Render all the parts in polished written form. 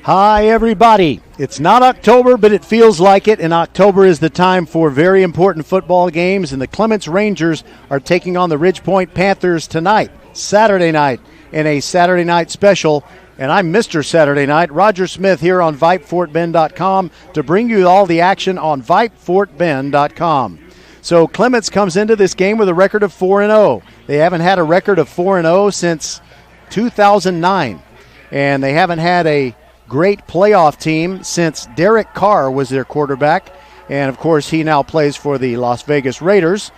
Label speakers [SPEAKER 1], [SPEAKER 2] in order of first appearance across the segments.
[SPEAKER 1] Hi, everybody. It's not October, but it feels like it, and October is the time for very important football games, and the Clements Rangers are taking on the Ridgepoint Panthers tonight, Saturday night, in a Saturday night special. And I'm Mr. Saturday Night, Roger Smith, here on VypeFortBend.com to bring you all the action on VypeFortBend.com. So Clements comes into this game with a record of 4-0. They haven't had a record of 4-0 since 2009, and they haven't had a great playoff team since Derek Carr was their quarterback. And, of course, he now plays for the Las Vegas Raiders.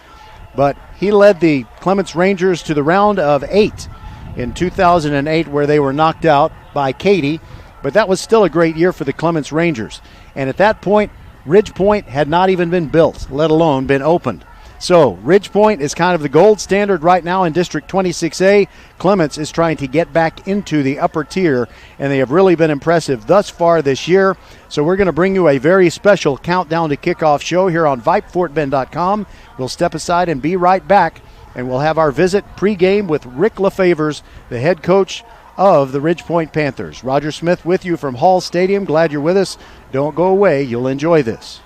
[SPEAKER 1] But he led the Clements Rangers to the round of 8 in 2008, where they were knocked out by Katy. But that was still a great year for the Clements Rangers. And at that point, Ridgepoint had not even been built, let alone been opened. So Ridgepoint is kind of the gold standard right now in District 26A. Clements is trying to get back into the upper tier, and they have really been impressive thus far this year. So we're going to bring you a very special countdown to kickoff show here on VypeFortBend.com. We'll step aside and be right back, and we'll have our visit pregame with Rick LaFavors, the head coach of the Ridgepoint Panthers. Roger Smith with you from Hall Stadium. Glad you're with us. Don't go away. You'll enjoy this.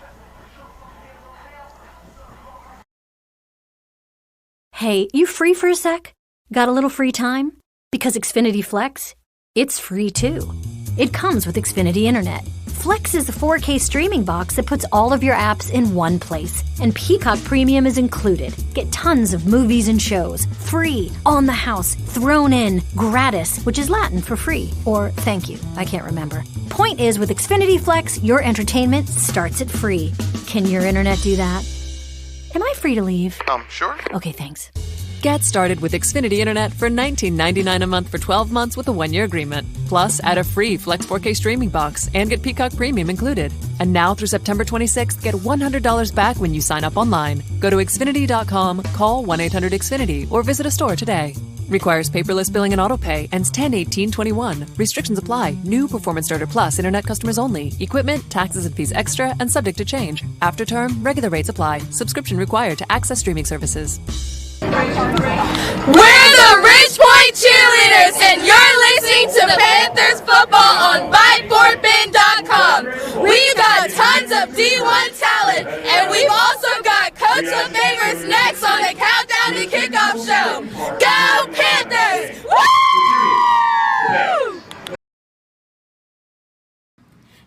[SPEAKER 2] Hey, you free for a sec? Got a little free time? Because Xfinity Flex, it's free too. It comes with Xfinity Internet. Flex is the 4K streaming box that puts all of your apps in one place. And Peacock Premium is included. Get tons of movies and shows. Free, on the house, thrown in, gratis, which is Latin for free. Or thank you, I can't remember. Point is, with Xfinity Flex, your entertainment starts at free. Can your internet do that? Am I free to leave?
[SPEAKER 3] Sure.
[SPEAKER 2] Okay, thanks.
[SPEAKER 4] Get started with Xfinity Internet for $19.99 a month for 12 months with a 1-year agreement. Plus, add a free Flex 4K streaming box and get Peacock Premium included. And now through September 26th, get $100 back when you sign up online. Go to Xfinity.com, call 1-800-XFINITY, or visit a store today. Requires paperless billing and autopay. Ends 10/18/21. Restrictions apply. New Performance Starter Plus Internet customers only. Equipment, taxes and fees extra and subject to change. After term, regular rates apply. Subscription required to access streaming services.
[SPEAKER 5] We're the Ridgepoint Cheerleaders, and you're listening to Panthers football on VypeFortBend.com. We've got tons of D1 talent, and we've also got Coach LaFavors next on the Countdown to Kickoff show. Go Panthers! Woo!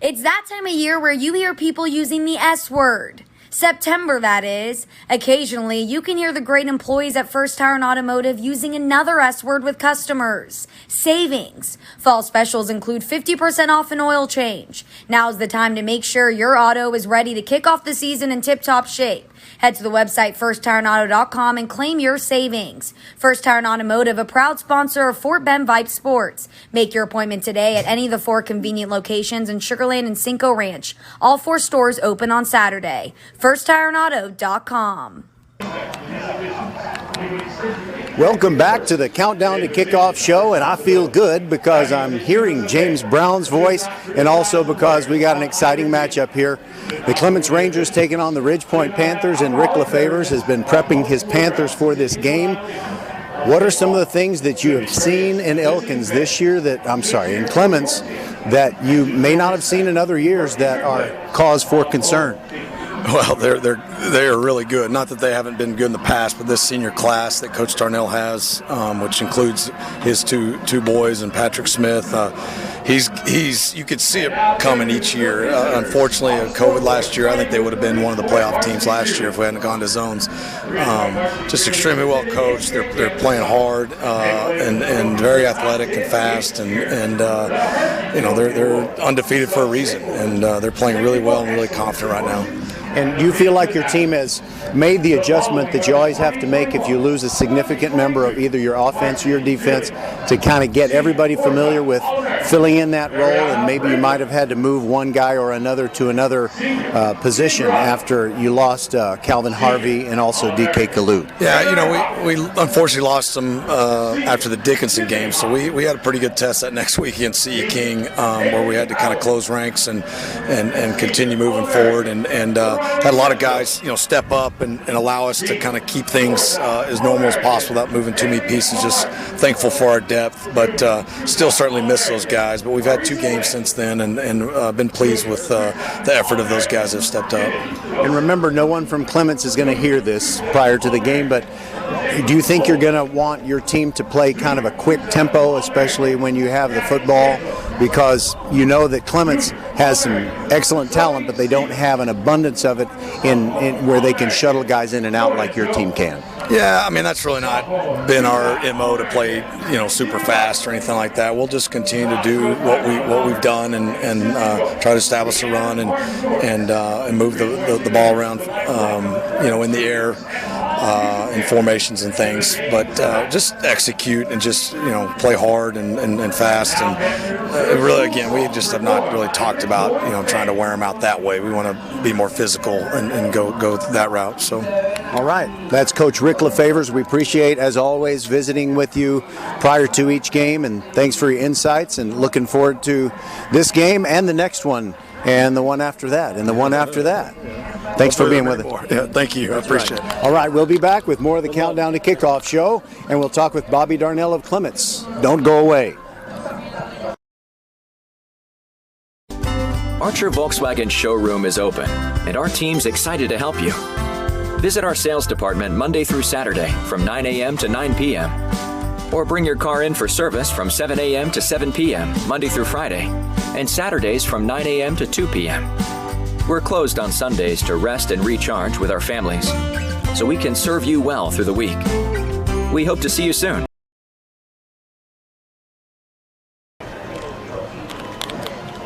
[SPEAKER 6] It's that time of year where you hear people using the S word. September, that is. Occasionally, you can hear the great employees at First Tire and Automotive using another S word with customers. Savings. Fall specials include 50% off an oil change. Now's the time to make sure your auto is ready to kick off the season in tip-top shape. Head to the website firsttireandauto.com and claim your savings. First Tire and Automotive, a proud sponsor of Fort Bend Vype Sports. Make your appointment today at any of the 4 convenient locations in Sugar Land and Cinco Ranch. All 4 stores open on Saturday. firsttireandauto.com.
[SPEAKER 1] Welcome back to the Countdown to Kickoff show, and I feel good because I'm hearing James Brown's voice and also because we got an exciting matchup here. The Clements Rangers taking on the Ridgepoint Panthers, and Rick LaFavors has been prepping his Panthers for this game. What are some of the things that you have seen in Elkins this year in Clements, that you may not have seen in other years that are cause for concern?
[SPEAKER 3] Well, they are really good. Not that they haven't been good in the past, but this senior class that Coach Darnell has, which includes his two boys and Patrick Smith, you could see it coming each year. Unfortunately, COVID last year, I think they would have been one of the playoff teams last year if we hadn't gone to zones. Just extremely well coached. They're playing hard and very athletic and fast, and they're undefeated for a reason, and they're playing really well and really confident right now.
[SPEAKER 1] And do you feel like your team has made the adjustment that you always have to make if you lose a significant member of either your offense or your defense to kind of get everybody familiar with filling in that role, and maybe you might have had to move one guy or another to another position after you lost Calvin Harvey and also DK Kalut?
[SPEAKER 3] Yeah, we unfortunately lost them after the Dickinson game, so we had a pretty good test that next week against C.E. King, where we had to kind of close ranks and continue moving forward, and had a lot of guys step up and allow us to kind of keep things as normal as possible without moving too many pieces. Just thankful for our depth depth, but still certainly miss those guys. But we've had 2 games since then, and been pleased with the effort of those guys that have stepped up.
[SPEAKER 1] And remember, no one from Clements is going to hear this prior to the game, but do you think you're going to want your team to play kind of a quick tempo, especially when you have the football? Because you know that Clements has some excellent talent, but they don't have an abundance of it in where they can shuttle guys in and out like your team can.
[SPEAKER 3] Yeah, I mean, that's really not been our MO to play, super fast or anything like that. We'll just continue to do what we've done and try to establish a run and move the ball around, in the air in formations and things. But just execute and just play hard and fast. And really, again, we just have not really talked about trying to wear them out that way. We want to be more physical and go that route. So.
[SPEAKER 1] All right, that's Coach Rick LaFavors. We appreciate, as always, visiting with you prior to each game, and thanks for your insights, and looking forward to this game and the next one and the one after that and the one after that. Thanks for being with us.
[SPEAKER 3] Yeah, thank you. I appreciate it.
[SPEAKER 1] All right, we'll be back with more of the Countdown to Kickoff show, and we'll talk with Bobby Darnell of Clements. Don't go away.
[SPEAKER 7] Archer Volkswagen showroom is open, and our team's excited to help you. Visit our sales department Monday through Saturday from 9 a.m. to 9 p.m. Or bring your car in for service from 7 a.m. to 7 p.m. Monday through Friday, and Saturdays from 9 a.m. to 2 p.m. We're closed on Sundays to rest and recharge with our families, so we can serve you well through the week. We hope to see you soon.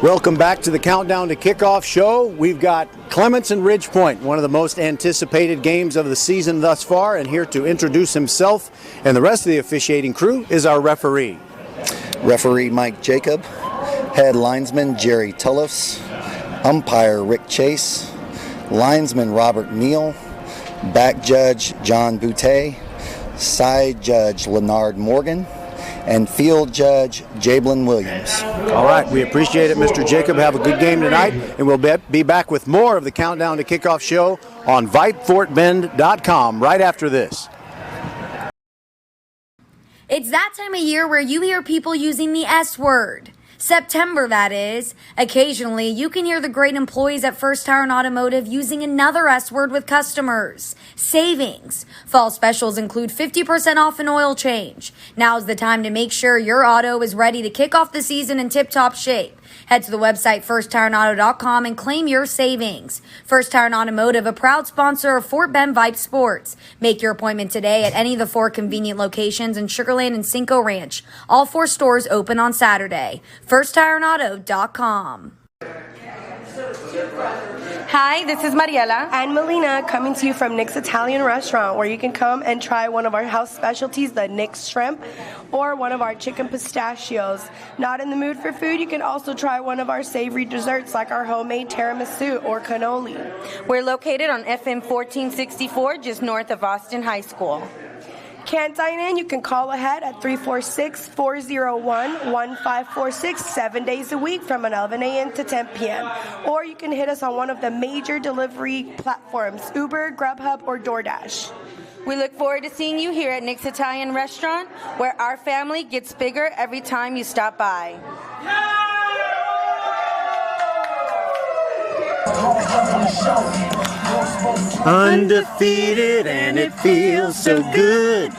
[SPEAKER 1] Welcome back to the Countdown to Kickoff show. We've got Clements and Ridge Point, one of the most anticipated games of the season thus far, and here to introduce himself and the rest of the officiating crew is our referee.
[SPEAKER 8] Referee Mike Jacob, head linesman Jerry Tullis, umpire Rick Chase, linesman Robert Neal, back judge John Boutte, side judge Leonard Morgan, and field judge Jablin Williams.
[SPEAKER 1] All right, we appreciate it, Mr. Jacob. Have a good game tonight, and we'll be back with more of the Countdown to Kickoff show on VypeFortBend.com right after this.
[SPEAKER 6] It's that time of year where you hear people using the S word. September, that is. Occasionally, you can hear the great employees at First Tire and Automotive using another S word with customers. Savings. Fall specials include 50% off an oil change. Now's the time to make sure your auto is ready to kick off the season in tip-top shape. Head to the website firsttireandauto.com and claim your savings. First Tire and Automotive, a proud sponsor of Fort Bend Vype Sports. Make your appointment today at any of the 4 convenient locations in Sugar Land and Cinco Ranch. All 4 stores open on Saturday. firsttireandauto.com.
[SPEAKER 9] Hi, this is Mariela and Melina coming to you from Nick's Italian Restaurant, where you can come and try one of our house specialties, the Nick's Shrimp, or one of our chicken pistachios. Not in the mood for food, you can also try one of our savory desserts like our homemade tiramisu or cannoli.
[SPEAKER 10] We're located on FM 1464, just north of Austin High School.
[SPEAKER 9] Can't dine in? You can call ahead at 346-401-1546 7 days a week from 11 a.m. to 10 p.m. Or you can hit us on one of the major delivery platforms, Uber, Grubhub, or DoorDash.
[SPEAKER 10] We look forward to seeing you here at Nick's Italian Restaurant, where our family gets bigger every time you stop by.
[SPEAKER 1] Undefeated and it feels so good.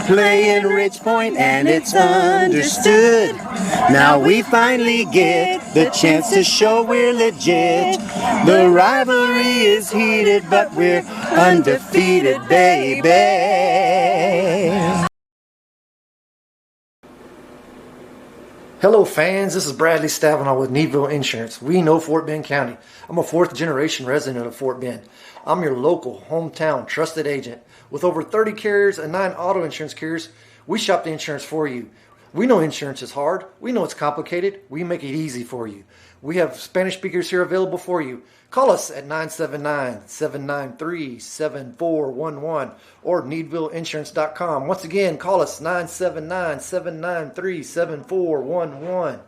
[SPEAKER 1] Playing Ridge Point and it's understood. Now we finally get the chance to show we're legit. The rivalry is heated, but we're undefeated, baby.
[SPEAKER 11] Hello fans, this is Bradley Stavanaugh with Needville Insurance. We know Fort Bend County. I'm a 4th generation resident of Fort Bend. I'm your local, hometown, trusted agent. With over 30 carriers and 9 auto insurance carriers, we shop the insurance for you. We know insurance is hard. We know it's complicated. We make it easy for you. We have Spanish speakers here available for you. Call us at 979-793-7411 or needvilleinsurance.com. Once again, call us 979-793-7411.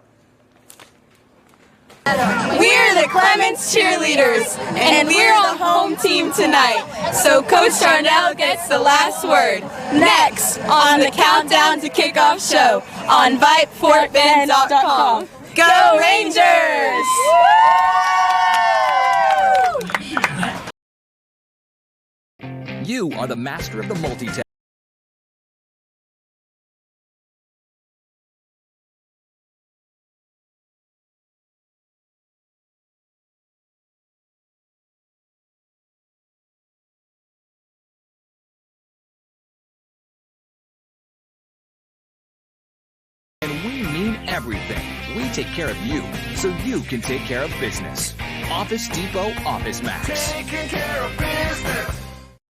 [SPEAKER 5] We're the Clements Clements cheerleaders, and we're the home team tonight. So Coach Darnell gets the last word. Next on the Countdown to Kickoff show on VypeFortBend.com. Go Rangers!
[SPEAKER 12] You are the master of the multitask. And we mean everything. We take care of you, so you can take care of business. Office Depot Office Max. Taking care of business.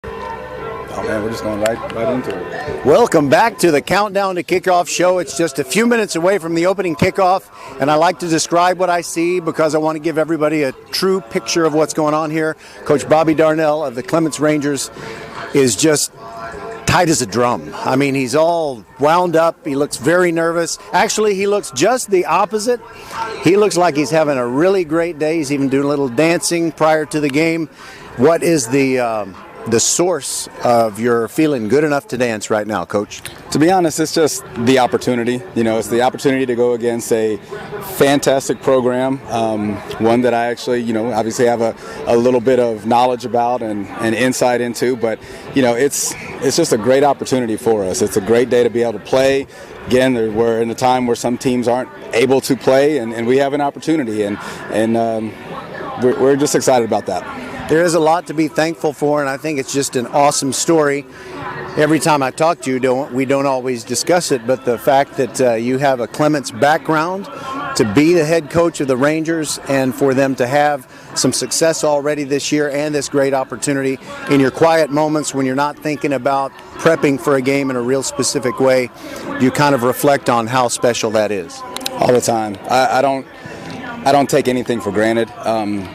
[SPEAKER 13] Oh man, we're just going right into it.
[SPEAKER 1] Welcome back to the Countdown to Kickoff show. It's just a few minutes away from the opening kickoff, and I like to describe what I see because I want to give everybody a true picture of what's going on here. Coach Bobby Darnell of the Clements Rangers is just tight as a drum. I mean, he's all wound up. He looks very nervous. Actually, he looks just the opposite. He looks like he's having a really great day. He's even doing a little dancing prior to the game. What is the source of your feeling good enough to dance right now, Coach?
[SPEAKER 13] To be honest, it's just the opportunity. You know, it's the opportunity to go against a fantastic program, one that I actually, you know, obviously have a little bit of knowledge about and insight into. But, you know, it's just a great opportunity for us. It's a great day to be able to play. Again, we're in a time where some teams aren't able to play, and we have an opportunity, and we're just excited about that.
[SPEAKER 1] There is a lot to be thankful for, and I think it's just an awesome story. Every time I talk to you, we don't always discuss it, but the fact that you have a Clements background, to be the head coach of the Rangers, and for them to have some success already this year and this great opportunity in your quiet moments when you're not thinking about prepping for a game in a real specific way, you kind of reflect on how special that is.
[SPEAKER 13] All the time. I don't take anything for granted.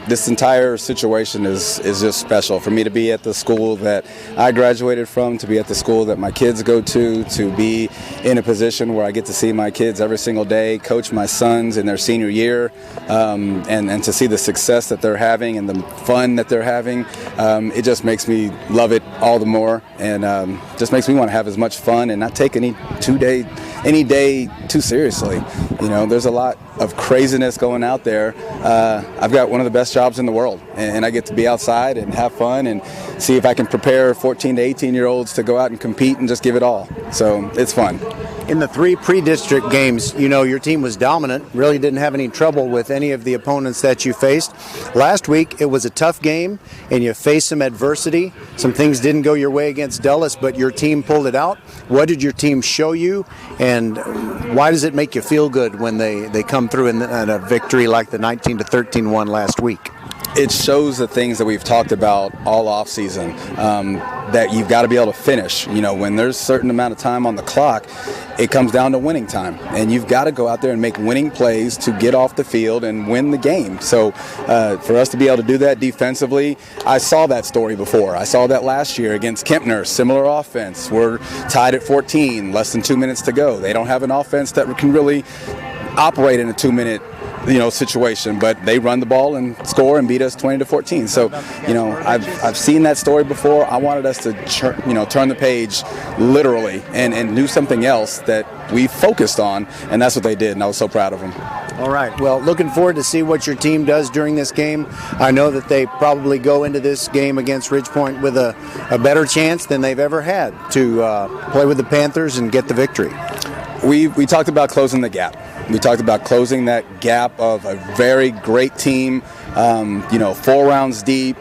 [SPEAKER 13] This entire situation is just special. For me to be at the school that I graduated from, to be at the school that my kids go to be in a position where I get to see my kids every single day, coach my sons in their senior year, and to see the success that they're having and the fun that they're having, it just makes me love it all the more, and just makes me want to have as much fun and not take any day too seriously. You know, there's a lot of craziness going out there. I've got one of the best jobs in the world, and I get to be outside and have fun and see if I can prepare 14 to 18-year-olds to go out and compete and just give it all. So it's fun.
[SPEAKER 1] In the 3 pre-district games, you know, your team was dominant, really didn't have any trouble with any of the opponents that you faced. Last week, it was a tough game, and you faced some adversity. Some things didn't go your way against Dulles, but your team pulled it out. What did your team show you, and why does it make you feel good when they come through in a victory like the 19-13 one last week?
[SPEAKER 13] It shows the things that we've talked about all off season, that you've got to be able to finish. You know, when there's a certain amount of time on the clock, it comes down to winning time, and you've got to go out there and make winning plays to get off the field and win the game. So for us to be able to do that defensively, I saw that story before. I saw that last year against Kempner, similar offense. We're tied at 14, less than 2 minutes to go. They don't have an offense that can really operate in a 2-minute situation, but they run the ball and score and beat us 20-14. So, you know, I've seen that story before. I wanted us to turn the page literally and do something else that we focused on, and that's what they did, and I was so proud of them.
[SPEAKER 1] All right. Well, looking forward to see what your team does during this game. I know that they probably go into this game against Ridgepoint with a better chance than they've ever had to play with the Panthers and get the victory.
[SPEAKER 13] We talked about closing the gap. We talked about closing that gap of a very great team, 4 rounds deep,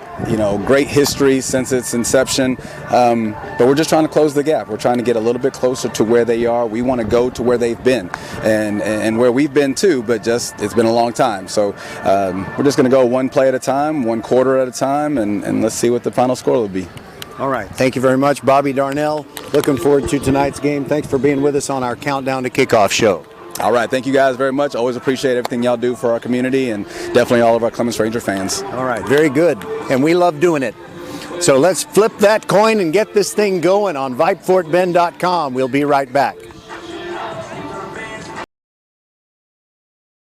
[SPEAKER 13] great history since its inception. But we're just trying to close the gap. We're trying to get a little bit closer to where they are. We want to go to where they've been and where we've been too, but just it's been a long time. So we're just going to go one play at a time, one quarter at a time, and let's see what the final score will be.
[SPEAKER 1] All right. Thank you very much, Bobby Darnell. Looking forward to tonight's game. Thanks for being with us on our Countdown to Kickoff show.
[SPEAKER 13] All right. Thank you guys very much. Always appreciate everything y'all do for our community and definitely all of our Clements Ranger fans.
[SPEAKER 1] All right. Very good. And we love doing it. So let's flip that coin and get this thing going on VypeFortBend.com. We'll be right back.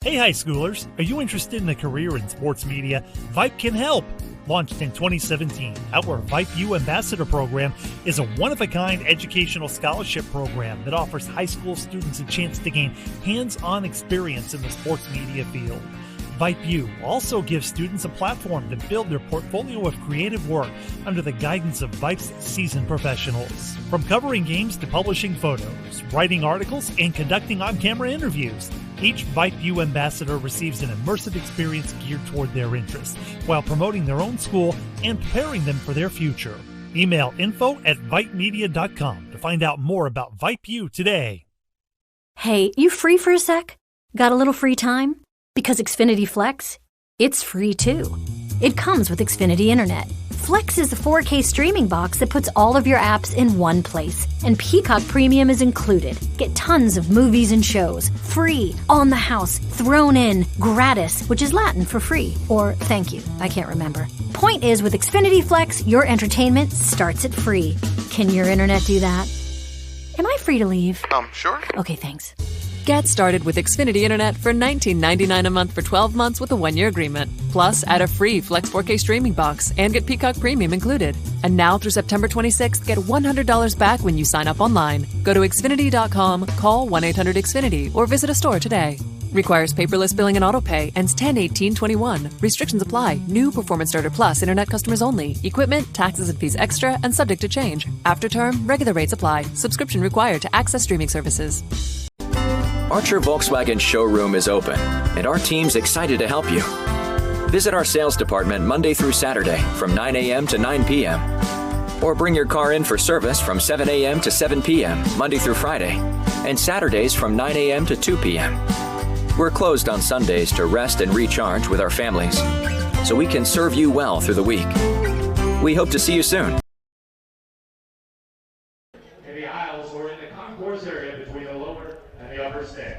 [SPEAKER 14] Hey, high schoolers, are you interested in a career in sports media? Vype can help. Launched in 2017, our Vype U Ambassador Program is a one-of-a-kind educational scholarship program that offers high school students a chance to gain hands-on experience in the sports media field. Vype U also gives students a platform to build their portfolio of creative work under the guidance of Vype's seasoned professionals. From covering games to publishing photos, writing articles, and conducting on-camera interviews, each Vype U ambassador receives an immersive experience geared toward their interests, while promoting their own school and preparing them for their future. Email info@vypemedia.com to find out more about Vype U today.
[SPEAKER 2] Hey, you free for a sec? Got a little free time? Because Xfinity Flex, it's free too. It comes with Xfinity Internet. Flex is a 4K streaming box that puts all of your apps in one place. And Peacock Premium is included. Get tons of movies and shows, free, on the house, thrown in, gratis, which is Latin for free. Or thank you, I can't remember. Point is, with Xfinity Flex, your entertainment starts at free. Can your internet do that? Am I free to leave?
[SPEAKER 15] Sure.
[SPEAKER 2] Okay, thanks.
[SPEAKER 4] Get started with Xfinity Internet for $19.99 a month for 12 months with a one-year agreement. Plus, add a free Flex 4K streaming box and get Peacock Premium included. And now through September 26th, get $100 back when you sign up online. Go to Xfinity.com, call 1-800-XFINITY, or visit a store today. Requires paperless billing and autopay. Ends 10/18/21. Restrictions apply. New Performance Starter Plus Internet customers only. Equipment, taxes and fees extra and subject to change. After term, regular rates apply. Subscription required to access streaming services.
[SPEAKER 7] Archer Volkswagen showroom is open, and our team's excited to help you. Visit our sales department Monday through Saturday from 9 a.m. to 9 p.m. Or bring your car in for service from 7 a.m. to 7 p.m. Monday through Friday, and Saturdays from 9 a.m. to 2 p.m. We're closed on Sundays to rest and recharge with our families, so we can serve you well through the week. We hope to see you soon.
[SPEAKER 16] In the aisles or in the concourse area between the lower and the upper stands.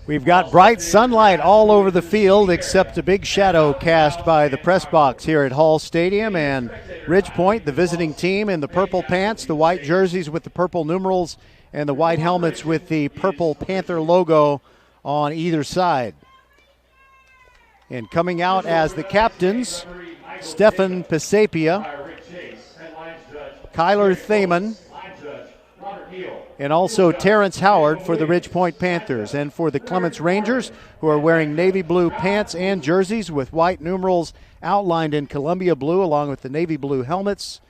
[SPEAKER 1] We've got bright sunlight all over the field except a big shadow cast by the press box here at Hall Stadium, and Ridgepoint, the visiting team, in the purple pants, the white jerseys with the purple numerals, and the white helmets with the purple Panther logo on either side. And coming out as the captains, Stefan Pisapia, Kyler Thaman, and also Terrence Howard for the Ridgepoint Panthers. And for the Clements Rangers, who are wearing navy blue pants and jerseys with white numerals outlined in Columbia blue along with the navy blue helmets.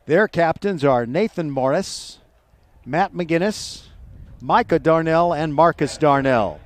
[SPEAKER 1] Their captains are Nathan Morris, Matt McGinnis, Micah Darnell, and Marcus Darnell.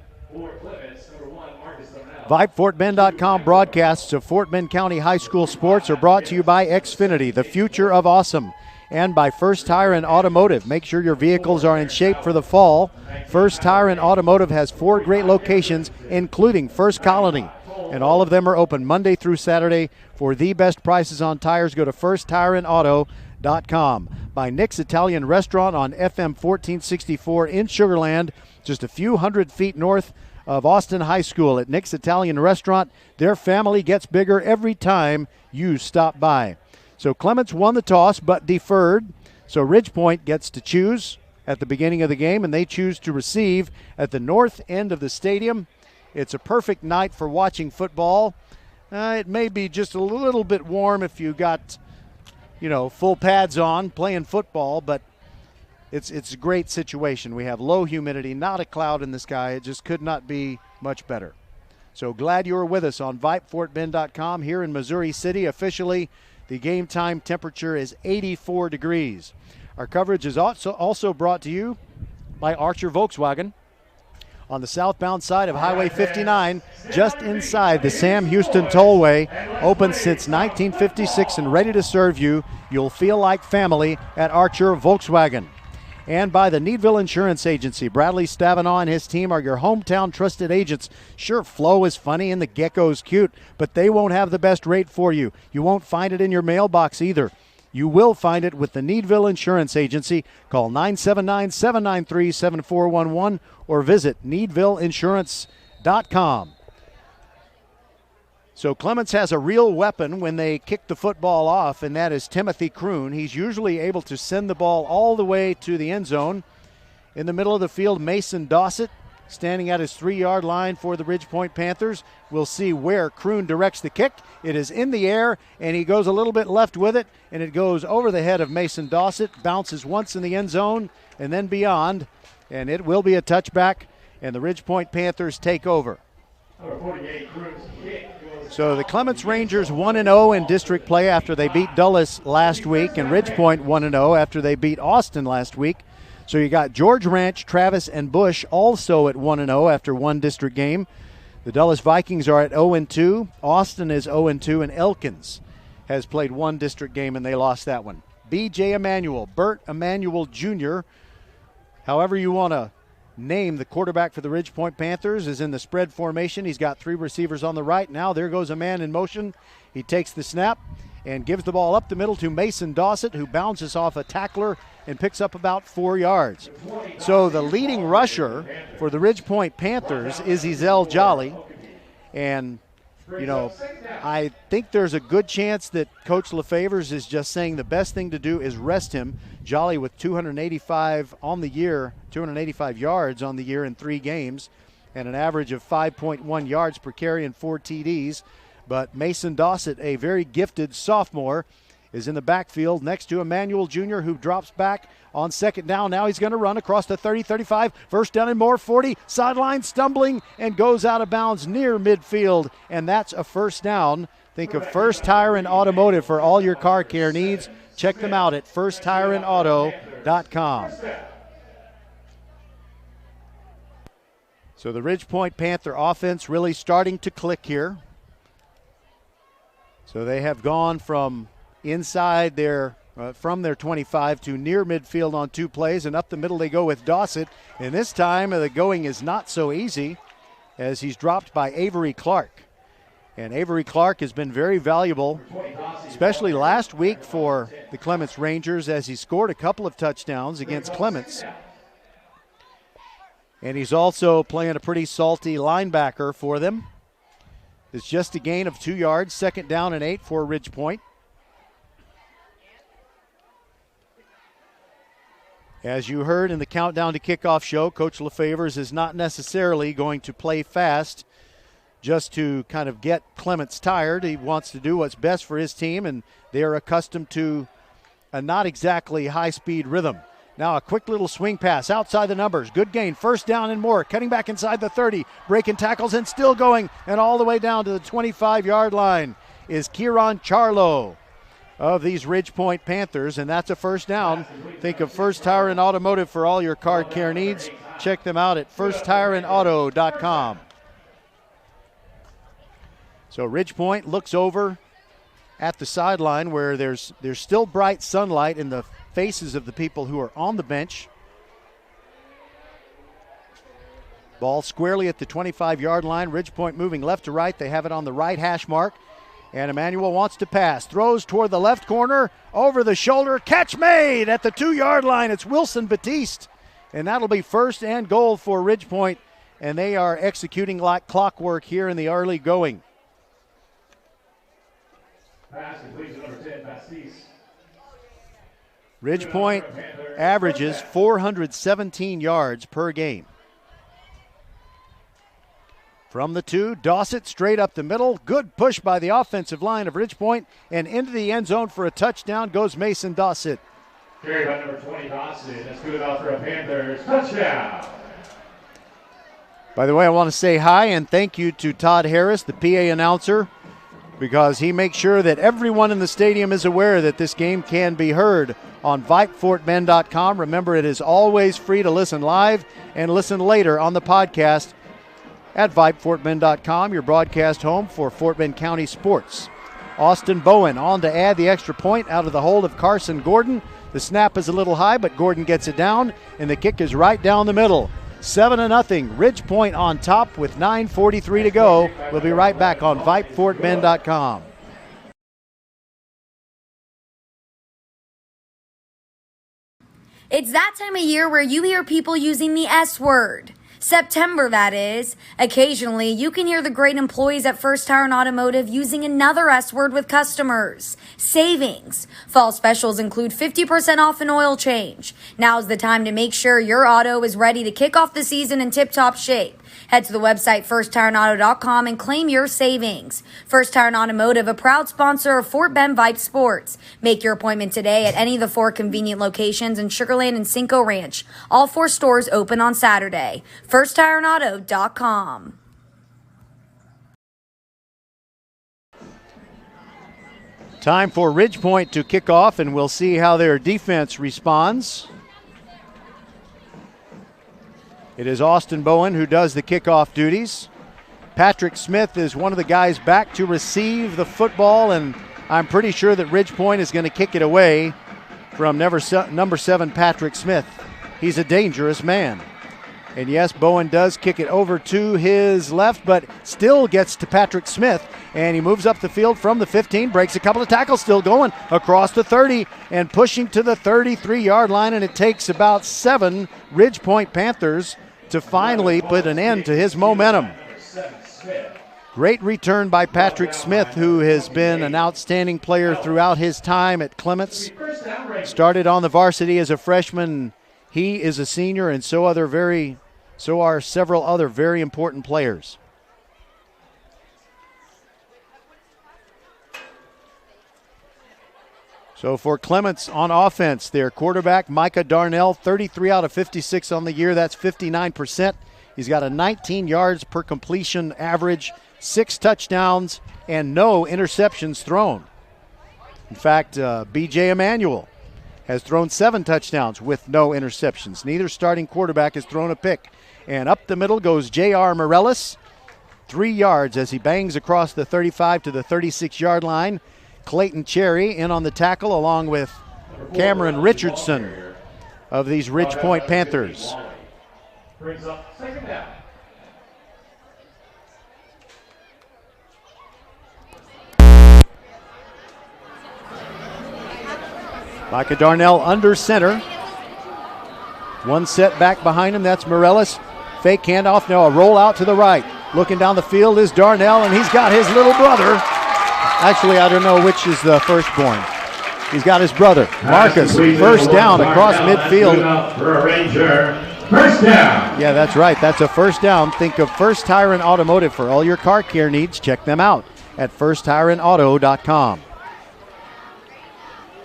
[SPEAKER 1] VypeFortBend.com broadcasts of Fort Bend County High School sports are brought to you by Xfinity, the future of awesome, and by First Tire and Automotive. Make sure your vehicles are in shape for the fall. First Tire and Automotive has 4 great locations, including First Colony, and all of them are open Monday through Saturday. For the best prices on tires, go to FirstTireandAuto.com. By Nick's Italian Restaurant on FM 1464 in Sugar Land, just a few hundred feet north of Austin High School. At Nick's Italian Restaurant, their family gets bigger every time you stop by. So Clements won the toss but deferred, so Ridgepoint gets to choose at the beginning of the game, and they choose to receive at the north end of the stadium. It's a perfect night for watching football. It may be just a little bit warm if you got, full pads on playing football, but it's a great situation. We have low humidity, not a cloud in the sky. It just could not be much better. So glad you were with us on VypeFortBend.com here in Missouri City. Officially, the game time temperature is 84 degrees. Our coverage is also brought to you by Archer Volkswagen. On the southbound side of Highway 59, just inside the Sam Houston Tollway, open since 1956 and ready to serve you. You'll feel like family at Archer Volkswagen. And by the Needville Insurance Agency. Bradley Stavanaugh and his team are your hometown trusted agents. Sure, Flo is funny and the Gecko's cute, but they won't have the best rate for you. You won't find it in your mailbox either. You will find it with the Needville Insurance Agency. Call 979-793-7411 or visit needvilleinsurance.com. So Clements has a real weapon when they kick the football off, and that is Timothy Kroon. He's usually able to send the ball all the way to the end zone. In the middle of the field, Mason Dossett standing at his 3-yard line for the Ridgepoint Panthers. We'll see where Kroon directs the kick. It is in the air, and he goes a little bit left with it, and it goes over the head of Mason Dossett, bounces once in the end zone and then beyond, and it will be a touchback, and the Ridgepoint Panthers take over. So the Clements Rangers 1-0 in district play after they beat Dulles last week, and Ridgepoint 1-0 after they beat Austin last week. So you got George Ranch, Travis, and Bush also at 1-0 after one district game. The Dulles Vikings are at 0-2. Austin is 0-2, and Elkins has played one district game, and they lost that one. B.J. Emanuel, Bert Emanuel Jr., however you want to name the quarterback for the Ridgepoint Panthers, is in the spread formation. He's got 3 receivers on the right. Now there goes a man in motion. He takes the snap and gives the ball up the middle to Mason Dossett, who bounces off a tackler and picks up about 4 yards. So the leading rusher for the Ridgepoint Panthers is Ezel Jolly. And, you know, I think there's a good chance that Coach LaFavors is just saying the best thing to do is rest him. Jolly with 285 on the year, 285 yards on the year in 3 games, and an average of 5.1 yards per carry and 4 TDs. But Mason Dossett, a very gifted sophomore, is in the backfield next to Emmanuel Jr., who drops back on second down. Now he's going to run across the 30, 35, first down and more, 40, sideline stumbling and goes out of bounds near midfield, and that's a first down. Think of First Tire and Automotive for all your car care needs. Check them out at firsttireandauto.com. So the Ridgepoint Panther offense really starting to click here. So they have gone from inside from their 25 to near midfield on 2 plays, and up the middle they go with Dossett. And this time the going is not so easy as he's dropped by Avery Clark. And Avery Clark has been very valuable, especially last week for the Clements Rangers, as he scored a couple of touchdowns against Clements. And he's also playing a pretty salty linebacker for them. It's just a gain of 2 yards, second down and 8 for Ridgepoint. As you heard in the Countdown to Kickoff show, Coach LaFavors is not necessarily going to play fast just to kind of get Clements tired. He wants to do what's best for his team, and they are accustomed to a not exactly high-speed rhythm. Now a quick little swing pass outside the numbers. Good gain, first down and more. Cutting back inside the 30, breaking tackles and still going, and all the way down to the 25-yard line is Kieran Charlo of these Ridgepoint Panthers, and that's a first down. Think of First Tire and Automotive for all your car care needs. Check them out at firsttireandauto.com. So Ridgepoint looks over at the sideline where there's still bright sunlight in the faces of the people who are on the bench. Ball squarely at the 25-yard line. Ridgepoint moving left to right. They have it on the right hash mark. And Emmanuel wants to pass. Throws toward the left corner. Over the shoulder. Catch made at the 2-yard line. It's Wilson Batiste. And that'll be first and goal for Ridgepoint. And they are executing like clockwork here in the early going. Ridgepoint averages 417 yards per game. From the 2, Dossett straight up the middle. Good push by the offensive line of Ridgepoint, and into the end zone for a touchdown goes Mason Dossett.
[SPEAKER 16] Carried by number 20, Dossett. That's good enough for a Panthers touchdown.
[SPEAKER 1] By the way, I want to say hi and thank you to Todd Harris, the PA announcer, because he makes sure that everyone in the stadium is aware that this game can be heard on VypeFortBend.com. Remember, it is always free to listen live and listen later on the podcast at VypeFortBend.com, your broadcast home for Fort Bend County sports. Austin Bowen on to add the extra point out of the hold of Carson Gordon. The snap is a little high, but Gordon gets it down, and the kick is right down the middle. 7-0, Ridgepoint on top with 9:43 to go. We'll be right back on VypeFortBend.com.
[SPEAKER 6] It's that time of year where you hear people using the S word. September, that is. Occasionally, you can hear the great employees at First Tire and Automotive using another S word with customers. Savings. Fall specials include 50% off an oil change. Now's the time to make sure your auto is ready to kick off the season in tip-top shape. Head to the website firsttireandauto.com and claim your savings. First Tire and Automotive, a proud sponsor of Fort Bend Vype Sports. Make your appointment today at any of the 4 convenient locations in Sugar Land and Cinco Ranch. All 4 stores open on Saturday. firsttireandauto.com.
[SPEAKER 1] Time for Ridgepoint to kick off, and we'll see how their defense responds. It is Austin Bowen who does the kickoff duties. Patrick Smith is one of the guys back to receive the football, and I'm pretty sure that Ridgepoint is going to kick it away from number 7, Patrick Smith. He's a dangerous man. And yes, Bowen does kick it over to his left, but still gets to Patrick Smith, and he moves up the field from the 15, breaks a couple of tackles, still going across the 30 and pushing to the 33-yard line, and it takes about 7 Ridgepoint Panthers to finally put an end to his momentum. Great return by Patrick Smith, who has been an outstanding player throughout his time at Clements. Started on the varsity as a freshman. He is a senior, and so are several other very important players. So for Clements on offense, their quarterback, Micah Darnell, 33 out of 56 on the year. That's 59%. He's got a 19 yards per completion average, 6 touchdowns, and no interceptions thrown. In fact, B.J. Emanuel has thrown 7 touchdowns with no interceptions. Neither starting quarterback has thrown a pick. And up the middle goes J.R. Morellis, 3 yards as he bangs across the 35 to the 36-yard line. Clayton Cherry in on the tackle along with Cameron Richardson of these Ridgepoint Panthers.
[SPEAKER 16] Brings up second down.
[SPEAKER 1] Micah Darnell under center. One set back behind him, that's Morellis. Fake handoff, now a roll out to the right. Looking down the field is Darnell, and he's got his little brother. Actually, I don't know which is the firstborn. He's got his brother, Marcus. First down across midfield.
[SPEAKER 16] For a Ranger. First down.
[SPEAKER 1] Yeah, that's right. That's a first down. Think of First Tire and Automotive for all your car care needs. Check them out at firsttireandauto.com.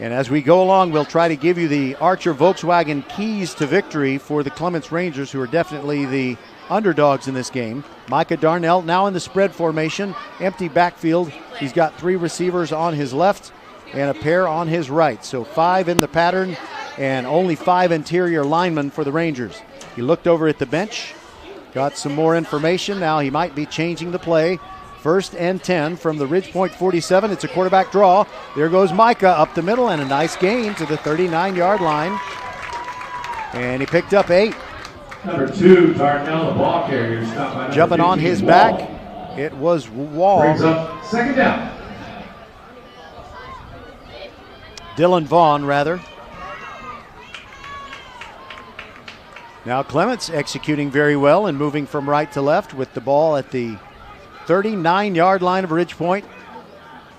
[SPEAKER 1] And as we go along, we'll try to give you the Archer Volkswagen keys to victory for the Clements Rangers, who are definitely the underdogs in this game. Micah Darnell now in the spread formation, empty backfield. He's got 3 receivers on his left and a pair on his right. So 5 in the pattern and only 5 interior linemen for the Rangers. He looked over at the bench, got some more information. Now he might be changing the play. 1st and 10 from the Ridgepoint 47. It's a quarterback draw. There goes Micah up the middle, and a nice gain to the 39-yard line. And he picked up 8.
[SPEAKER 16] Number 2, Darnell, the ball carrier.
[SPEAKER 1] Jumping on his back, it was Wall.
[SPEAKER 16] Brings up second down.
[SPEAKER 1] Dylan Vaughn, rather. Now Clements executing very well and moving from right to left with the ball at the 39-yard line of Ridgepoint.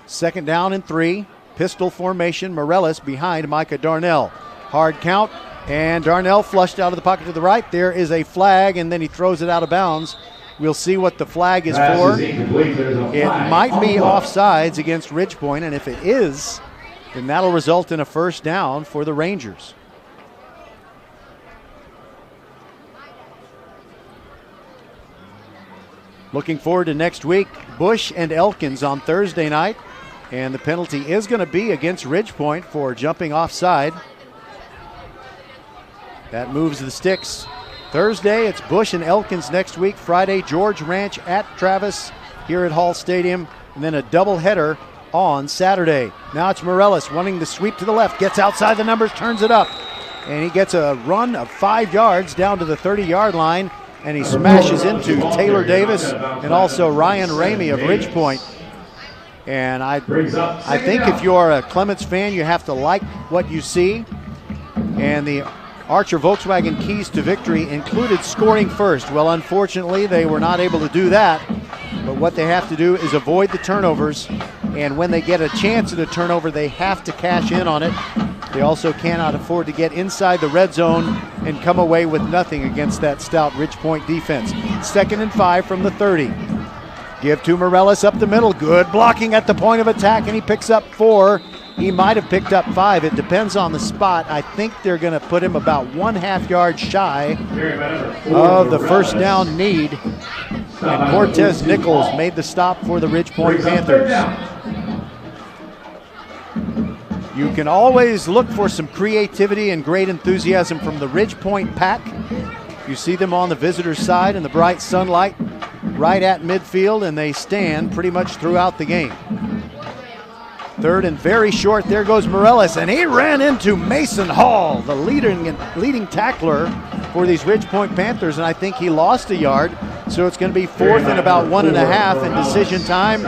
[SPEAKER 1] 2nd down and 3. Pistol formation. Morellis behind Micah Darnell. Hard count, and Darnell flushed out of the pocket to the right. There is a flag, and then he throws it out of bounds. We'll see what the flag is for. It might be offsides against Ridgepoint, and if it is, then that'll result in a first down for the Rangers. Looking forward to next week, Bush and Elkins on Thursday night. And the penalty is going to be against Ridgepoint for jumping offside. That moves the sticks. Thursday, it's Bush and Elkins next week. Friday, George Ranch at Travis here at Hall Stadium. And then a doubleheader on Saturday. Now it's Morellis wanting the sweep to the left. Gets outside the numbers, turns it up. And he gets a run of 5 yards down to the 30-yard line. And he smashes into Taylor Davis and also Ryan Ramey of Ridgepoint. And I think if you're a Clements fan, you have to like what you see. And the Archer Volkswagen keys to victory included scoring first. Well, unfortunately, they were not able to do that. But what they have to do is avoid the turnovers. And when they get a chance at a turnover, they have to cash in on it. They also cannot afford to get inside the red zone and come away with nothing against that stout Ridge Point defense. 2nd and 5 from the 30. Give to Morellis up the middle. Good blocking at the point of attack, and he picks up 4. He might have picked up 5. It depends on the spot. I think they're going to put him about 1/2 yard shy of the first down need. And Cortez Nichols made the stop for the Ridge Point Panthers. You can always look for some creativity and great enthusiasm from the Ridge Point pack. You see them on the visitor's side in the bright sunlight right at midfield, and they stand pretty much throughout the game. 3rd and very short. There goes Morellis, and he ran into Mason Hall, the leading tackler for these Ridge Point Panthers, and I think he lost a yard. So it's going to be 4th and about 1.5 in decision time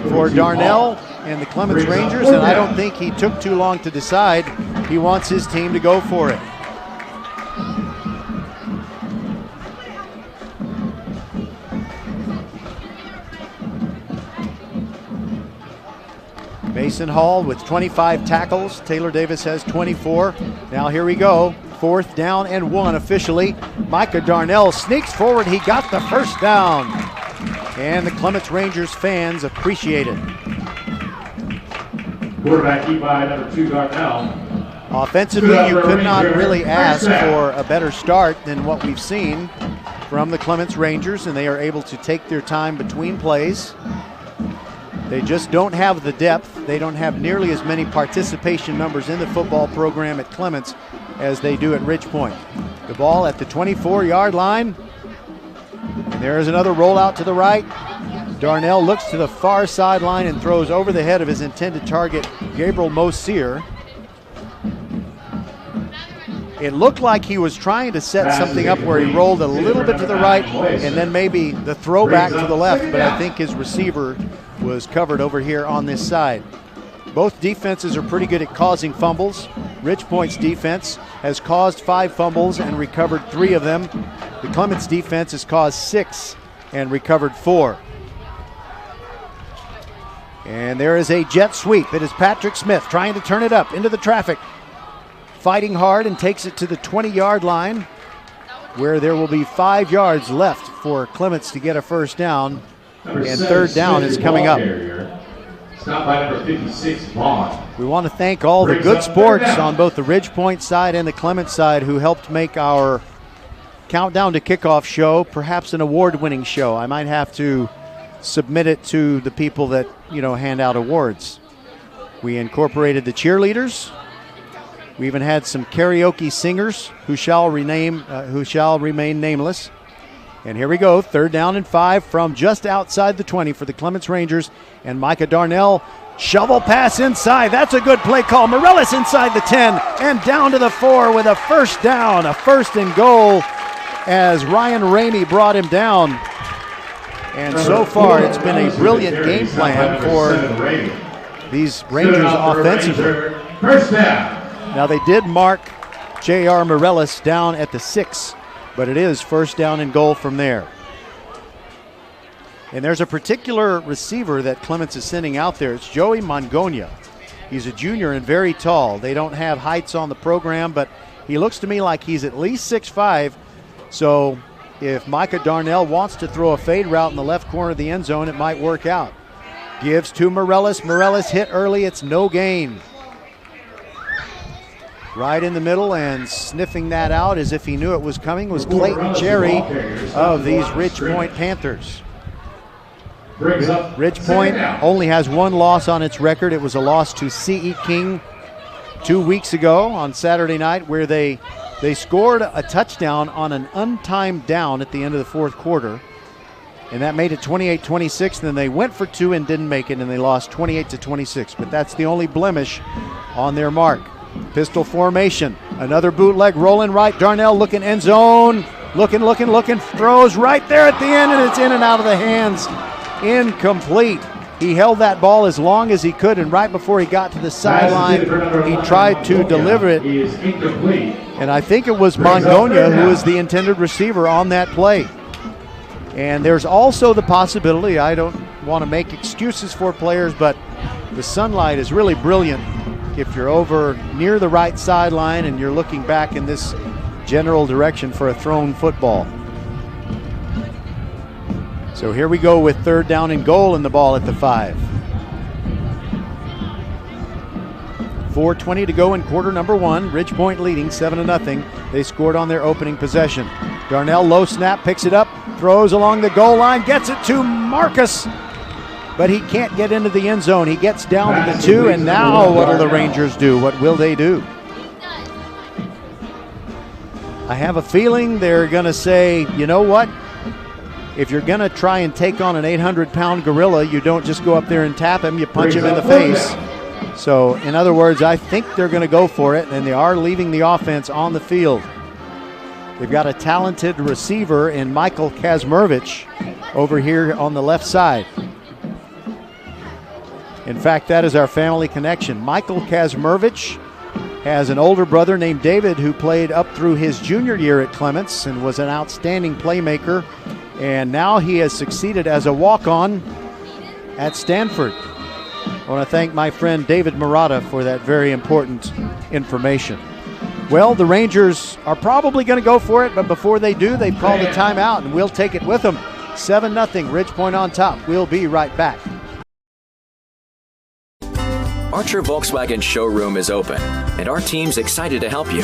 [SPEAKER 1] for Darnell and the Clements Rangers, and I don't think he took too long to decide. He wants his team to go for it. Mason Hall with 25 tackles. Taylor Davis has 24. Now here we go. 4th down and 1 officially. Micah Darnell sneaks forward. He got the first down. And the Clements Rangers fans appreciate it.
[SPEAKER 16] Quarterback keep by number 2, Darnell.
[SPEAKER 1] Offensively, you could not really ask for a better start than what we've seen from the Clements Rangers, and they are able to take their time between plays. They just don't have the depth. They don't have nearly as many participation numbers in the football program at Clements as they do at Ridge Point. The ball at the 24-yard line. And there is another rollout to the right. Darnell looks to the far sideline and throws over the head of his intended target, Gabriel Mosier. It looked like he was trying to set something up where he rolled a little bit to the right and then maybe the throwback to the left, but I think his receiver was covered over here on this side. Both defenses are pretty good at causing fumbles. Ridge Point's defense has caused 5 fumbles and recovered 3 of them. The Clements defense has caused 6 and recovered 4. And there is a jet sweep. It is Patrick Smith trying to turn it up into the traffic. Fighting hard and takes it to the 20-yard line, where there will be 5 yards left for Clements to get a first down. And 3rd down is coming up.
[SPEAKER 16] Stop by number 56, Vaughn.
[SPEAKER 1] We want to thank all the good sports on both the Ridge Point side and the Clements side who helped make our Countdown to Kickoff show perhaps an award-winning show. I might have to submit it to the people that, hand out awards. We incorporated the cheerleaders. We even had some karaoke singers who shall remain nameless. And here we go, 3rd down and 5 from just outside the 20 for the Clements Rangers. And Micah Darnell, shovel pass inside. That's a good play call. Morellis inside the 10 and down to the 4 with a first down, a 1st and goal as Ryan Ramey brought him down. And so far it's been a brilliant game plan for these Rangers offensively.
[SPEAKER 16] First down.
[SPEAKER 1] Now they did mark J.R. Morellis down at the 6. But it is 1st down and goal from there. And there's a particular receiver that Clements is sending out there. It's Joey Mongonia. He's a junior and very tall. They don't have heights on the program, but he looks to me like he's at least 6'5". So if Micah Darnell wants to throw a fade route in the left corner of the end zone, it might work out. Gives to Morellis. Morellis hit early. It's no gain. Right in the middle and sniffing that out as if he knew it was coming was Clayton Cherry of these Ridge Point Panthers. Ridge Point only has 1 loss on its record. It was a loss to C.E. King 2 weeks ago on Saturday night, where they scored a touchdown on an untimed down at the end of the 4th quarter. And that made it 28-26. Then they went for 2 and didn't make it, and they lost 28-26. But that's the only blemish on their mark. Pistol formation. Another bootleg rolling right. Darnell looking end zone. Looking. Throws right there at the end, and it's in and out of the hands. Incomplete. He held that ball as long as he could, and right before he got to the sideline, he tried to deliver it. And I think it was Mongonia who was the intended receiver on that play. And there's also the possibility, I don't want to make excuses for players, but the sunlight is really brilliant if you're over near the right sideline and you're looking back in this general direction for a thrown football. So here we go with 3rd down and goal and the ball at the 5. 4:20 to go in quarter number 1. Ridgepoint leading 7-0. They scored on their opening possession. Darnell, low snap, picks it up, throws along the goal line, gets it to Marcus, but he can't get into the end zone. He gets down to the 2, and now what will the Rangers do? What will they do? I have a feeling they're going to say, you know what? If you're going to try and take on an 800-pound gorilla, you don't just go up there and tap him, you punch him in the face. So, in other words, I think they're going to go for it, and they are leaving the offense on the field. They've got a talented receiver in Michael Kazmirevich over here on the left side. In fact, that is our family connection. Michael Kazmirevich has an older brother named David who played up through his junior year at Clements and was an outstanding playmaker. And now he has succeeded as a walk-on at Stanford. I want to thank my friend David Murata for that very important information. Well, the Rangers are probably going to go for it, but before they do, they call the timeout, and we'll take it with them. 7-0, Ridgepoint on top. We'll be right back.
[SPEAKER 7] Archer Volkswagen showroom is open, and our team's excited to help you.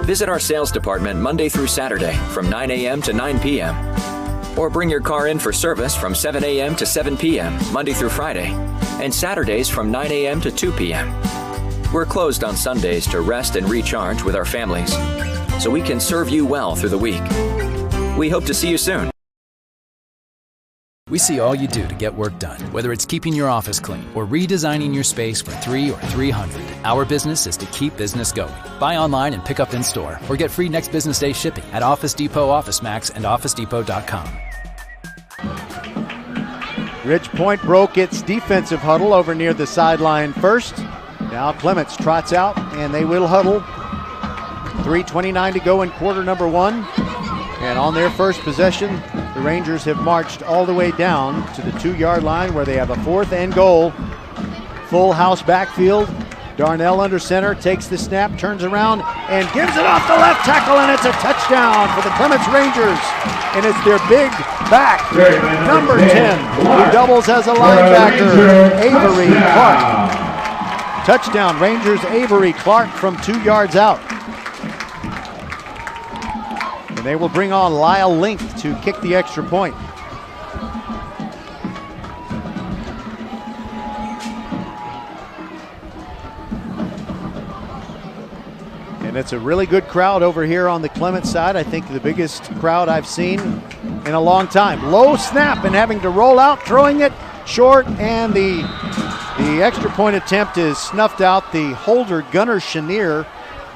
[SPEAKER 7] Visit our sales department Monday through Saturday from 9 a.m. to 9 p.m. Or bring your car in for service from 7 a.m. to 7 p.m. Monday through Friday, and Saturdays from 9 a.m. to 2 p.m. We're closed on Sundays to rest and recharge with our families, so we can serve you well through the week. We hope to see you soon.
[SPEAKER 15] We see all you do to get work done, whether it's keeping your office clean or redesigning your space for 3 or 300. Our business is to keep business going. Buy online and pick up in store, or get free next business day shipping at Office Depot, Office Max, and OfficeDepot.com.
[SPEAKER 1] Ridgepoint broke its defensive huddle over near the sideline first. Now Clements trots out, and they will huddle. 3:29 to go in quarter number 1. And on their first possession, the Rangers have marched all the way down to the 2-yard line where they have a 4th and goal. Full house backfield. Darnell under center, takes the snap, turns around, and gives it off the left tackle, and it's a touchdown for the Clements Rangers. And it's their big back, number 10, who doubles as a linebacker, Avery Clark. Touchdown, Rangers, Avery Clark from 2 yards out. And they will bring on Lyle Link to kick the extra point. And it's a really good crowd over here on the Clements side. I think the biggest crowd I've seen in a long time. Low snap and having to roll out, throwing it short, and the extra point attempt is snuffed out. The holder, Gunnar Chenier,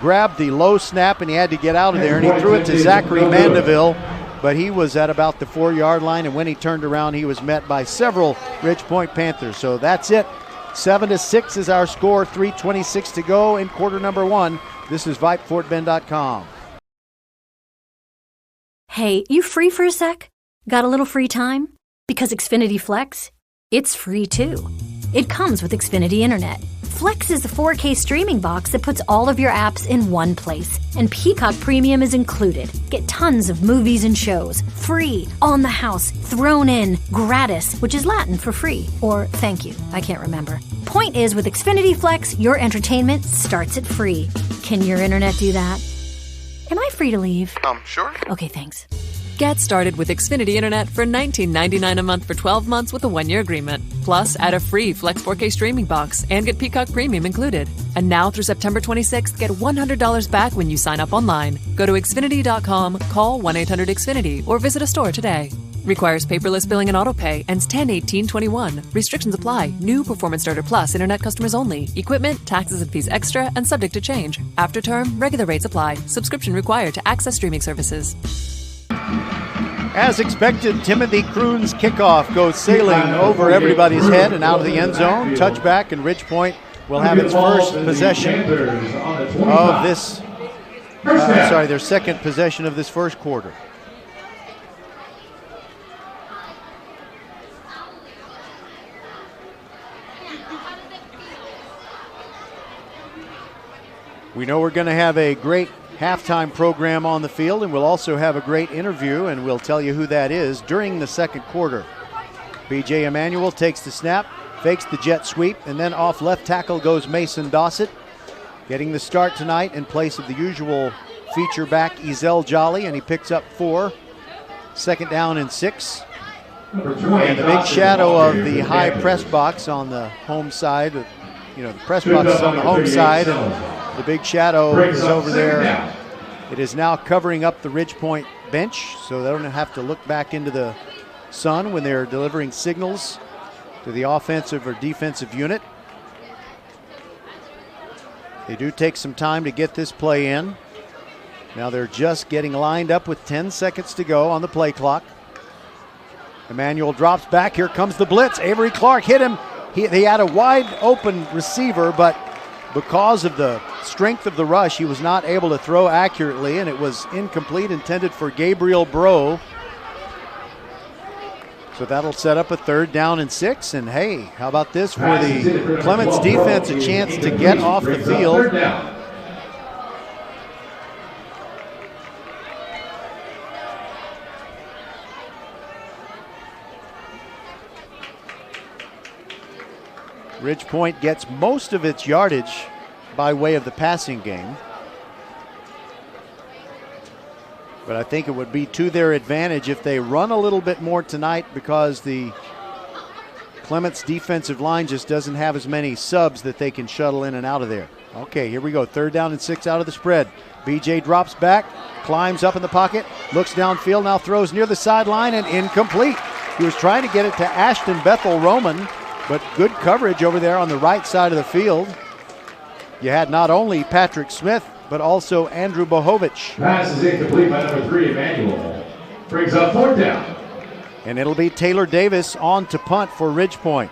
[SPEAKER 1] grabbed the low snap, and he had to get out of there, and he threw it to Zachary Mandeville, but he was at about the 4-yard line, and when he turned around, he was met by several Ridgepoint Panthers. So that's it. 7-6 is our score, 3:26 to go in quarter number 1. This is VypeFortBend.com.
[SPEAKER 2] Hey, you free for a sec? Got a little free time? Because Xfinity Flex, it's free too. It comes with Xfinity Internet. Flex is a 4K streaming box that puts all of your apps in one place. And Peacock Premium is included. Get tons of movies and shows. Free, on the house, thrown in, gratis, which is Latin for free. Or thank you, I can't remember. Point is, with Xfinity Flex, your entertainment starts at free. Can your internet do that? Am I free to leave?
[SPEAKER 17] Sure.
[SPEAKER 2] Okay, thanks.
[SPEAKER 4] Get started with Xfinity Internet for $19.99 a month for 12 months with a 1-year agreement. Plus, add a free Flex 4K streaming box and get Peacock Premium included. And now through September 26th, get $100 back when you sign up online. Go to Xfinity.com, call 1-800-XFINITY, or visit a store today. Requires paperless billing and autopay. Ends 10/18/21. Restrictions apply. New Performance Starter Plus Internet customers only. Equipment, taxes and fees extra and subject to change. After term, regular rates apply. Subscription required to access streaming services.
[SPEAKER 1] As expected, Timothy Kroon's kickoff goes sailing over everybody's head and out of the end zone. Touchback, and Ridge Point will have its first possession of this. Their second possession of this first quarter. We know we're going to have a great halftime program on the field, and we'll also have a great interview, and we'll tell you who that is during the second quarter. B.J. Emanuel takes the snap, fakes the jet sweep, and then off left tackle goes Mason Dossett, getting the start tonight in place of the usual feature back Ezel Jolly, and he picks up 4. Second down and 6. And the big shadow of the high press box on the home side, the press box is on the home side, and the big shadow is over there. It is now covering up the Ridge Point bench, so they don't have to look back into the sun when they're delivering signals to the offensive or defensive unit. They do take some time to get this play in. Now they're just getting lined up with 10 seconds to go on the play clock. Emmanuel drops back. Here comes the blitz. Avery Clark hit him. He had a wide open receiver, but because of the strength of the rush, he was not able to throw accurately, and it was incomplete, intended for Gabriel Bro. So that'll set up a 3rd down and 6. And hey, how about this for the Clements defense, a chance to get off the field. Ridge Point gets most of its yardage by way of the passing game. But I think it would be to their advantage if they run a little bit more tonight, because the Clements defensive line just doesn't have as many subs that they can shuttle in and out of there. Okay, here we go. 3rd down and 6 out of the spread. BJ drops back, climbs up in the pocket, looks downfield, now throws near the sideline and incomplete. He was trying to get it to Ashton Bethel Roman, but good coverage over there on the right side of the field. You had not only Patrick Smith, but also Andrew Bohovich.
[SPEAKER 16] Pass is incomplete by number 3, Emmanuel. Brings up 4th down.
[SPEAKER 1] And it'll be Taylor Davis on to punt for Ridge Point.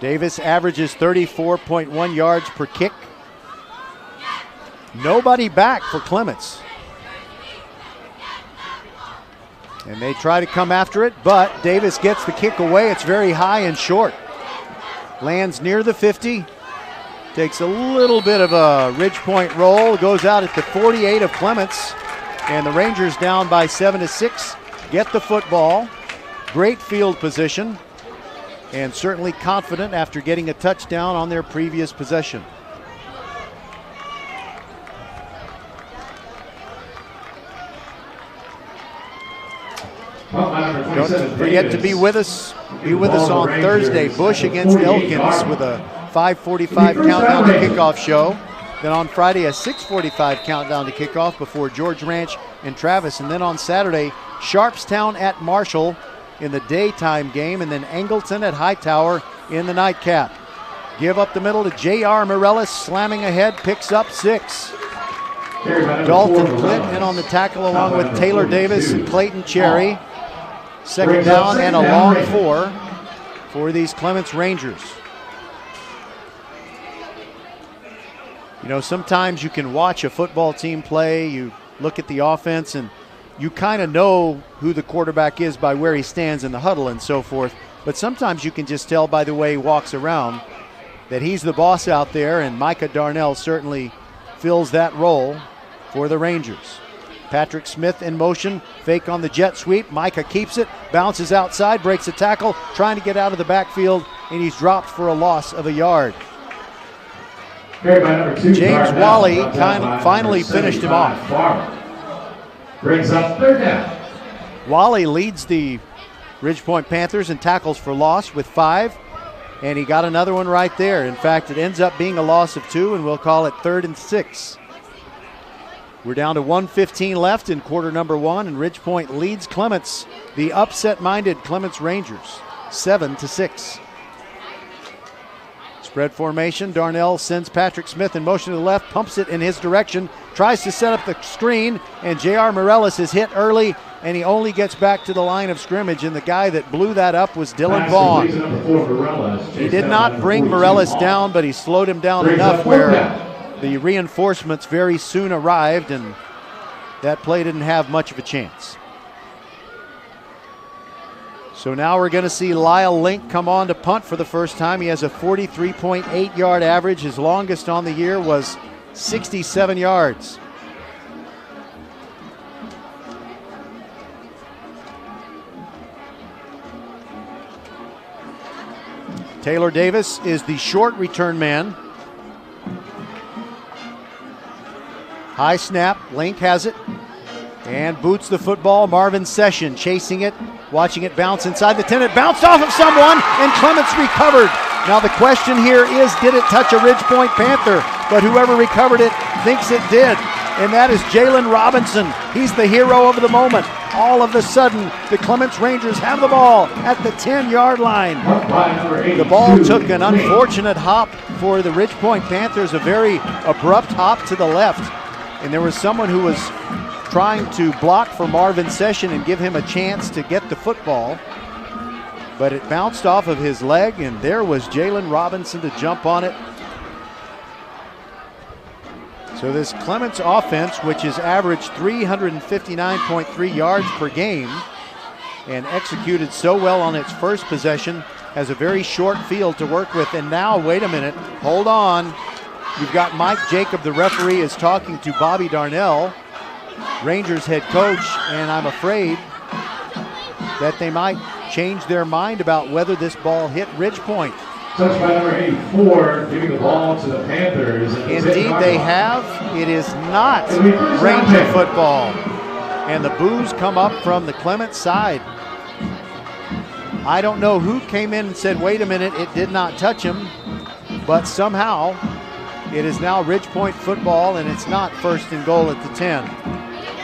[SPEAKER 1] Davis averages 34.1 yards per kick. Nobody back for Clements. And they try to come after it, but Davis gets the kick away. It's very high and short. Lands near the 50. Takes a little bit of a Ridge Point roll. Goes out at the 48 of Clements. And the Rangers down by 7-6. Get the football. Great field position. And certainly confident after getting a touchdown on their previous possession. Don't forget to be with us. Be with us on Thursday. Bush against Elkins with a 5:45 countdown to kickoff show. Then on Friday, a 6:45 countdown to kickoff before George Ranch and Travis. And then on Saturday, Sharpstown at Marshall in the daytime game, and then Angleton at Hightower in the nightcap. Give up the middle to J.R. Morellis, slamming ahead, picks up 6. Dalton Clint in on the tackle along with Taylor Davis and Clayton Cherry. 2nd down and a long 4 for these Clements Rangers. You know, sometimes you can watch a football team play, you look at the offense, and you kind of know who the quarterback is by where he stands in the huddle and so forth. But sometimes you can just tell by the way he walks around that he's the boss out there, and Micah Darnell certainly fills that role for the Rangers. Patrick Smith in motion, fake on the jet sweep. Micah keeps it, bounces outside, breaks a tackle, trying to get out of the backfield, and he's dropped for a loss of a yard. James Wally finally finished him off.
[SPEAKER 16] Brings up 3rd down.
[SPEAKER 1] Wally leads the Ridge Point Panthers in tackles for loss with 5, and he got another one right there. In fact, it ends up being a loss of 2, and we'll call it 3rd and 6. We're down to 1:15 left in quarter number 1, and Ridge Point leads Clements, the upset-minded Clements Rangers, 7-6. Spread formation. Darnell sends Patrick Smith in motion to the left, pumps it in his direction, tries to set up the screen, and J.R. Morellis is hit early, and he only gets back to the line of scrimmage, and the guy that blew that up was Dylan Vaughn. He did not bring Morellis down, but he slowed him down enough where the reinforcements very soon arrived, and that play didn't have much of a chance. So now we're going to see Lyle Link come on to punt for the first time. He has a 43.8 yard average. His longest on the year was 67 yards. Taylor Davis is the short return man. High snap, Link has it and boots the football. Marvin Session chasing it, watching it bounce inside the 10. It bounced off of someone, and Clements recovered. Now the question here is, did it touch a Ridge Point Panther? But whoever recovered it thinks it did, and that is Jalen Robinson. He's the hero of the moment. All of a sudden, the Clements Rangers have the ball at the 10-yard line. The ball took an unfortunate hop for the Ridge Point Panthers, a very abrupt hop to the left, and there was someone who was trying to block for Marvin Session and give him a chance to get the football. But it bounced off of his leg, and there was Jalen Robinson to jump on it. So this Clements offense, which has averaged 359.3 yards per game and executed so well on its first possession, has a very short field to work with. And now, wait a minute, hold on. You've got Mike Jacob, the referee, is talking to Bobby Darnell, Rangers head coach, and I'm afraid that they might change their mind about whether this ball hit Ridge Point.
[SPEAKER 16] Touched by number 84, giving the ball to the Panthers.
[SPEAKER 1] Indeed they have. It is not Ranger football. And the boos come up from the Clements side. I don't know who came in and said, wait a minute, it did not touch him. But somehow it is now Ridge Point football, and it's not first and goal at the 10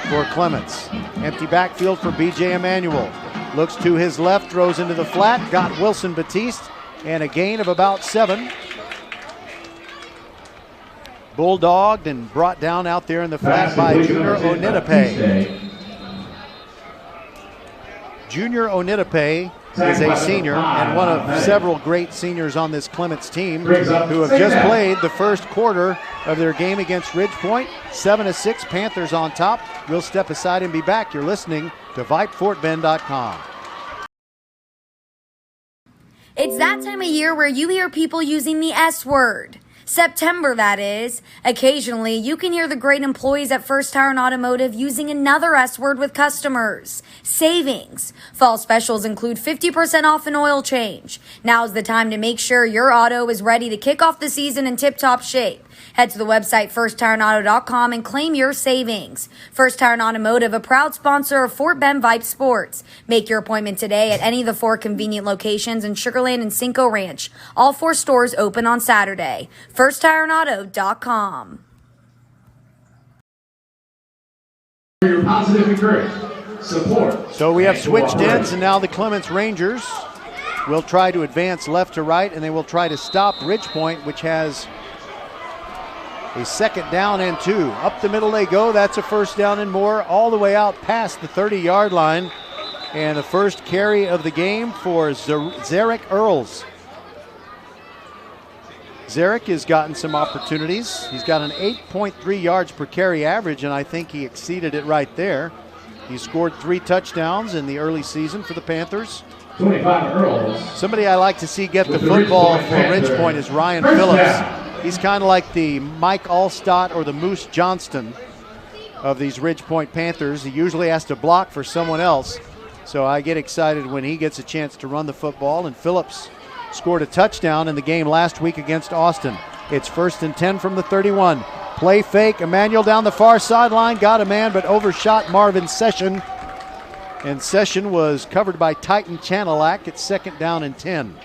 [SPEAKER 1] for Clements. Empty backfield for B.J. Emanuel. Looks to his left, throws into the flat, got Wilson Batiste, and a gain of about 7. Bulldogged and brought down out there in the flat by Junior Onitape. Junior Onitape is a senior and one of several great seniors on this Clements team who have just played the first quarter of their game against Ridge Point. 7-6, Panthers on top. We'll step aside and be back. You're listening to VypeFortBend.com.
[SPEAKER 6] It's that time of year where you hear people using the S word. September, that is. Occasionally, you can hear the great employees at First Tire and Automotive using another S word with customers. Savings. Fall specials include 50% off an oil change. Now's the time to make sure your auto is ready to kick off the season in tip-top shape. Head to the website firsttireandauto.com and claim your savings. First Tire and Automotive, a proud sponsor of Fort Bend Vype Sports. Make your appointment today at any of the 4 convenient locations in Sugar Land and Cinco Ranch. All 4 stores open on Saturday. firsttireandauto.com.
[SPEAKER 16] For your positive encouragement, support.
[SPEAKER 1] So we have switched ends, and now the Clements Rangers will try to advance left to right, and they will try to stop Ridge Point, which has a 2nd down and 2. Up the middle they go. That's a 1st down and more, all the way out past the 30-yard line. And the first carry of the game for Zarek Earls. Zarek has gotten some opportunities. He's got an 8.3 yards per carry average, and I think he exceeded it right there. He scored 3 touchdowns in the early season for the Panthers.
[SPEAKER 16] 25 Earls.
[SPEAKER 1] Somebody I like to see get the football for Ridge Point is Ryan Phillips. He's kind of like the Mike Allstott or the Moose Johnston of these Ridge Point Panthers. He usually has to block for someone else. So I get excited when he gets a chance to run the football. And Phillips scored a touchdown in the game last week against Austin. It's 1st and 10 from the 31. Play fake. Emmanuel down the far sideline. Got a man, but overshot Marvin Session. And Session was covered by Titan Chanelak. It's 2nd down and 10.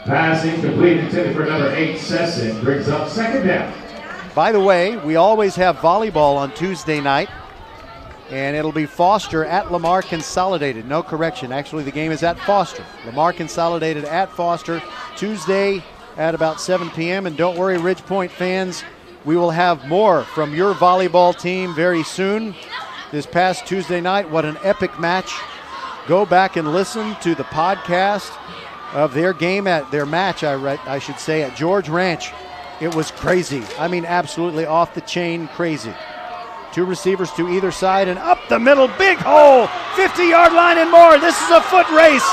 [SPEAKER 16] Passing complete, intended for number 8, Session, brings up 2nd down.
[SPEAKER 1] By the way, we always have volleyball on Tuesday night, and it'll be Foster at Lamar Consolidated. No correction, actually the game is at Foster. Lamar Consolidated at Foster, Tuesday at about 7 p.m. And don't worry, Ridge Point fans, we will have more from your volleyball team very soon. This past Tuesday night, what an epic match. Go back and listen to the podcast of their game at their match, I should say, at George Ranch. It was crazy. I mean, absolutely off the chain crazy. 2 receivers to either side and up the middle, big hole, 50-yard line and more. This is a foot race.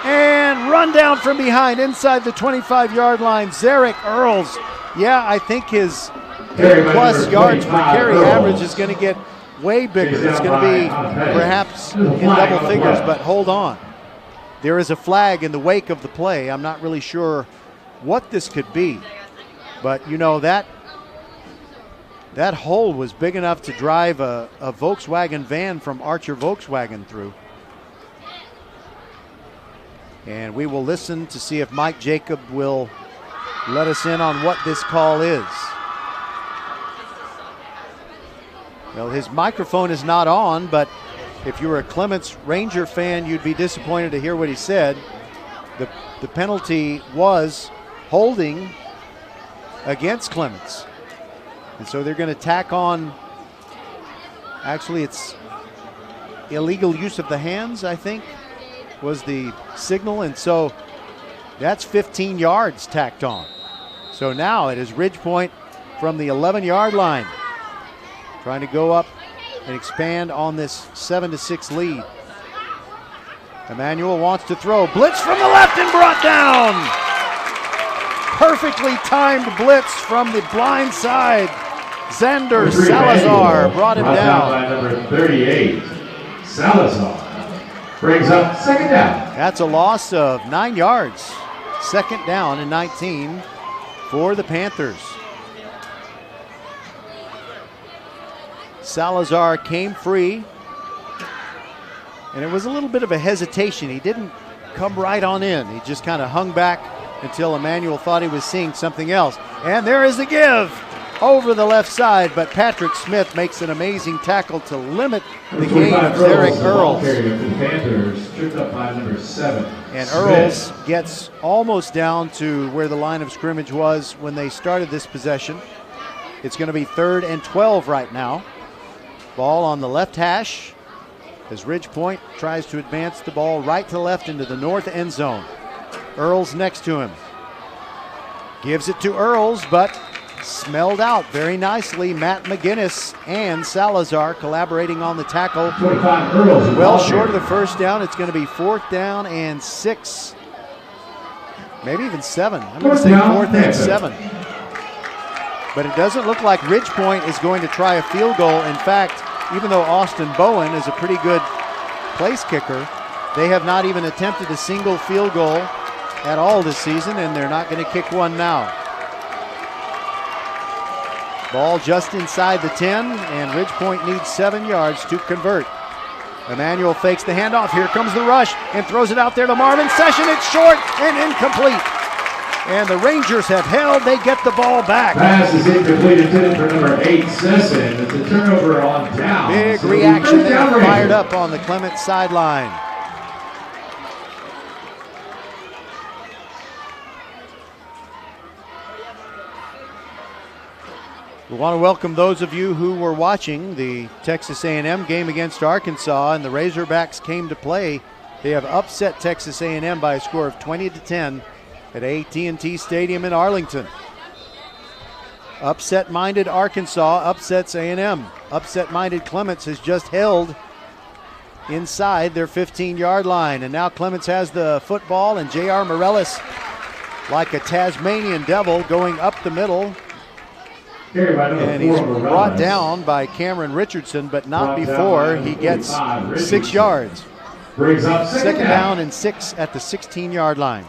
[SPEAKER 1] And run down from behind inside the 25-yard line. Zarek Earls. Yeah, I think his plus yards per carry average is going to get way bigger. It's going to be perhaps in double figures, but hold on. There is a flag in the wake of the play. I'm not really sure what this could be, but you know that hole was big enough to drive a Volkswagen van from Archer Volkswagen through. And we will listen to see if Mike Jacob will let us in on what this call is. Well, his microphone is not on, but if you were a Clements Ranger fan, you'd be disappointed to hear what he said. The penalty was holding against Clements. And so they're going to tack on, actually it's illegal use of the hands, I think, was the signal. And so that's 15 yards tacked on. So now it is Ridge Point from the 11-yard line, trying to go up and expand on this 7-6 lead. Emmanuel wants to throw. Blitz from the left and brought down. Perfectly timed blitz from the blind side. Xander Salazar brought him down.
[SPEAKER 16] By number 38, Salazar brings up second down.
[SPEAKER 1] That's a loss of 9 yards. Second down and 19 for the Panthers. Salazar came free, and it was a little bit of a hesitation. He didn't come right on in. He just kind of hung back until Emmanuel thought he was seeing something else. And there is the give over the left side, but Patrick Smith makes an amazing tackle to limit the gain of Zarek Earls. And Earls gets almost down to where the line of scrimmage was when they started this possession. It's going to be 3rd and 12 right now. Ball on the left hash as Ridge Point tries to advance the ball right to left into the north end zone. Earls next to him. Gives it to Earls, but smelled out very nicely. Matt McGinnis and Salazar collaborating on the tackle. Well short of the first down. It's going to be 4th down and 6. Maybe even 7. I'm going to say 4th and 7. But it doesn't look like Ridge Point is going to try a field goal. In fact, even though Austin Bowen is a pretty good place kicker, they have not even attempted a single field goal at all this season, and they're not going to kick one now. Ball just inside the 10, and Ridge Point needs 7 yards to convert. Emmanuel fakes the handoff. Here comes the rush and throws it out there to Marvin Session. It's short and incomplete. And the Rangers have held. They get the ball back.
[SPEAKER 16] Pass is incomplete, intended for number 8, Session. It's a turnover on down.
[SPEAKER 1] Big reaction there, fired up on the Clements sideline. We want to welcome those of you who were watching the Texas A&M game against Arkansas, and the Razorbacks came to play. They have upset Texas A&M by a score of 20-10 at AT&T Stadium in Arlington. Upset-minded Arkansas upsets A&M. Upset-minded Clements has just held inside their 15-yard line, and now Clements has the football, and J.R. Morellis, like a Tasmanian devil, going up the middle. And he's brought down by Cameron Richardson, but not before he gets 6 yards. Second down and 6 at the 16-yard line.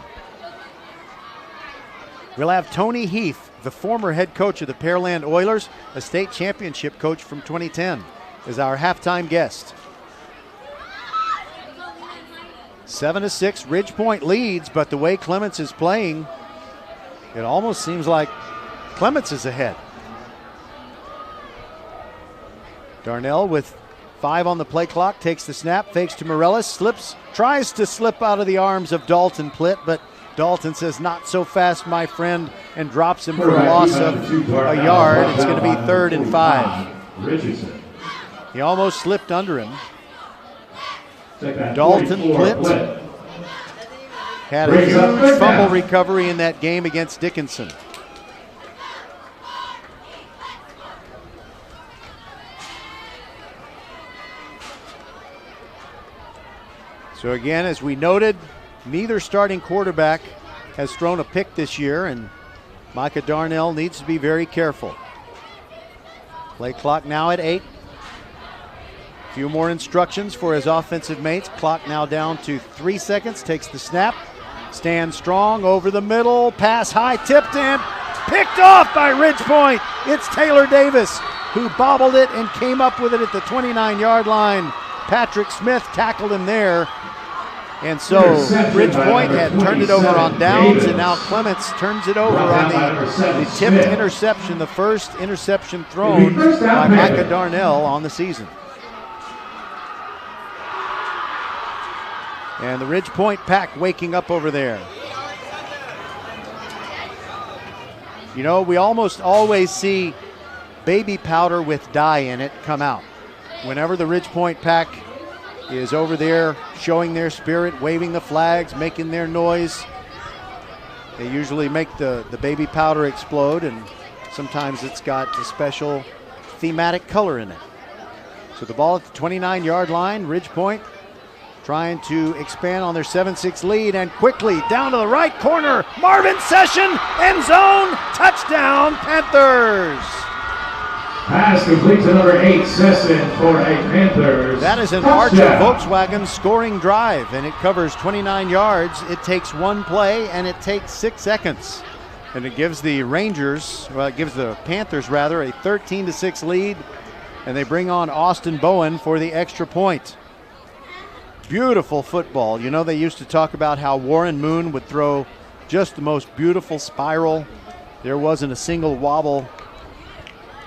[SPEAKER 1] We'll have Tony Heath, the former head coach of the Pearland Oilers, a state championship coach from 2010, as our halftime guest. 7-6, Ridge Point leads, but the way Clements is playing, it almost seems like Clements is ahead. Darnell with 5 on the play clock, takes the snap, fakes to Morellis, slips, tries to slip out of the arms of Dalton Plitt, but Dalton says, "Not so fast, my friend," and drops him for a loss of a yard. It's going to be 3rd and 5. He almost slipped under him. Dalton Plitt had a huge fumble recovery in that game against Dickinson. So again, as we noted, neither starting quarterback has thrown a pick this year, and Micah Darnell needs to be very careful. Play clock now at 8. A few more instructions for his offensive mates. Clock now down to 3 seconds. Takes the snap. Stands strong over the middle. Pass high, tipped in. Picked off by Ridgepoint. It's Taylor Davis who bobbled it and came up with it at the 29-yard line. Patrick Smith tackled him there. And so Ridgepoint had turned it over on downs, and now Clements turns it over on the tipped interception, the first interception thrown by Micah Darnell on the season. And the Ridgepoint pack waking up over there. You know, we almost always see baby powder with dye in it come out. Whenever the Ridgepoint pack is over there showing their spirit, waving the flags, making their noise, they usually make the baby powder explode, and sometimes it's got a special thematic color in it. So the ball at the 29-yard line, Ridgepoint trying to expand on their 7-6 lead, and quickly down to the right corner, Marvin Session, end zone, touchdown, Panthers.
[SPEAKER 16] Pass complete to number 8, Session for a Panthers.
[SPEAKER 1] That is an Archer Volkswagen scoring drive, and it covers 29 yards. It takes one play, and it takes 6 seconds. And it gives the Panthers rather, a 13-6 lead, and they bring on Austin Bowen for the extra point. Beautiful football. You know, they used to talk about how Warren Moon would throw just the most beautiful spiral. There wasn't a single wobble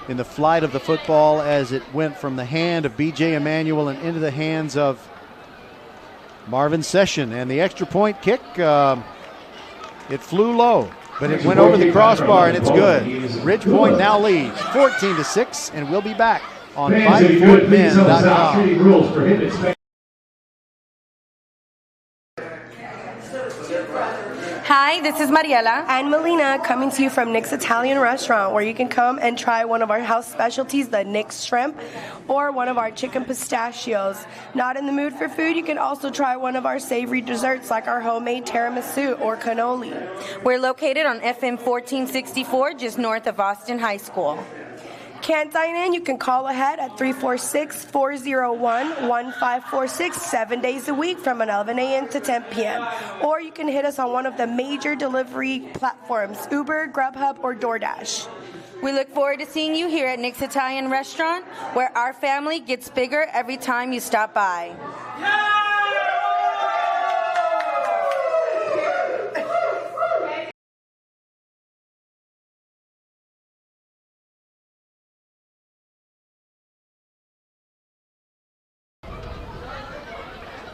[SPEAKER 1] in the flight of the football as it went from the hand of B.J. Emanuel and into the hands of Marvin Session. And the extra point kick, it flew low, but it went over the crossbar, and it's good. Ridgepoint now leads 14-6, and we'll be back on VypeFortBend.com.
[SPEAKER 9] Hi, this is Mariela and Melina coming to you from Nick's Italian Restaurant, where you can come and try one of our house specialties, the Nick's Shrimp, or one of our chicken pistachios. Not in the mood for food, you can also try one of our savory desserts like our homemade tiramisu or cannoli.
[SPEAKER 10] We're located on FM 1464, just north of Austin High School.
[SPEAKER 9] Can't dine in? You can call ahead at 346-401-1546 7 days a week from 11 a.m. to 10 p.m. Or you can hit us on one of the major delivery platforms, Uber, Grubhub, or DoorDash.
[SPEAKER 10] We look forward to seeing you here at Nick's Italian Restaurant, where our family gets bigger every time you stop by.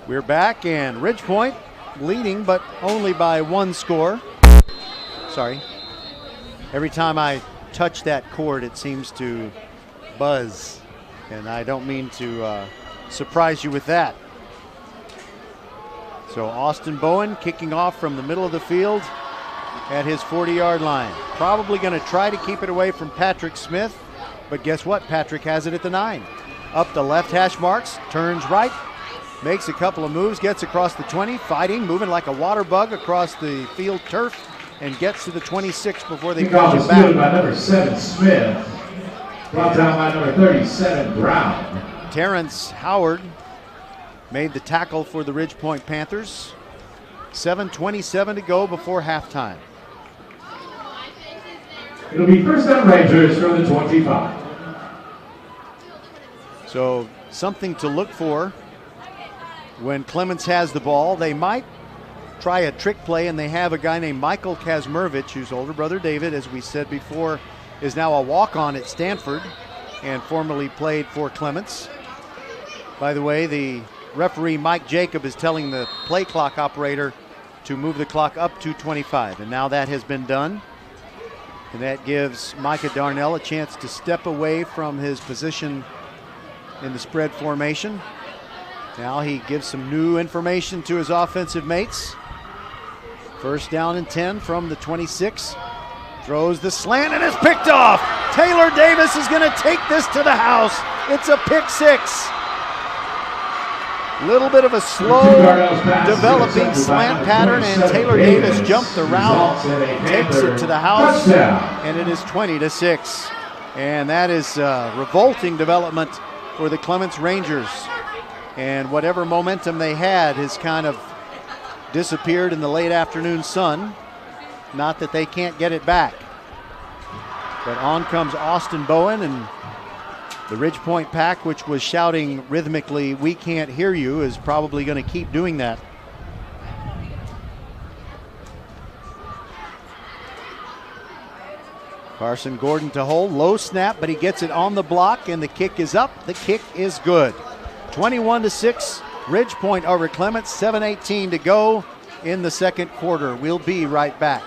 [SPEAKER 1] We're back, and Ridgepoint leading, but only by one score. Sorry. Every time I touch that cord, it seems to buzz, and I don't mean to surprise you with that. So Austin Bowen kicking off from the middle of the field at his 40-yard line. Probably going to try to keep it away from Patrick Smith, but guess what? Patrick has it at the 9. Up the left hash marks, turns right, makes a couple of moves, gets across the 20, fighting, moving like a water bug across the field turf, and gets to the 26 before they push it back.
[SPEAKER 16] By number 7, Smith. Brought down by number 37, Brown.
[SPEAKER 1] Terrence Howard made the tackle for the Ridgepoint Panthers. 7:27 to go before halftime.
[SPEAKER 16] It'll be first down Rangers from the 25.
[SPEAKER 1] So something to look for when Clements has the ball. They might try a trick play, and they have a guy named Michael Kazmirevich, whose older brother David, as we said before, is now a walk-on at Stanford and formerly played for Clements. By the way, the referee Mike Jacob is telling the play clock operator to move the clock up to 25. And now that has been done. And that gives Micah Darnell a chance to step away from his position in the spread formation. Now he gives some new information to his offensive mates. First down and 10 from the 26. Throws the slant and it's picked off. Taylor Davis is going to take this to the house. It's a pick six. Little bit of a slow developing slant pattern, and Taylor Davis jumped the route, takes it to the house, and it is 20-6. And that is revolting development for the Clements Rangers. And whatever momentum they had has kind of disappeared in the late afternoon sun. Not that they can't get it back. But on comes Austin Bowen, and the Ridgepoint Pack, which was shouting rhythmically, "We can't hear you," is probably going to keep doing that. Carson Gordon to hold, low snap, but he gets it on the block, and the kick is up. The kick is good. 21-6, Ridgepoint over Clements, 7:18 to go in the second quarter. We'll be right back.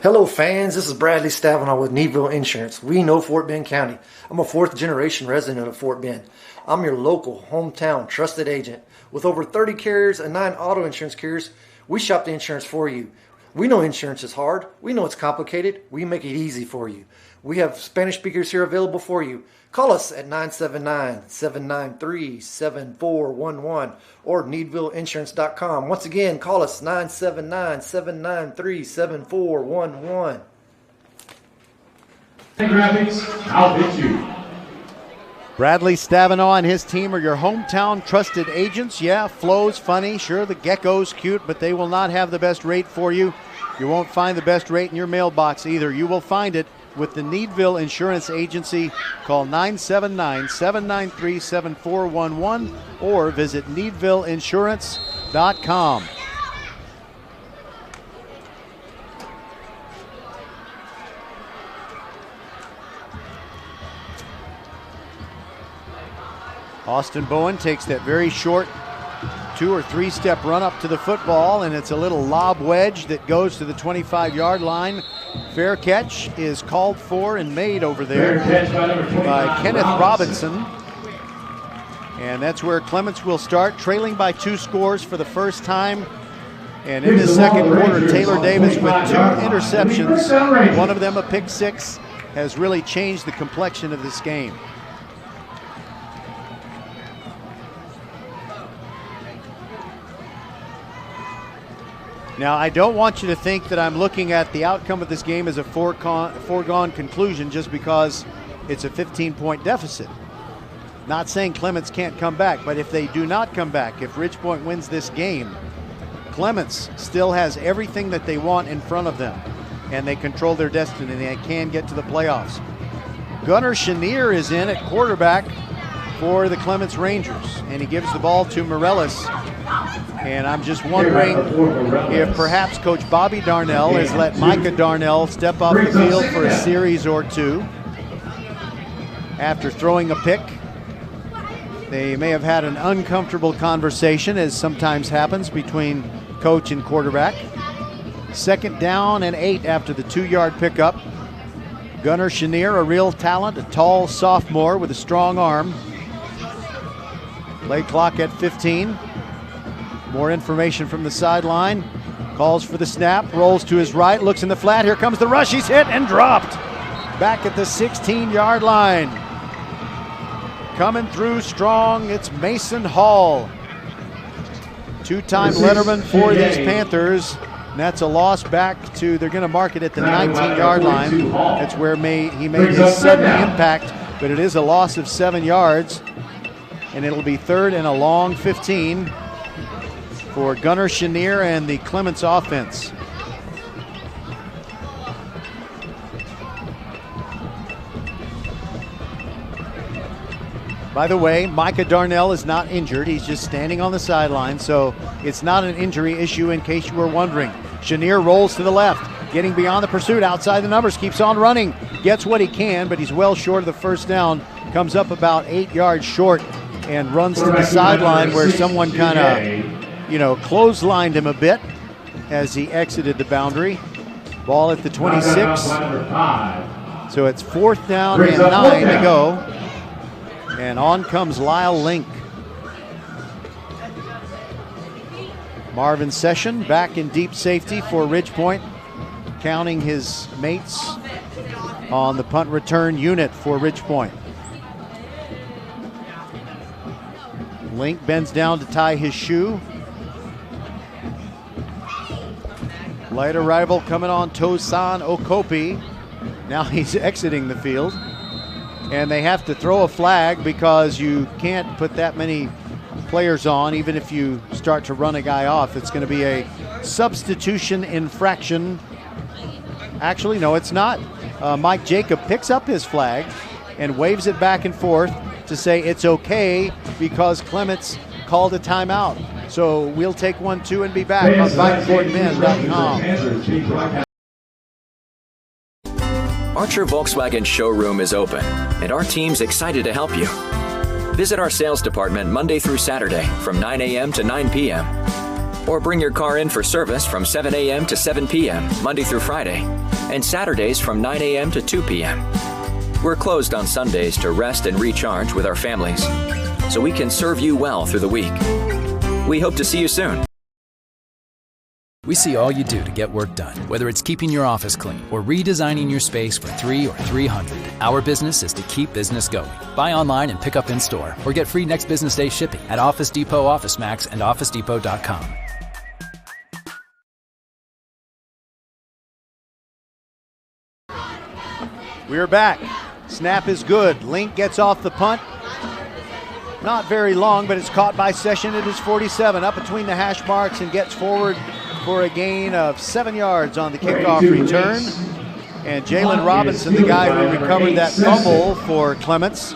[SPEAKER 11] Hello fans, this is Bradley Stabenow with Needville Insurance. We know Fort Bend County. I'm a 4th generation resident of Fort Bend. I'm your local, hometown, trusted agent. With over 30 carriers and 9 auto insurance carriers, we shop the insurance for you. We know insurance is hard. We know it's complicated. We make it easy for you. We have Spanish speakers here available for you. Call us at 979-793-7411 or needvilleinsurance.com. Once again, call us 979-793-7411.
[SPEAKER 16] Graphics, I'll hit you.
[SPEAKER 1] Bradley Stabenow and his team are your hometown trusted agents. Yeah, Flo's funny. Sure, the gecko's cute, but they will not have the best rate for you. You won't find the best rate in your mailbox either. You will find it with the Needville Insurance Agency. Call 979-793-7411 or visit needvilleinsurance.com. Austin Bowen takes that very short 2 or 3 step run up to the football, and it's a little lob wedge that goes to the 25-yard line. Fair catch is called for and made over there by Kenneth Robinson. And that's where Clements will start, trailing by 2 scores for the first time. And in the second quarter, Taylor Davis with 2 interceptions, one of them a pick six, has really changed the complexion of this game. Now, I don't want you to think that I'm looking at the outcome of this game as a foregone conclusion just because it's a 15-point deficit. Not saying Clements can't come back, but if they do not come back, if Ridgepoint wins this game, Clements still has everything that they want in front of them, and they control their destiny, and they can get to the playoffs. Gunnar Chenier is in at quarterback for the Clements Rangers, and he gives the ball to Morellis. And I'm just wondering if perhaps Coach Bobby Darnell has let Micah Darnell step off the field for a series or 2 after throwing a pick. They may have had an uncomfortable conversation, as sometimes happens between coach and quarterback. 2nd down and 8 after the 2-yard pickup. Gunnar Chenier, a real talent, a tall sophomore with a strong arm. Play clock at 15. More information from the sideline. Calls for the snap, rolls to his right, looks in the flat. Here comes the rush. He's hit and dropped. Back at the 16-yard line. Coming through strong, it's Mason Hall. 2-time letterman for these Panthers. And that's a loss back to, they're going to mark it at the 19-yard line. That's where he made his sudden impact, but it is a loss of 7 yards. And it'll be 3rd and a long 15 for Gunnar Chenier and the Clements offense. By the way, Micah Darnell is not injured. He's just standing on the sideline, so it's not an injury issue in case you were wondering. Chenier rolls to the left, getting beyond the pursuit, outside the numbers, keeps on running, gets what he can, but he's well short of the first down, comes up about 8 yards short. and runs to the sideline where someone kind of, clotheslined him a bit as he exited the boundary. Ball at the 26. So it's 4th down and 9 to go. And on comes Lyle Link. Marvin Session back in deep safety for Ridgepoint, counting his mates on the punt return unit for Ridgepoint. Link bends down to tie his shoe. Light arrival coming on Tosan Okopi. Now he's exiting the field. And they have to throw a flag because you can't put that many players on, even if you start to run a guy off. It's going to be a substitution infraction. Actually, no, it's not. Mike Jacob picks up his flag and waves it back and forth to say it's okay because Clements called a timeout. So we'll take 1-2 and be back on VypeFortBend.com.
[SPEAKER 7] Archer Volkswagen showroom is open, and our team's excited to help you. Visit our sales department Monday through Saturday from 9 a.m. to 9 p.m. Or bring your car in for service from 7 a.m. to 7 p.m. Monday through Friday, and Saturdays from 9 a.m. to 2 p.m. We're closed on Sundays to rest and recharge with our families, so we can serve you well through the week. We hope to see you soon.
[SPEAKER 15] We see all you do to get work done, whether it's keeping your office clean or redesigning your space for 3 or 300. Our business is to keep business going. Buy online and pick up in store, or get free next business day shipping at Office Depot, Office Max, and OfficeDepot.com.
[SPEAKER 1] We're back. Snap is good. Link gets off the punt. Not very long, but it's caught by Session at his 47, up between the hash marks, and gets forward for a gain of 7 yards on the kickoff return. And Jalen Robinson, the guy who recovered that fumble for Clements,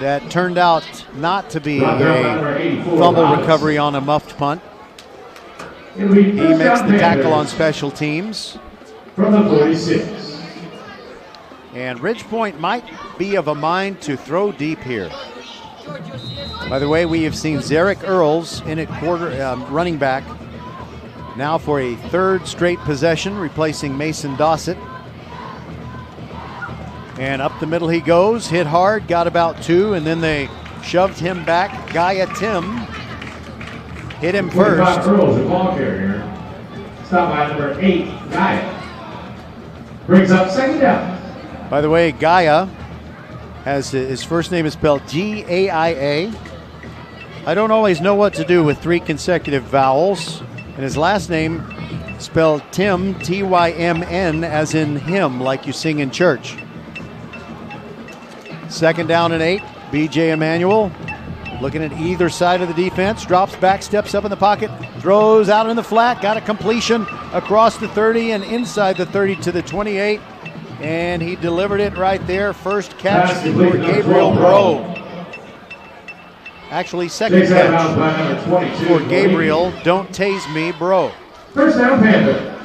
[SPEAKER 1] that turned out not to be a fumble recovery on a muffed punt. He makes the tackle on special teams.
[SPEAKER 16] From the 46.
[SPEAKER 1] And Ridgepoint might be of a mind to throw deep here. By the way, we have seen Zarek Earls in at running back, now for a 3rd straight possession, replacing Mason Dossett. And up the middle he goes, hit hard, got about 2, and then they shoved him back. Gaia Tim hit him first.
[SPEAKER 16] Earls, the ball carrier. Stop by number 8, Gaia. Brings up 2nd down.
[SPEAKER 1] By the way, Gaia has his first name is spelled G-A-I-A. I don't always know what to do with 3 consecutive vowels. And his last name spelled Tim, T-Y-M-N, as in hymn, like you sing in church. 2nd down and 8. B.J. Emanuel looking at either side of the defense. Drops back, steps up in the pocket, throws out in the flat. Got a completion across the 30 and inside the 30 to the 28. And he delivered it right there. First catch for Gabriel Bro. Actually, 2nd catch for Gabriel. Don't tase me, bro.
[SPEAKER 16] First down, Panther.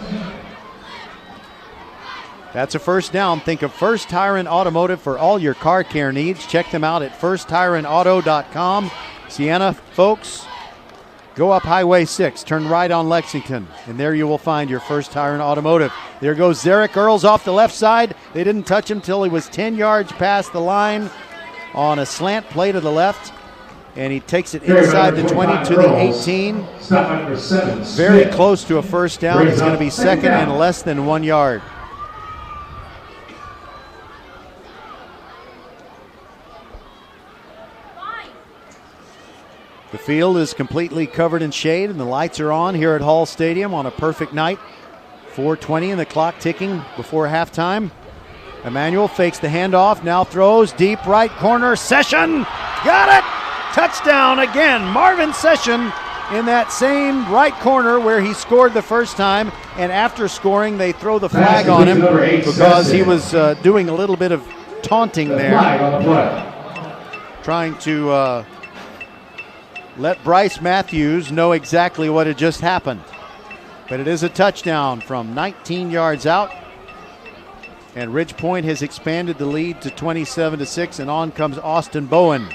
[SPEAKER 1] That's a first down. Think of First Tire and Automotive for all your car care needs. Check them out at firsttireandauto.com. Sienna, folks, go up Highway 6, turn right on Lexington, and there you will find your First Tire and Automotive. There goes Zarek Earls off the left side. They didn't touch him till he was 10 yards past the line on a slant play to the left, and he takes it inside the 20 to the 18. Very close to a first down. It's going to be 2nd and less than 1 yard. The field is completely covered in shade, and the lights are on here at Hall Stadium on a perfect night. 4:20 and the clock ticking before halftime. Emmanuel fakes the handoff, now throws deep right corner. Session got it! Touchdown again. Marvin Session in that same right corner where he scored the first time, and after scoring they throw the flag on him because he was doing a little bit of taunting there, trying to let Bryce Matthews know exactly what had just happened. But it is a touchdown from 19 yards out. And Ridgepoint has expanded the lead to 27-6, and on comes Austin Bowen.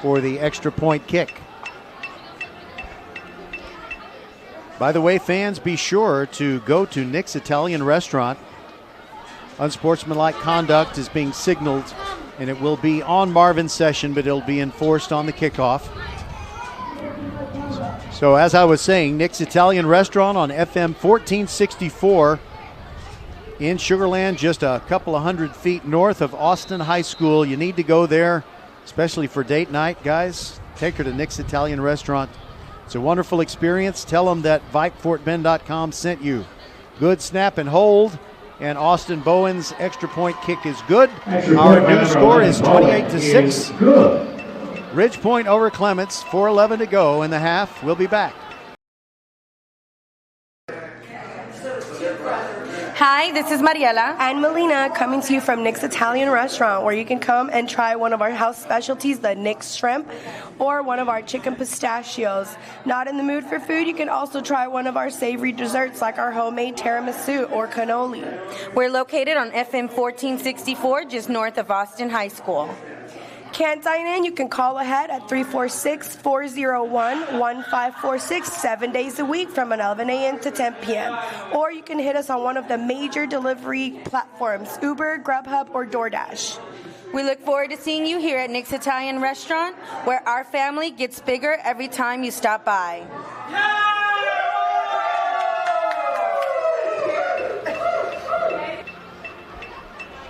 [SPEAKER 1] for the extra point kick. By the way, fans, be sure to go to Nick's Italian Restaurant. Unsportsmanlike conduct is being signaled, and it will be on Marvin's session, but it'll be enforced on the kickoff. So as I was saying, Nick's Italian Restaurant on FM 1464 in Sugar Land, just a couple of 100 feet north of Austin High School. You need to go there, especially for date night, guys. Take her to Nick's Italian Restaurant. It's a wonderful experience. Tell them that VypeFortBend.com sent you. Good snap and hold, and Austin Bowen's extra point kick is good. Our new score is 28-6. Ridge Point over Clements, 4:11 to go in the half. We'll be back.
[SPEAKER 9] Hi, this is Mariela and Melina coming to you from Nick's Italian Restaurant, where you can come and try one of our house specialties, the Nick's Shrimp, or one of our chicken pistachios. Not in the mood for food, you can also try one of our savory desserts like our homemade tiramisu or cannoli.
[SPEAKER 10] We're located on FM 1464, just north of Austin High School.
[SPEAKER 9] Can't dine in? You can call ahead at 346-401-1546 7 days a week from 11 a.m. to 10 p.m. Or you can hit us on one of the major delivery platforms, Uber, Grubhub, or DoorDash.
[SPEAKER 10] We look forward to seeing you here at Nick's Italian Restaurant, where our family gets bigger every time you stop by.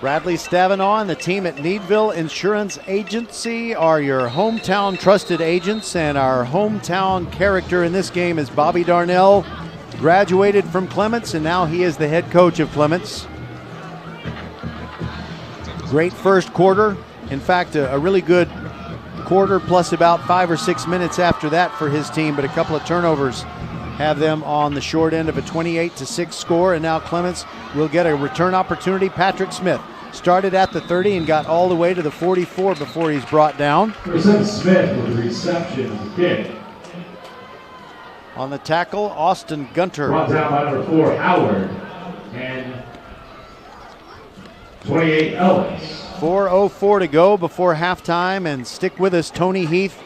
[SPEAKER 1] Bradley Stavanaugh and the team at Needville Insurance Agency are your hometown trusted agents, and our hometown character in this game is Bobby Darnell. Graduated from Clements, and now he is the head coach of Clements. Great first quarter. In fact, a really good quarter plus about 5 or 6 minutes after that for his team, but a couple of turnovers have them on the short end of a 28-6 score, and now Clements will get a return opportunity. Patrick Smith started at the 30 and got all the way to the 44 before he's brought down.
[SPEAKER 16] Smith with the reception of the kick.
[SPEAKER 1] On the tackle, Austin Gunter.
[SPEAKER 16] Brought down by number 4, Howard, and 28, Ellis.
[SPEAKER 1] 4:04 to go before halftime, and stick with us, Tony Heath,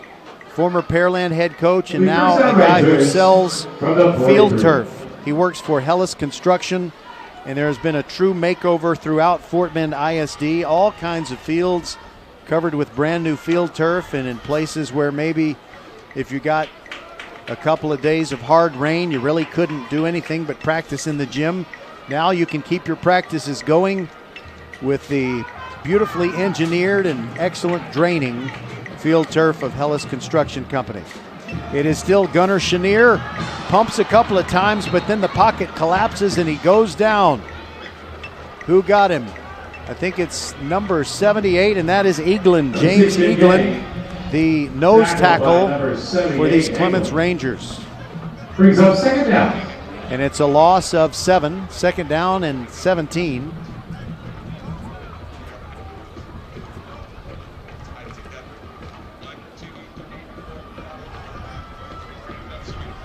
[SPEAKER 1] former Pearland head coach and now a guy who sells field turf. He works for Hellas Construction, and there has been a true makeover throughout Fort Bend ISD. All kinds of fields covered with brand new field turf, and in places where maybe if you got a couple of days of hard rain, you really couldn't do anything but practice in the gym. Now you can keep your practices going with the beautifully engineered and excellent draining field turf of Hellas Construction Company. It is still Gunnar Chenier, pumps a couple of times, but then the pocket collapses and he goes down. Who got him? I think it's number 78, and that is Eaglin, James Eaglin, the nose tackle for these Clements Rangers.
[SPEAKER 16] Brings up second down.
[SPEAKER 1] And it's a loss of 7, second down and 17.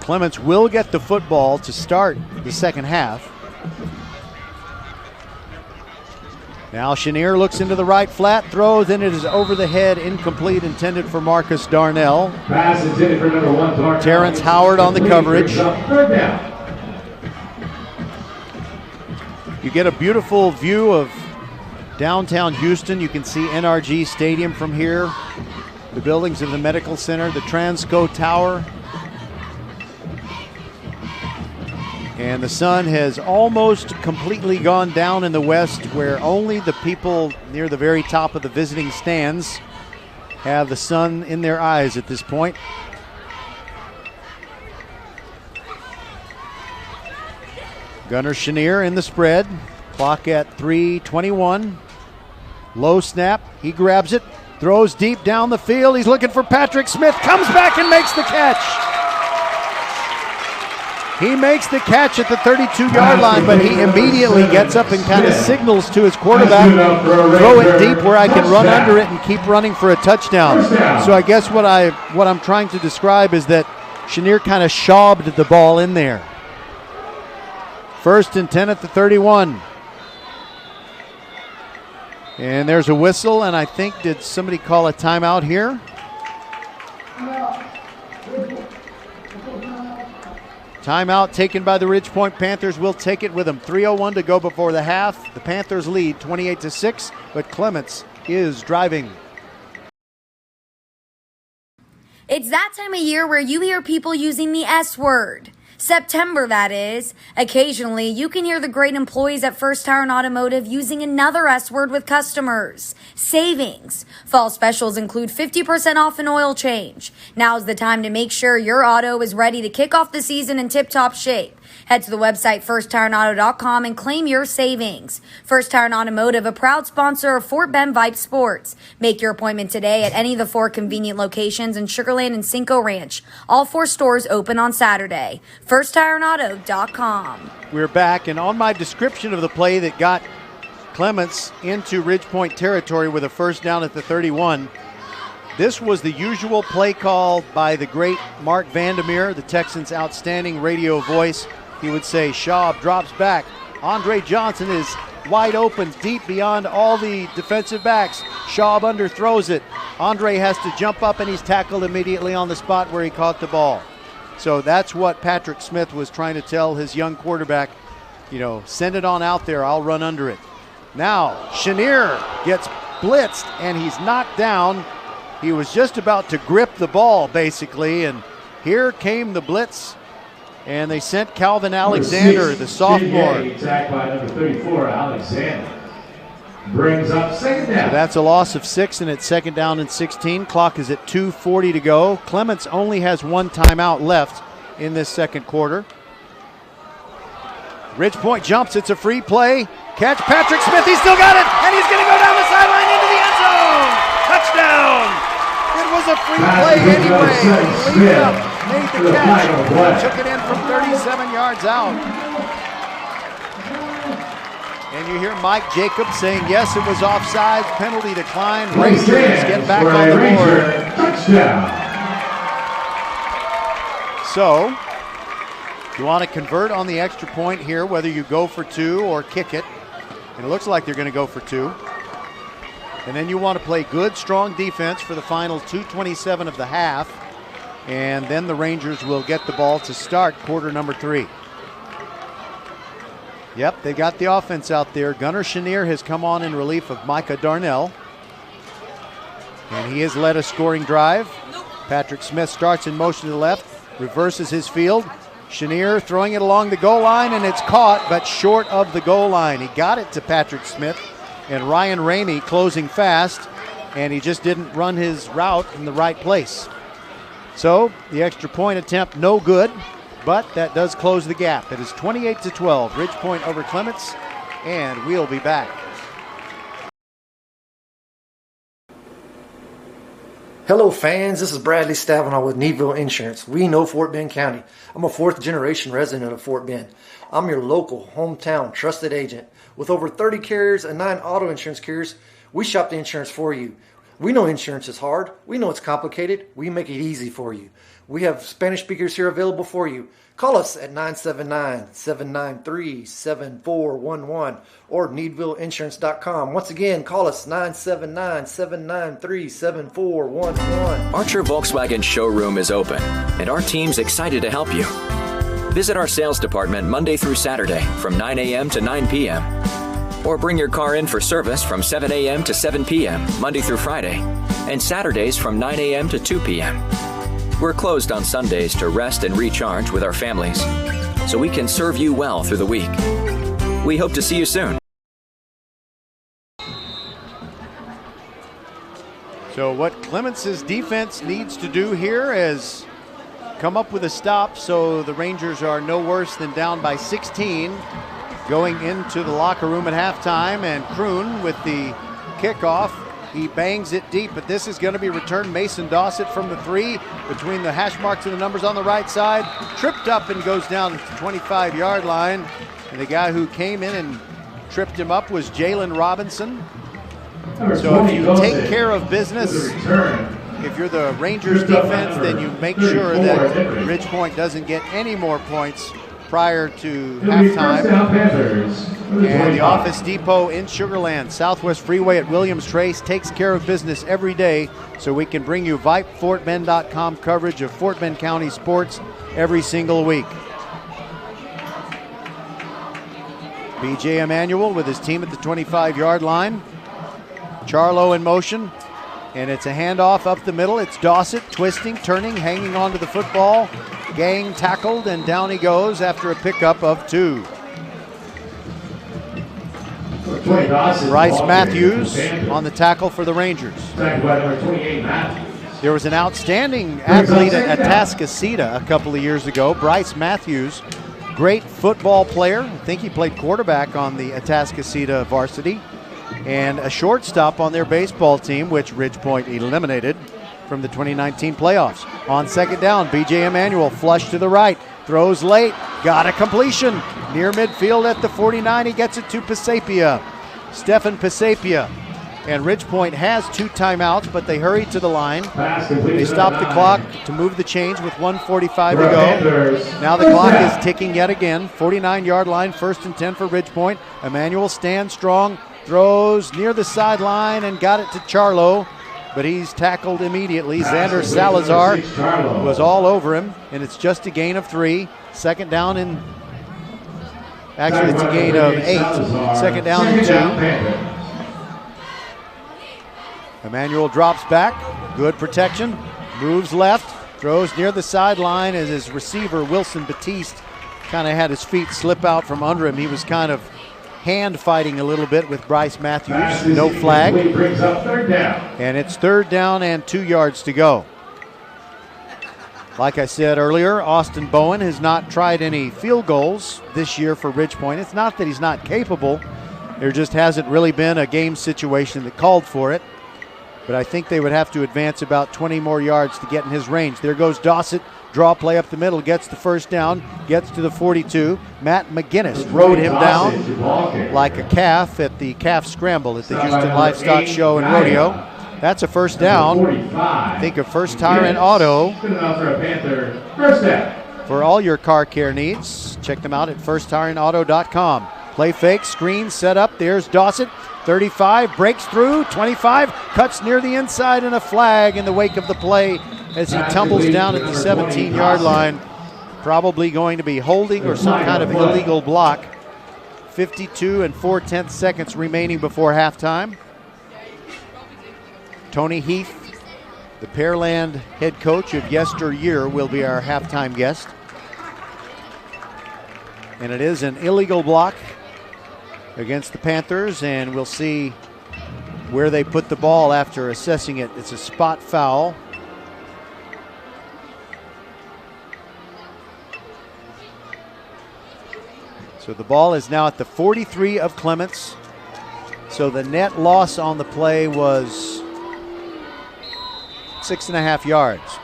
[SPEAKER 1] Clements will get the football to start the second half. Now Chenier looks into the right flat, throws, and it is over the head, incomplete, intended for Marcus Darnell.
[SPEAKER 16] Pass intended for number 1, Darnell.
[SPEAKER 1] Terrence Howard on the coverage.
[SPEAKER 16] Third down.
[SPEAKER 1] You get a beautiful view of downtown Houston. You can see NRG Stadium from here, the buildings of the Medical Center, the Transco Tower. And the sun has almost completely gone down in the west, where only the people near the very top of the visiting stands have the sun in their eyes at this point. Gunnar Chenier in the spread. Clock at 3:21. Low snap. He grabs it. Throws deep down the field. He's looking for Patrick Smith. Comes back and makes the catch. He makes the catch at the 32-yard line, but he immediately gets up and kind of signals to his quarterback, throw it deep where I can run under it and keep running for a touchdown. So I guess what I'm trying to describe is that Chenier kind of shobbed the ball in there. 1st and 10 at the 31. And there's a whistle, and I think, did somebody call a timeout here? Timeout taken by the Ridgepoint Panthers. Will take it with them. 3:01 to go before the half. The Panthers lead 28-6, but Clements is driving.
[SPEAKER 6] It's that time of year where you hear people using the S word. September, that is. Occasionally, you can hear the great employees at First Tire and Automotive using another S word with customers. Savings. Fall specials include 50% off an oil change. Now's the time to make sure your auto is ready to kick off the season in tip-top shape. Head to the website firsttireandauto.com and claim your savings. First Tire and Automotive, a proud sponsor of Fort Bend Vype Sports. Make your appointment today at any of the 4 convenient locations in Sugar Land and Cinco Ranch. All 4 stores open on Saturday. firsttireandauto.com.
[SPEAKER 1] We're back, and on my description of the play that got Clements into Ridgepoint territory with a first down at the 31, this was the usual play call by the great Mark Vandermeer, the Texans' outstanding radio voice. He would say, Schaub drops back. Andre Johnson is wide open, deep beyond all the defensive backs. Schaub underthrows it. Andre has to jump up, and he's tackled immediately on the spot where he caught the ball. So that's what Patrick Smith was trying to tell his young quarterback. Send it on out there. I'll run under it. Now, Chenier gets blitzed, and he's knocked down. He was just about to grip the ball, basically, and here came the blitz. And they sent Calvin Alexander, the sophomore.
[SPEAKER 16] Attacked by number 34, Alexander. Brings up second down.
[SPEAKER 1] So that's a loss of 6, and it's second down and 16. Clock is at 2:40 to go. Clements only has 1 timeout left in this second quarter. Ridgepoint jumps. It's a free play. Catch Patrick Smith. He's still got it, and he's going to go down the sideline into the end zone. Touchdown. It was a free play anyway. He leaped up, made the catch, took it in from 37 yards out. And you hear Mike Jacobs saying, yes, it was offsides, penalty declined. Rangers get back on the board.
[SPEAKER 16] Touchdown.
[SPEAKER 1] So, you want to convert on the extra point here, whether you go for 2 or kick it. And it looks like they're going to go for 2. And then you want to play good, strong defense for the final 2:27 of the half. And then the Rangers will get the ball to start quarter number 3. Yep, they got the offense out there. Gunnar Chenier has come on in relief of Micah Darnell. And he has led a scoring drive. Patrick Smith starts in motion to the left, reverses his field. Chenier throwing it along the goal line, and it's caught, but short of the goal line. He got it to Patrick Smith, and Ryan Ramey closing fast, and he just didn't run his route in the right place. So the extra point attempt no good, but that does close the gap. It is 28-12, Ridgepoint over Clements, and we'll be back.
[SPEAKER 11] Hello fans, this is Bradley Stavanaugh with Needville Insurance. We know Fort Bend County. I'm a 4th generation resident of Fort Bend. I'm your local, hometown, trusted agent. With over 30 carriers and 9 auto insurance carriers, we shop the insurance for you. We know insurance is hard. We know it's complicated. We make it easy for you. We have Spanish speakers here available for you. Call us at 979-793-7411 or needvilleinsurance.com. Once again, call us 979-793-7411.
[SPEAKER 7] Archer Volkswagen showroom is open, and our team's excited to help you. Visit our sales department Monday through Saturday from 9 a.m. to 9 p.m. Or bring your car in for service from 7 a.m. to 7 p.m. Monday through Friday, and Saturdays from 9 a.m. to 2 p.m. We're closed on Sundays to rest and recharge with our families, so we can serve you well through the week. We hope to see you soon.
[SPEAKER 1] So what Clements' defense needs to do here is come up with a stop so the Rangers are no worse than down by 16 going into the locker room at halftime, and Kroon with the kickoff. He bangs it deep, but this is going to be returned. Mason Dossett from the 3 between the hash marks and the numbers on the right side. Tripped up and goes down to the 25-yard line. And the guy who came in and tripped him up was Jalen Robinson. So if you take care of business, if you're the Rangers defense, then you make sure that Ridgepoint doesn't get any more points prior to halftime. And the Office Depot in Sugar Land, Southwest Freeway at Williams Trace, takes care of business every day so we can bring you VypeFortBend.com coverage of Fort Bend County sports every single week. B.J. Emanuel with his team at the 25-yard line. Charlo in motion, and it's a handoff up the middle. It's Dossett twisting, turning, hanging onto the football. Gang tackled, and down he goes after a pickup of 2. Bryce Matthews on the tackle for the Rangers. There was an outstanding athlete at Atascocita a couple of years ago, Bryce Matthews. Great football player. I think he played quarterback on the Atascocita varsity. And a shortstop on their baseball team, which Ridgepoint eliminated from the 2019 playoffs. On second down, B.J. Emanuel flush to the right. Throws late. Got a completion. Near midfield at the 49. He gets it to Pisapia. Stefan Pisapia. And Ridgepoint has 2 timeouts, but they hurry to the line. They stop the clock to move the chains with 1:45 to go. Now the clock is ticking yet again. 49-yard line, 1st and 10 for Ridgepoint. Emanuel stands strong, throws near the sideline and got it to Charlo, but he's tackled immediately. Xander Salazar was all over him, and it's just a gain of 3. Second down in, actually it's a gain of 8. Second down and 2. Emanuel drops back, good protection, moves left, throws near the sideline as his receiver, Wilson Batiste, kind of had his feet slip out from under him. He was kind of hand fighting a little bit with Bryce Matthews. No flag. And it's 3rd down and 2 yards to go. Like I said earlier, Austin Bowen has not tried any field goals this year for Ridgepoint. It's not that he's not capable. There just hasn't really been a game situation that called for it. But I think they would have to advance about 20 more yards to get in his range. There goes Dossett. Draw play up the middle, gets the first down, gets to the 42. Matt McGinnis rode him down like a calf at the calf scramble at the Houston Livestock Show and Rodeo. That's a first down. Think of First Tire and Auto. For all your car care needs, check them out at firsttireandauto.com. Play fake, screen set up. There's Dossett. 35, breaks through, 25, cuts near the inside, and a flag in the wake of the play as he tumbles down at the 17-yard line. Probably going to be holding or some kind of illegal block. 52 and 4/10 seconds remaining before halftime. Tony Heath, the Pearland head coach of yesteryear, will be our halftime guest. And it is an illegal block against the Panthers, and we'll see where they put the ball after assessing it. It's a spot foul. So the ball is now at the 43 of Clements. So the net loss on the play was 6.5 yards.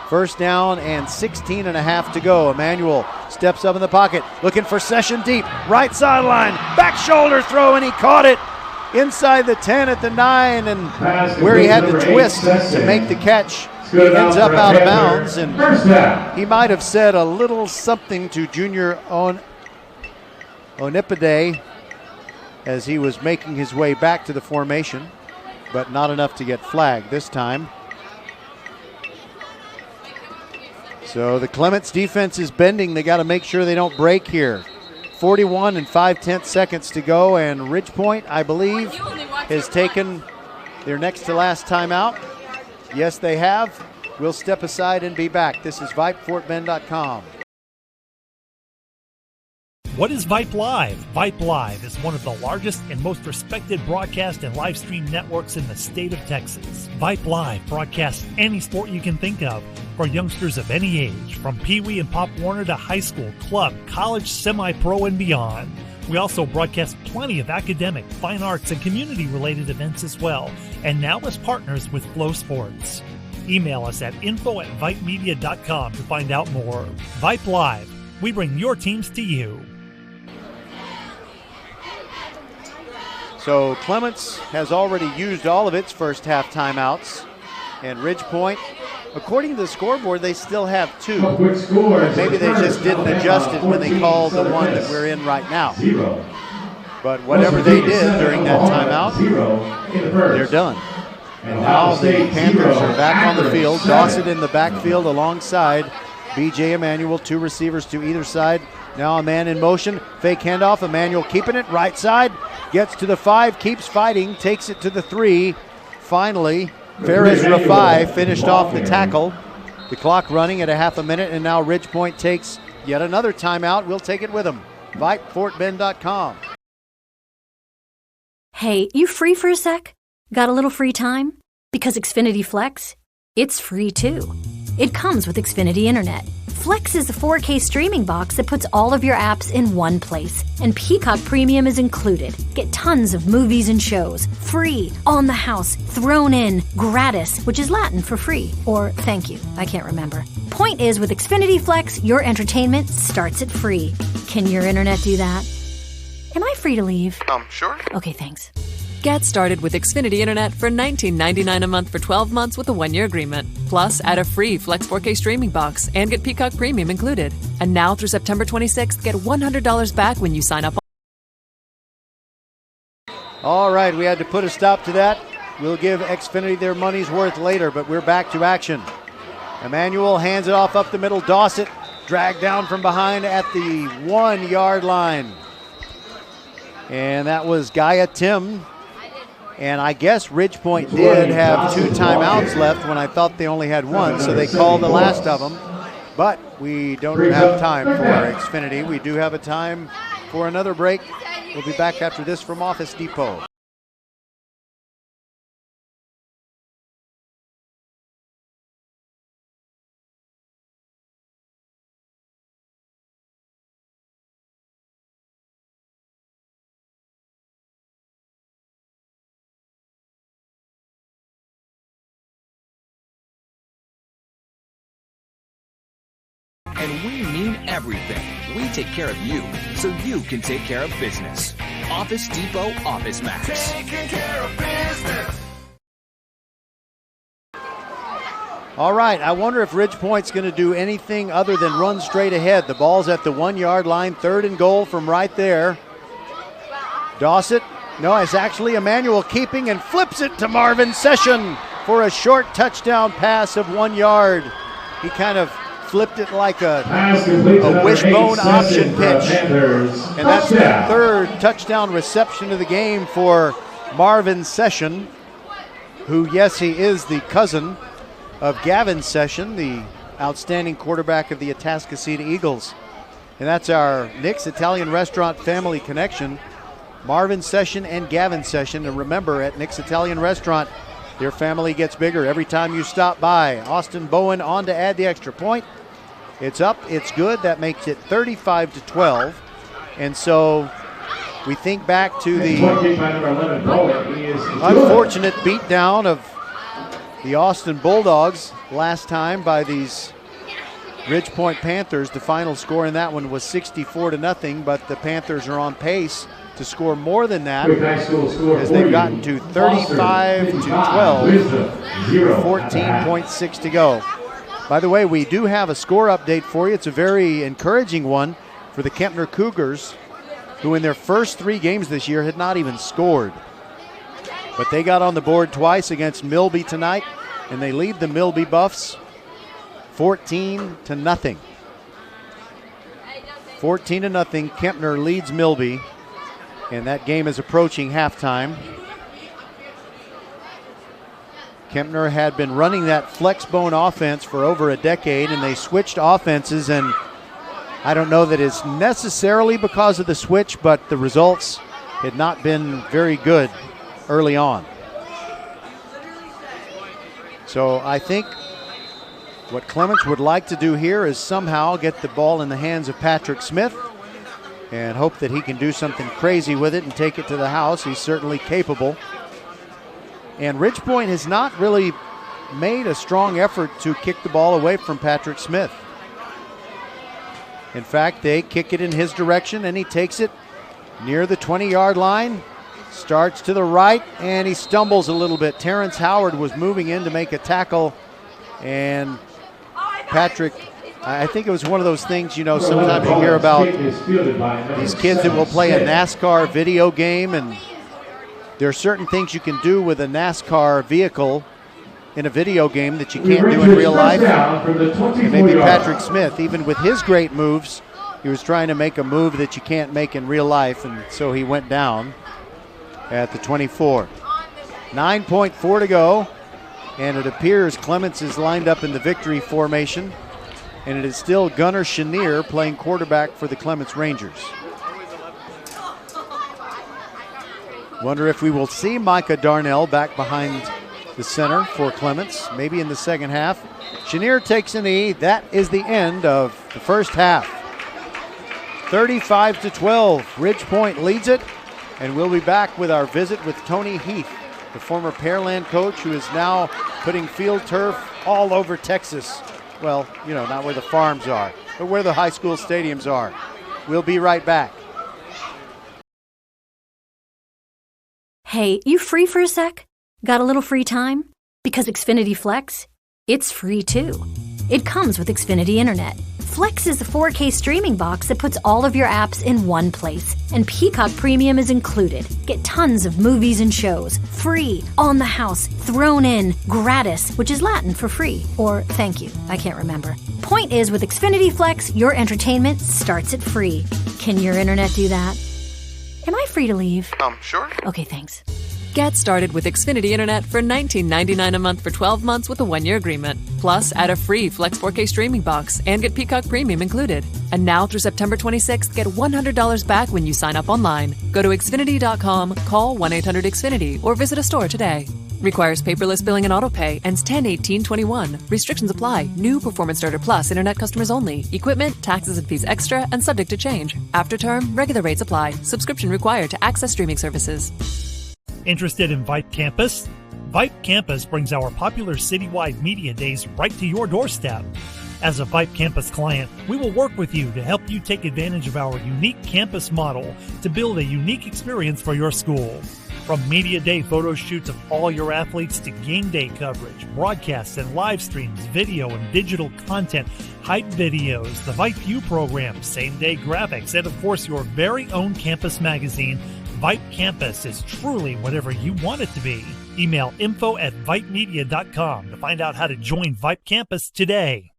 [SPEAKER 1] First down and 16 and a half to go. Emanuel steps up in the pocket, looking for Session deep. Right sideline, back shoulder throw, and he caught it inside the 10 at the 9, and where he had to twist to make the catch, he ends up out of bounds. And he might have said a little something to Junior Onipide as he was making his way back to the formation, but not enough to get flagged this time. So the Clements defense is bending. They got to make sure they don't break here. 41 and 5/10 seconds to go, and Ridgepoint, I believe, has taken their next to last timeout. Yes, they have. We'll step aside and be back. This is VypeFortBend.com.
[SPEAKER 14] What is Vype Live? Vype Live is one of the largest and most respected broadcast and live stream networks in the state of Texas. Vype Live broadcasts any sport you can think of for youngsters of any age, from Pee Wee and Pop Warner to high school, club, college, semi-pro, and beyond. We also broadcast plenty of academic, fine arts, and community-related events as well, and now as partners with Flow Sports. Email us at info@vypemedia.com to find out more. Vype Live. We bring your teams to you.
[SPEAKER 1] So Clements has already used all of its first half timeouts, and Ridgepoint, according to the scoreboard, they still have 2. Maybe they just didn't adjust it when they called the one that we're in right now. But whatever they did during that timeout, they're done. And now the Panthers are back on the field. Dossett in the backfield alongside B.J. Emanuel, 2 receivers to either side. Now a man in motion, fake handoff, Emmanuel keeping it, right side, gets to the 5, keeps fighting, takes it to the 3. Finally, Ferris Rafai finished off the tackle. The clock running at a half a minute, and now Ridgepoint takes yet another timeout. We'll take it with them. VypeFortBend.com.
[SPEAKER 2] Hey, you free for a sec? Got a little free time? Because Xfinity Flex, it's free too. It comes with Xfinity Internet. Flex is a 4K streaming box that puts all of your apps in one place. And Peacock Premium is included. Get tons of movies and shows, free, on the house, thrown in, gratis, which is Latin for free. Or thank you, I can't remember. Point is, with Xfinity Flex, your entertainment starts at free. Can your internet do that? Am I free to leave?
[SPEAKER 17] Sure.
[SPEAKER 2] Okay, thanks.
[SPEAKER 4] Get started with Xfinity Internet for $19.99 a month for 12 months with a 1-year agreement. Plus, add a free Flex 4K streaming box and get Peacock Premium included. And now through September 26th, get $100 back when you sign up.
[SPEAKER 1] All right, we had to put a stop to that. We'll give Xfinity their money's worth later, but we're back to action. Emmanuel hands it off up the middle. Dossett dragged down from behind at the 1-yard line. And that was Gaia Tim. And I guess Ridgepoint did have 2 timeouts left when I thought they only had 1, so they called the last of them. But we don't have time for Xfinity. We do have a time for another break. We'll be back after this from Office Depot.
[SPEAKER 12] And we mean everything. We take care of you, so you can take care of business. Office Depot Office Max. Taking care of business.
[SPEAKER 1] All right, I wonder if Ridgepoint's going to do anything other than run straight ahead. The ball's at the 1-yard line, 3rd and goal from right there. Dossett, no, it's actually Emmanuel keeping and flips it to Marvin Session for a short touchdown pass of 1 yard. He kind of flipped it like a wishbone option pitch. And that's the 3rd touchdown reception of the game for Marvin Session, who, yes, he is the cousin of Gavin Session, the outstanding quarterback of the Atascocita Eagles. And that's our Nick's Italian Restaurant family connection, Marvin Session and Gavin Session. And remember, at Nick's Italian Restaurant, their family gets bigger every time you stop by. Austin Bowen on to add the extra point. It's up, it's good. That makes it 35-12. And so we think back to the unfortunate beatdown of the Austin Bulldogs last time by these Ridgepoint Panthers. The final score in that one was 64-0, but the Panthers are on pace to score more than that as they've gotten to 35-12, 14.6 to go. By the way, we do have a score update for you. It's a very encouraging one for the Kempner Cougars, who in their first 3 games this year had not even scored. But they got on the board twice against Milby tonight, and they lead the Milby Buffs 14-0. 14-0, Kempner leads Milby, and that game is approaching halftime. Kempner had been running that flexbone offense for over a decade, and they switched offenses, and I don't know that it's necessarily because of the switch, but the results had not been very good early on. So I think what Clements would like to do here is somehow get the ball in the hands of Patrick Smith and hope that he can do something crazy with it and take it to the house. He's certainly capable. And Ridgepoint has not really made a strong effort to kick the ball away from Patrick Smith. In fact, they kick it in his direction, and he takes it near the 20-yard line, starts to the right, and he stumbles a little bit. Terrence Howard was moving in to make a tackle, and Patrick, I think it was one of those things, you know, sometimes you hear about these kids that will play a NASCAR video game, and there are certain things you can do with a NASCAR vehicle in a video game that you can't do in real life. And maybe Patrick Smith, even with his great moves, He was trying to make a move that you can't make in real life, and so he went down at the 24. 9.4 to go, and it appears Clements is lined up in the victory formation, and it is still Gunnar Chenier playing quarterback for the Clements Rangers. Wonder if we will see Micah Darnell back behind the center for Clements, maybe in the second half. Chenier takes a knee. That is the end of the first half. 35-12. Ridgepoint leads it, and we'll be back with our visit with Tony Heath, the former Pearland coach who is now putting field turf all over Texas. Well, not where the farms are, but where the high school stadiums are. We'll be right back.
[SPEAKER 2] Hey, you free for a sec? Got a little free time? Because Xfinity Flex, it's free too. It comes with Xfinity Internet. Flex is a 4K streaming box that puts all of your apps in one place. And Peacock Premium is included. Get tons of movies and shows. Free, on the house, thrown in, gratis, which is Latin for free. Or thank you, I can't remember. Point is, with Xfinity Flex, your entertainment starts at free. Can your internet do that? Am I free to leave?
[SPEAKER 17] Sure.
[SPEAKER 2] Okay, thanks.
[SPEAKER 4] Get started with Xfinity Internet for $19.99 a month for 12 months with a 1-year agreement. Plus, add a free Flex 4K streaming box and get Peacock Premium included. And now through September 26th, get $100 back when you sign up online. Go to Xfinity.com, call 1-800-XFINITY, or visit a store today. Requires paperless billing and autopay. Ends 10/18/21. Restrictions apply. New Performance Starter Plus Internet customers only. Equipment, taxes and fees extra and subject to change. After term, regular rates apply. Subscription required to access streaming services.
[SPEAKER 14] Interested in Vype Campus? Vype Campus brings our popular citywide media days right to your doorstep. As a Vype Campus client, we will work with you to help you take advantage of our unique campus model to build a unique experience for your school. From media day photo shoots of all your athletes to game day coverage, broadcasts and live streams, video and digital content, hype videos, the Vype U program, same-day graphics, and of course your very own campus magazine, Vype Campus is truly whatever you want it to be. Email info@vypemedia.com to find out how to join Vype Campus today.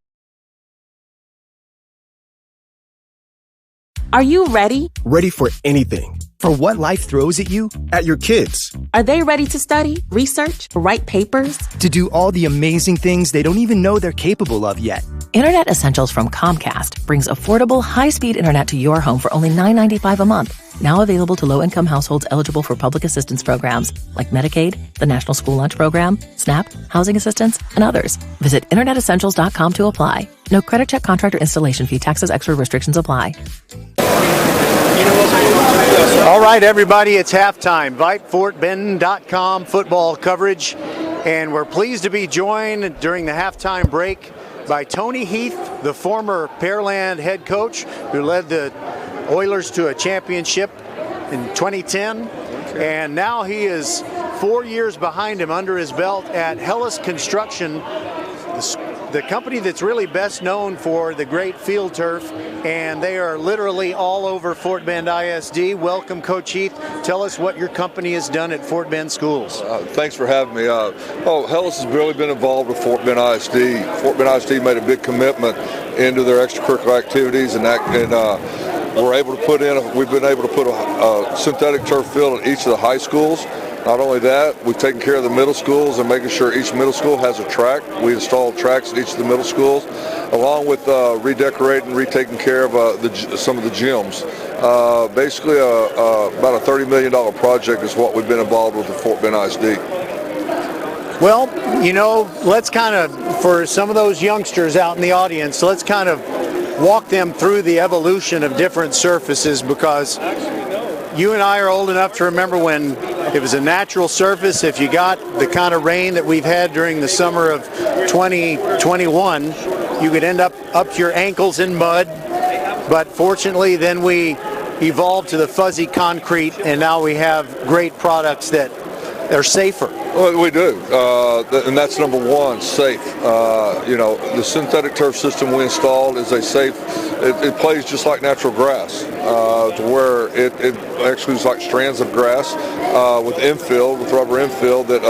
[SPEAKER 18] Are you ready?
[SPEAKER 19] Ready for anything. For what life throws at you, at your kids.
[SPEAKER 18] Are they ready to study, research, write papers?
[SPEAKER 19] To do all the amazing things they don't even know they're capable of yet.
[SPEAKER 20] Internet Essentials from Comcast brings affordable, high-speed internet to your home for only $9.95 a month. Now available to low-income households eligible for public assistance programs like Medicaid, the National School Lunch Program, SNAP, housing assistance, and others. Visit InternetEssentials.com to apply. No credit check, contract, or installation fee. Taxes, extra restrictions apply.
[SPEAKER 1] All right, everybody, it's halftime. VypeFortBend.com football coverage. And we're pleased to be joined during the halftime break by Tony Heath, the former Pearland head coach who led the Oilers to a championship in 2010. And now he is 4 years behind him under his belt at Hellas Construction, the company that's really best known for the great field turf, and they are literally all over Fort Bend ISD. Welcome, Coach Heath. Tell us what your company has done at Fort Bend schools.
[SPEAKER 21] Thanks for having me. Hellas has really been involved with Fort Bend ISD. Fort Bend ISD made a big commitment into their extracurricular activities, and we've been able to put a synthetic turf field at each of the high schools. Not only that, we've taken care of the middle schools and making sure each middle school has a track. We installed tracks at each of the middle schools, along with redecorating, retaking care of some of the gyms. Basically, about a $30 million project is what we've been involved with at Fort Bend ISD.
[SPEAKER 1] Well, let's kind of, for some of those youngsters out in the audience, let's kind of walk them through the evolution of different surfaces, because you and I are old enough to remember when it was a natural surface. If you got the kind of rain that we've had during the summer of 2021, you could end up to your ankles in mud. But fortunately, then we evolved to the fuzzy concrete, and now we have great products that are safer.
[SPEAKER 21] Well, we do, and that's number one, safe. The synthetic turf system we installed is a safe. It plays just like natural grass, to where it actually is like strands of grass with rubber infill that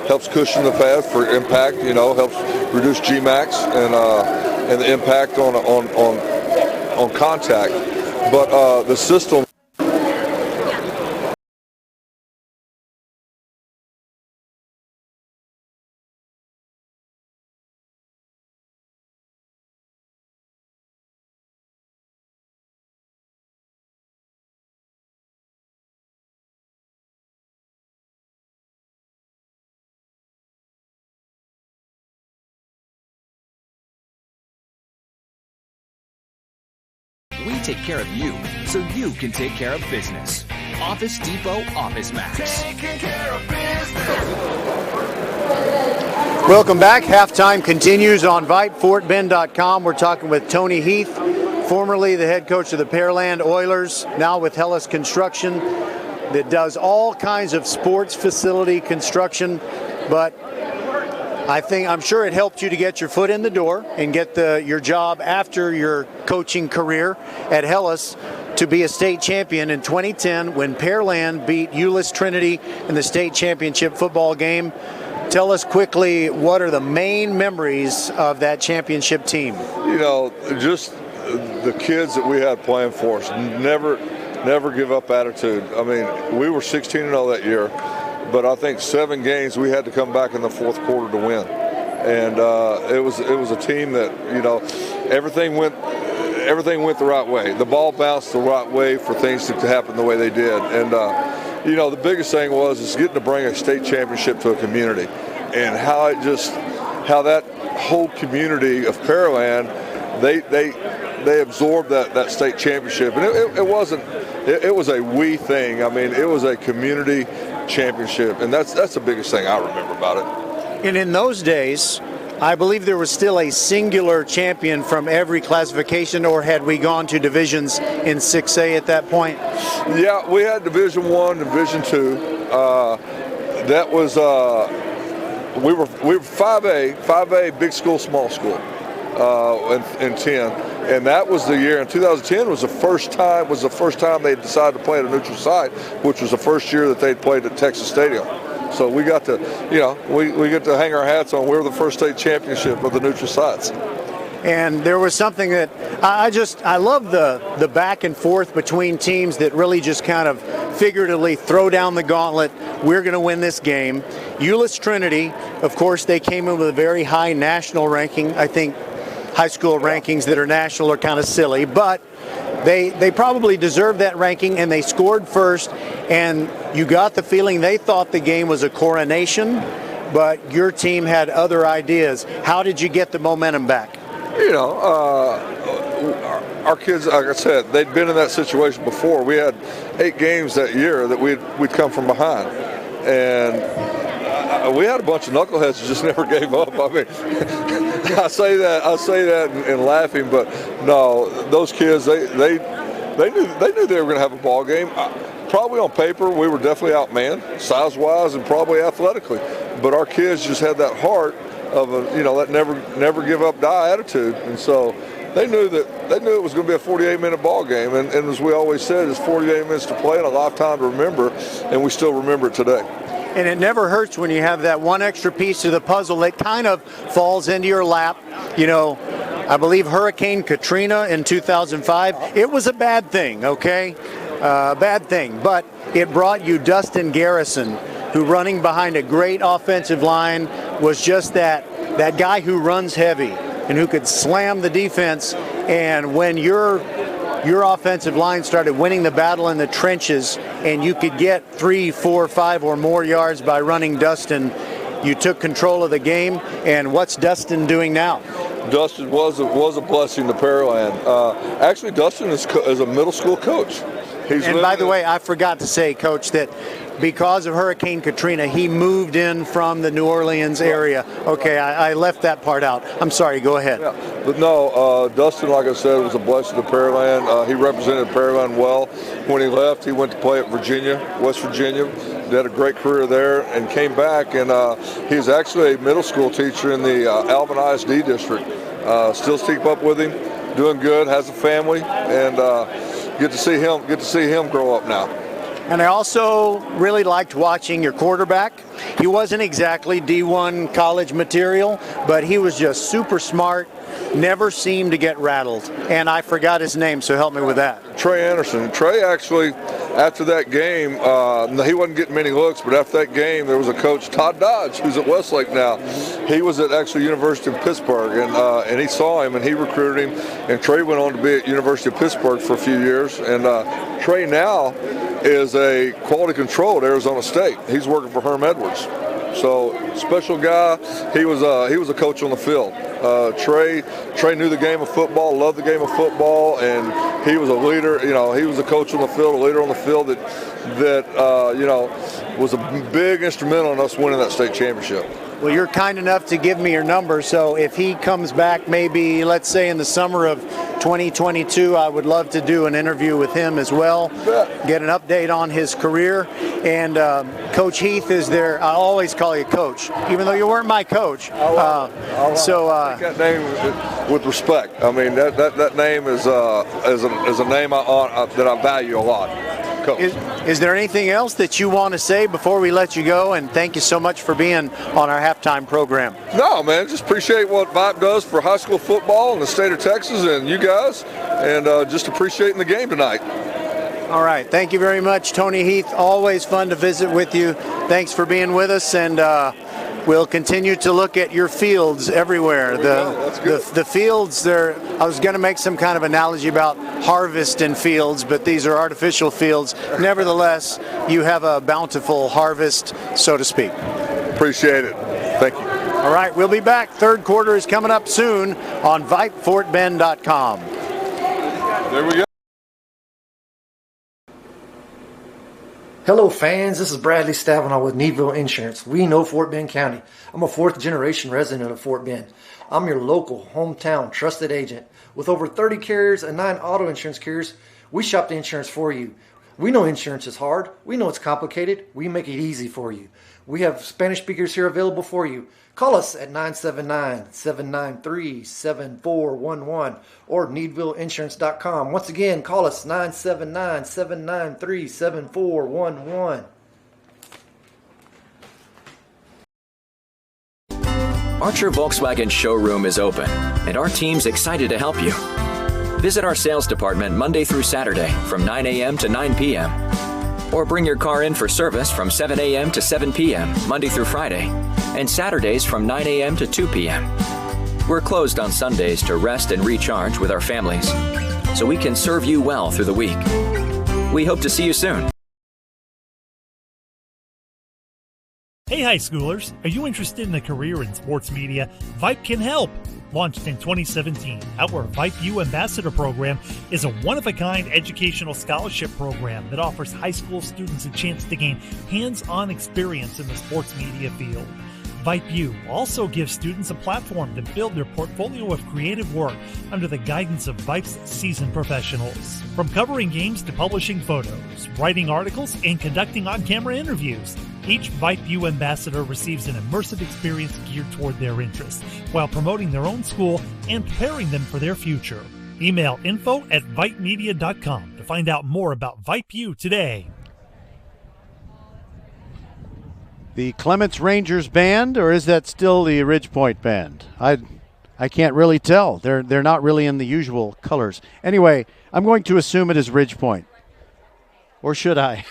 [SPEAKER 21] helps cushion the path for impact. Helps reduce Gmax and the impact on on contact, but the system.
[SPEAKER 12] We take care of you so you can take care of business. Office Depot Office Max.
[SPEAKER 21] Taking care of business.
[SPEAKER 1] Welcome back. Halftime continues on Vype, FortBend.com. We're talking with Tony Heath, formerly the head coach of the Pearland Oilers, now with Hellas Construction, that does all kinds of sports facility construction. But I'm sure it helped you to get your foot in the door and get your job after your coaching career at Hellas to be a state champion in 2010 when Pearland beat Euless Trinity in the state championship football game. Tell us quickly, what are the main memories of that championship team?
[SPEAKER 21] You know, just the kids that we had playing for us, never give up attitude. I mean, we were 16-0 that year, but I think 7 games we had to come back in the fourth quarter to win. And it was a team that, you know, everything went the right way. The ball bounced the right way for things to happen the way they did. And you know, the biggest thing is getting to bring a state championship to a community, and how that whole community of Pearland, they absorbed that state championship, and it was a we thing. I mean, it was a community championship, and that's the biggest thing I remember about it.
[SPEAKER 1] And in those days, I believe there was still a singular champion from every classification, or had we gone to divisions in 6A at that point?
[SPEAKER 21] Yeah, we had Division I, Division II. That was we were 5A, big school, small school, in 10, and that was the year. In 2010 was the first time they decided to play at a neutral site, which was the first year that they'd played at Texas Stadium. So we got to, you know, we get to hang our hats on. We're the first state championship of the neutral sites.
[SPEAKER 1] And there was something that I love the back and forth between teams that really just kind of figuratively throw down the gauntlet. We're going to win this game. Euless Trinity, of course, they came in with a very high national ranking. I think high school rankings that are national are kind of silly, but they probably deserved that ranking, and they scored first, and you got the feeling they thought the game was a coronation, but your team had other ideas. How did you get the momentum back?
[SPEAKER 21] You know, our kids, like I said, they'd been in that situation before. We had 8 games that year that we'd come from behind, and we had a bunch of knuckleheads that just never gave up. I mean, I say that in laughing, but no, those kids, they knew they were going to have a ball game. Probably on paper, we were definitely outmanned, size-wise and probably athletically, but our kids just had that heart of that never give up, die attitude, and so they knew it was going to be a 48-minute ball game, and as we always said, it's 48 minutes to play and a lifetime to remember, and we still remember it today.
[SPEAKER 1] And it never hurts when you have that one extra piece to the puzzle that kind of falls into your lap. You know, I believe Hurricane Katrina in 2005, it was a bad thing, okay? Bad thing, but it brought you Dustin Garrison, who, running behind a great offensive line, was just that guy who runs heavy and who could slam the defense. And when your offensive line started winning the battle in the trenches and you could get 3, 4, 5 or more yards by running Dustin, you took control of the game. And what's Dustin doing now?
[SPEAKER 21] Dustin was a blessing to Pearland. Actually, Dustin is a middle school coach.
[SPEAKER 1] And by the way, I forgot to say, Coach, that because of Hurricane Katrina, he moved in from the New Orleans area. Okay, I left that part out. I'm sorry, go ahead.
[SPEAKER 21] Yeah, but no, Dustin, like I said, was a blessing to Pearland. He represented Pearland well. When he left, he went to play at West Virginia. He had a great career there and came back, and he's actually a middle school teacher in the Alvin ISD district. Still keep up with him, doing good, has a family, and get to see him grow up now.
[SPEAKER 1] And I also really liked watching your quarterback. He wasn't exactly D1 college material, but he was just super smart, never seemed to get rattled. And I forgot his name, so help me with that.
[SPEAKER 21] Trey Anderson. Trey actually, after that game, he wasn't getting many looks, but after that game, there was a coach, Todd Dodge, who's at Westlake now. He was at actually University of Pittsburgh, and he saw him, and he recruited him. And Trey went on to be at University of Pittsburgh for a few years. And Trey now is a quality control at Arizona State. He's working for Herm Edwards. So special guy. He was a coach on the field. Trey knew the game of football, loved the game of football, and he was a leader. He was a coach on the field, a leader on the field that was a big instrumental in us winning that state championship.
[SPEAKER 1] Well, you're kind enough to give me your number, so if he comes back maybe, let's say, in the summer of 2022, I would love to do an interview with him as well, get an update on his career. And Coach Heath is there. I always call you Coach, even though you weren't my coach.
[SPEAKER 21] I take that name with respect. I mean, that name is a name that I value a lot.
[SPEAKER 1] Is there anything else that you want to say before we let you go? And thank you so much for being on our halftime program.
[SPEAKER 21] No, man, just appreciate what Vype does for high school football in the state of Texas and you guys, and just appreciating the game tonight.
[SPEAKER 1] All right. Thank you very much, Tony Heath. Always fun to visit with you. Thanks for being with us, and we'll continue to look at your fields everywhere. The fields there, I was going to make some kind of analogy about harvest in fields, but these are artificial fields. Nevertheless, you have a bountiful harvest, so to speak.
[SPEAKER 21] Appreciate it. Thank you.
[SPEAKER 1] All right, we'll be back. Third quarter is coming up soon on VypeFortBend.com.
[SPEAKER 21] There we go.
[SPEAKER 11] Hello fans, this is Bradley Stavanaugh with Needville Insurance. We know Fort Bend County. I'm a 4th generation resident of Fort Bend. I'm your local, hometown, trusted agent. With over 30 carriers and 9 auto insurance carriers, we shop the insurance for you. We know insurance is hard. We know it's complicated. We make it easy for you. We have Spanish speakers here available for you. Call us at 979-793-7411 or needvilleinsurance.com. Once again, call us 979-793-7411.
[SPEAKER 7] Archer Volkswagen showroom is open, and our team's excited to help you. Visit our sales department Monday through Saturday from 9 a.m. to 9 p.m. Or bring your car in for service from 7 a.m. to 7 p.m. Monday through Friday, and Saturdays from 9 a.m. to 2 p.m. We're closed on Sundays to rest and recharge with our families, so we can serve you well through the week. We hope to see you soon.
[SPEAKER 14] Hey high schoolers, are you interested in a career in sports media? Vype can help. Launched in 2017, our Vype U Ambassador Program is a one-of-a-kind educational scholarship program that offers high school students a chance to gain hands-on experience in the sports media field. Vype U also gives students a platform to build their portfolio of creative work under the guidance of Vype's seasoned professionals. From covering games to publishing photos, writing articles, and conducting on-camera interviews, each Vype U ambassador receives an immersive experience geared toward their interests, while promoting their own school and preparing them for their future. Email info@vypemedia.com to find out more about Vype U today.
[SPEAKER 1] The Clements Rangers band, or is that still the Ridgepoint band? I can't really tell. They're not really in the usual colors. Anyway, I'm going to assume it is Ridgepoint. Or should I?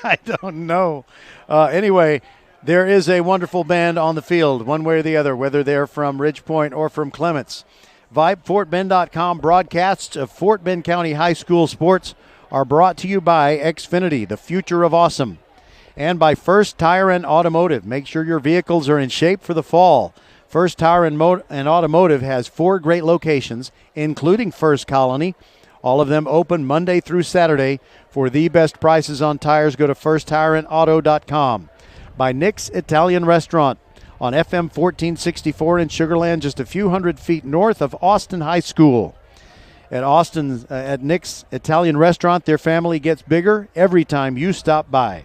[SPEAKER 1] I don't know. Anyway, there is a wonderful band on the field, one way or the other, whether they're from Ridgepoint or from Clements. VypeFortBend.com broadcasts of Fort Bend County High School sports are brought to you by Xfinity, the future of awesome, and by First Tire and Automotive. Make sure your vehicles are in shape for the fall. First Tire and Automotive has 4 great locations, including First Colony. All of them open Monday through Saturday. For the best prices on tires, go to firsttireandauto.com. By Nick's Italian Restaurant on FM 1464 in Sugar Land, just a few hundred feet north of Austin High School. At Nick's Italian Restaurant, their family gets bigger every time you stop by.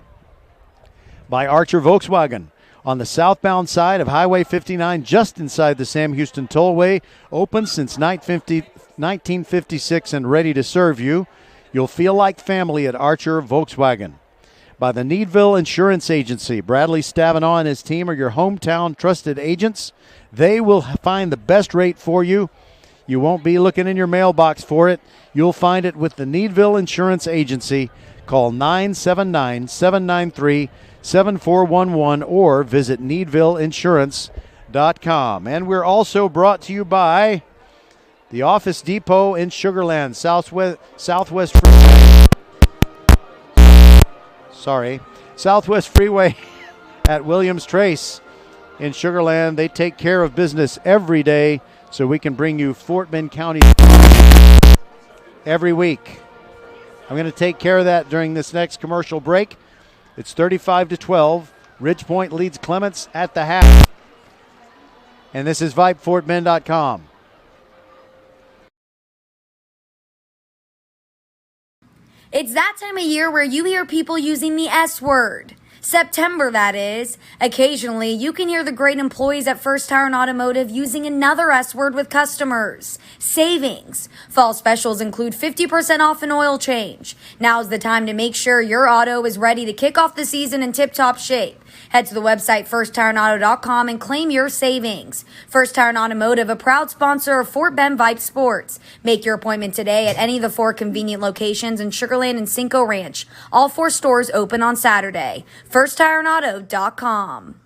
[SPEAKER 1] By Archer Volkswagen on the southbound side of Highway 59, just inside the Sam Houston Tollway, open since 1956 and ready to serve you. You'll feel like family at Archer Volkswagen. by the Needville Insurance Agency. Bradley Stavanaugh and his team are your hometown trusted agents. They will find the best rate for you. You won't be looking in your mailbox for it. You'll find it with the Needville Insurance Agency. Call 979-793-7411 or visit needvilleinsurance.com. And we're also brought to you by the Office Depot in Sugar Land, Southwest Freeway at Williams Trace in Sugar Land. They take care of business every day so we can bring you Fort Bend County every week. I'm going to take care of that during this next commercial break. It's 35-12. Ridgepoint leads Clements at the half. And this is VypeFortBend.com.
[SPEAKER 6] It's that time of year where you hear people using the S word. September, that is. Occasionally, you can hear the great employees at First Tire and Automotive using another S word with customers. Savings. Fall specials include 50% off an oil change. Now's the time to make sure your auto is ready to kick off the season in tip-top shape. Head to the website firsttireandauto.com and claim your savings. First Tire and Automotive, a proud sponsor of Fort Bend Vype Sports. Make your appointment today at any of the 4 convenient locations in Sugar Land and Cinco Ranch. All 4 stores open on Saturday. firsttireandauto.com.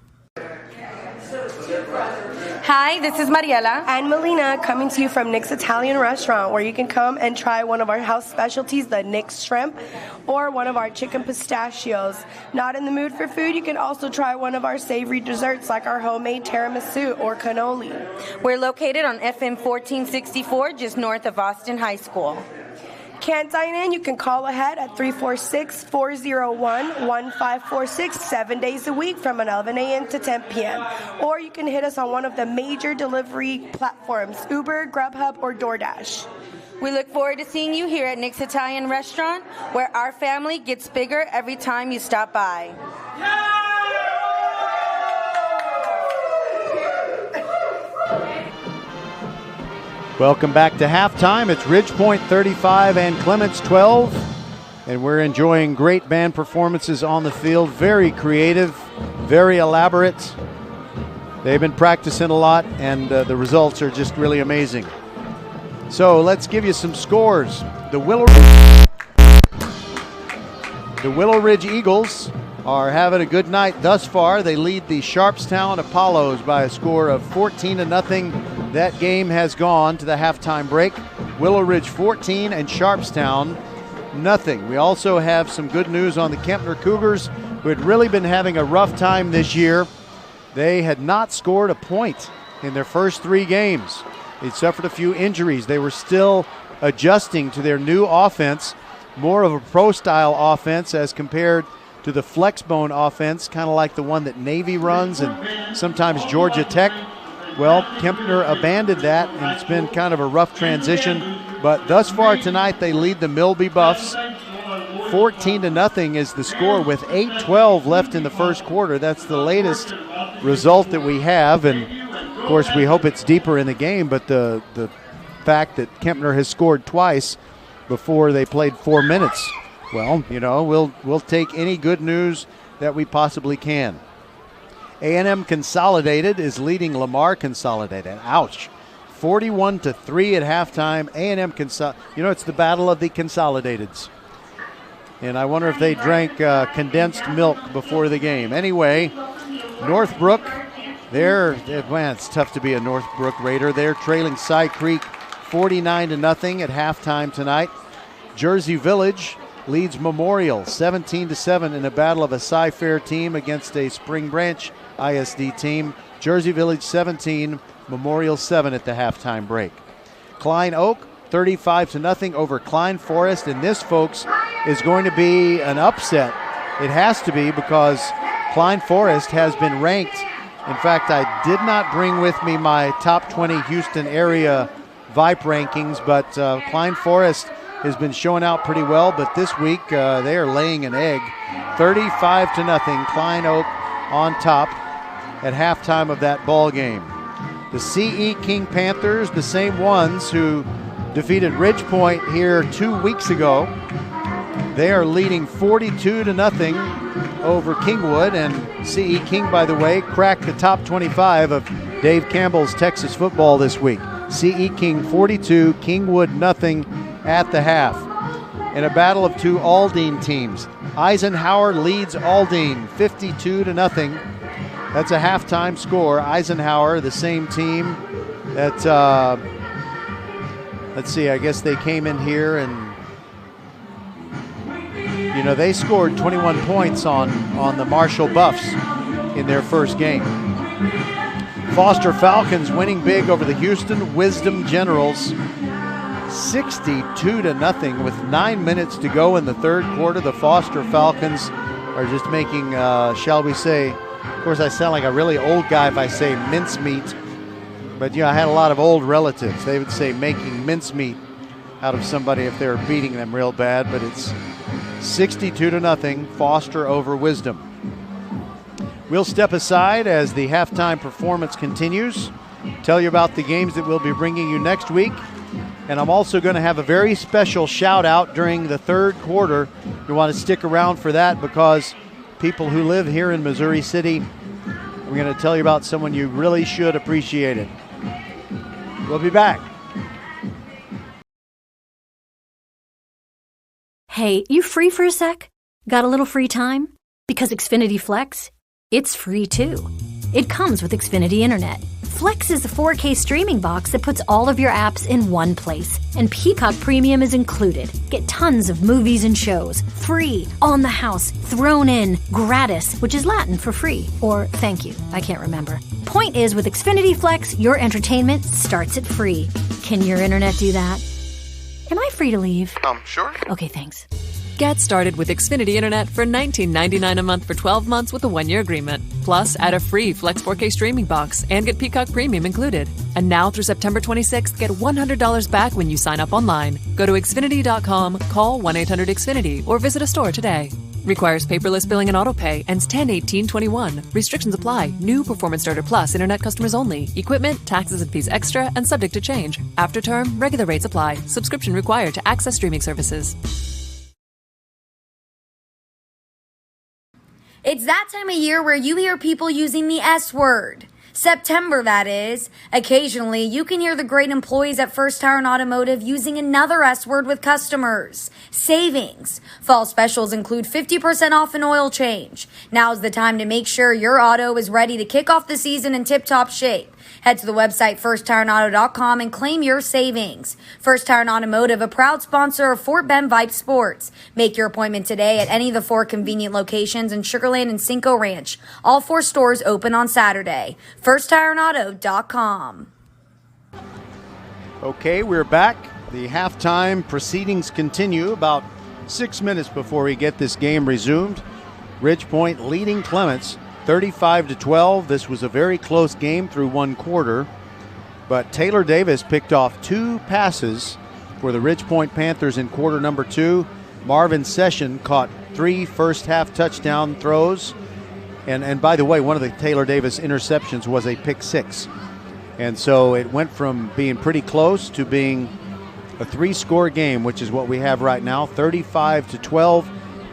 [SPEAKER 9] Hi, this is Mariela and Melina coming to you from Nick's Italian Restaurant, where you can come and try one of our house specialties, the Nick's Shrimp, or one of our chicken pistachios. Not in the mood for food, you can also try one of our savory desserts like our homemade tiramisu or cannoli.
[SPEAKER 10] We're located on FM 1464, just north of Austin High School.
[SPEAKER 9] Can't dine in? You can call ahead at 346-401-1546 7 days a week from 11 a.m. to 10 p.m. Or you can hit us on one of the major delivery platforms, Uber, Grubhub, or DoorDash.
[SPEAKER 10] We look forward to seeing you here at Nick's Italian Restaurant, where our family gets bigger every time you stop by.
[SPEAKER 1] Welcome back to halftime. It's Ridgepoint 35 and Clements 12. And we're enjoying great band performances on the field. Very creative, very elaborate. They've been practicing a lot, and the results are just really amazing. So let's give you some scores. The Willow Ridge Eagles are having a good night thus far. They lead the Sharpstown Apollos by a score of 14-0. That game has gone to the halftime break. Willow Ridge 14 and Sharpstown nothing. We also have some good news on the Kempner Cougars, who had really been having a rough time this year. They had not scored a point in their first 3 games. They suffered a few injuries. They were still adjusting to their new offense, more of a pro-style offense as compared to the flexbone offense, kind of like the one that Navy runs and sometimes Georgia Tech. Well, Kempner abandoned that, and it's been kind of a rough transition. But thus far tonight, they lead the Milby Buffs. 14-0 is the score with 8:12 left in the first quarter. That's the latest result that we have. And, of course, we hope it's deeper in the game. But the fact that Kempner has scored twice before they played 4 minutes, well, you know, we'll take any good news that we possibly can. A&M Consolidated is leading Lamar Consolidated. Ouch. 41-3 at halftime. A&M it's the battle of the Consolidateds. And I wonder if they drank condensed milk before the game. Anyway, Northbrook, it's tough to be a Northbrook Raider. They're trailing Cy Creek 49-0 at halftime tonight. Jersey Village leads Memorial 17-7 in a battle of a Cy-Fair team against a Spring Branch ISD team. Jersey Village 17, Memorial 7 at the halftime break. Klein Oak 35-0 over Klein Forest, and this, folks, is going to be an upset. It has to be, because Klein Forest has been ranked. In fact, I did not bring with me my top 20 Houston area Vype rankings, but Klein Forest has been showing out pretty well, but this week they are laying an egg. 35-0, Klein Oak on top at halftime of that ball game. The CE King Panthers, the same ones who defeated Ridgepoint here 2 weeks ago, They are leading 42-0 over Kingwood, and C.E. King, by the way, cracked the top 25 of Dave Campbell's Texas football this week. C.E. King 42, Kingwood nothing at the half. In a battle of two Aldine teams, Eisenhower leads Aldine 52-0. That's a halftime score. Eisenhower, the same team that, let's see, I guess they came in here and, they scored 21 points on the Marshall Buffs in their first game. Foster Falcons winning big over the Houston Wisdom Generals, 62-0 with 9 minutes to go in the third quarter. The Foster Falcons are just making, shall we say, of course I sound like a really old guy if I say mincemeat, but I had a lot of old relatives. They would say making mincemeat out of somebody if they were beating them real bad, but it's 62-0, Foster over Wisdom. We'll step aside as the halftime performance continues, tell you about the games that we'll be bringing you next week, and I'm also going to have a very special shout out during the third quarter. You want to stick around for that because people who live here in Missouri City, we're going to tell you about someone you really should appreciate it. We'll be back.
[SPEAKER 2] Hey, you free for a sec? Got a little free time? Because Xfinity Flex, it's free too. It comes with Xfinity Internet. Flex is a 4K streaming box that puts all of your apps in one place. And Peacock Premium is included. Get tons of movies and shows. Free, on the house, thrown in, gratis, which is Latin for free. Or thank you, I can't remember. Point is, with Xfinity Flex, your entertainment starts at free. Can your internet do that? Am I free to leave?
[SPEAKER 17] Sure.
[SPEAKER 2] Okay, thanks.
[SPEAKER 4] Get started with Xfinity Internet for $19.99 a month for 12 months with a 1-year agreement. Plus, add a free Flex 4K streaming box and get Peacock Premium included. And now through September 26th, get $100 back when you sign up online. Go to Xfinity.com, call 1-800-XFINITY, or visit a store today. Requires paperless billing and autopay. Ends 10/18/21. Restrictions apply. New Performance Starter Plus Internet customers only. Equipment, taxes and fees extra and subject to change. After term, regular rates apply. Subscription required to access streaming services.
[SPEAKER 6] It's that time of year where you hear people using the S word. September, that is. Occasionally, you can hear the great employees at First Tire and Automotive using another S word with customers. Savings. Fall specials include 50% off an oil change. Now's the time to make sure your auto is ready to kick off the season in tip-top shape. Head to the website firsttireandauto.com and claim your savings. First Tire and Automotive, a proud sponsor of Fort Bend Vype Sports. Make your appointment today at any of the 4 convenient locations in Sugar Land and Cinco Ranch. All 4 stores open on Saturday. firsttireandauto.com.
[SPEAKER 1] Okay, we're back. The halftime proceedings continue about 6 minutes before we get this game resumed. Ridgepoint leading Clements 35-12. This was a very close game through one quarter, but Taylor Davis picked off 2 passes for the Ridgepoint Panthers in quarter number 2. Marvin Session caught 3 first-half touchdown throws, and by the way, one of the Taylor Davis interceptions was a pick 6. And so it went from being pretty close to being a 3-score game, which is what we have right now, 35-12.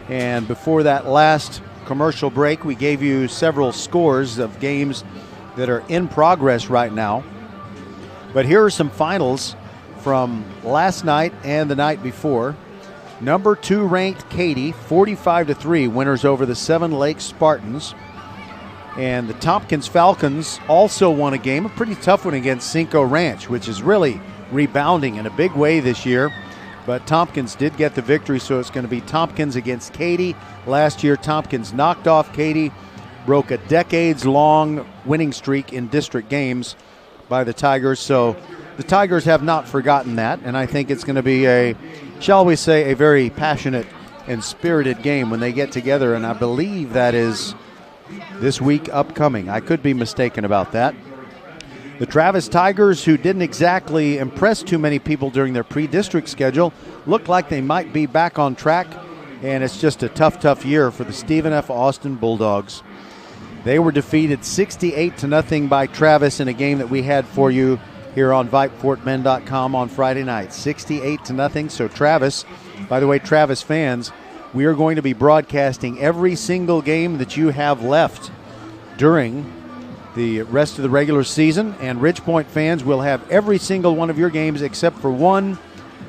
[SPEAKER 1] And before that last commercial break, we gave you several scores of games that are in progress right now. But here are some finals from last night and the night before. Number 2 ranked Katy, 45-3, winners over the Seven Lakes Spartans. And the Tompkins Falcons also won a game, a pretty tough one against Cinco Ranch, which is really rebounding in a big way this year. But Tompkins did get the victory, so it's going to be Tompkins against Katy. Last year, Tompkins knocked off Katy, broke a decades-long winning streak in district games by the Tigers. So the Tigers have not forgotten that, and I think it's going to be a, shall we say, a very passionate and spirited game when they get together, and I believe that is this week upcoming. I could be mistaken about that. The Travis Tigers, who didn't exactly impress too many people during their pre-district schedule, look like they might be back on track, and it's just a tough year for the Stephen F. Austin Bulldogs. They were defeated 68-0 by Travis in a game that we had for you here on VypeFortBend.com on Friday night. 68-0. So Travis, by the way, Travis fans, we are going to be broadcasting every single game that you have left during the rest of the regular season, and Ridgepoint fans will have every single one of your games except for one,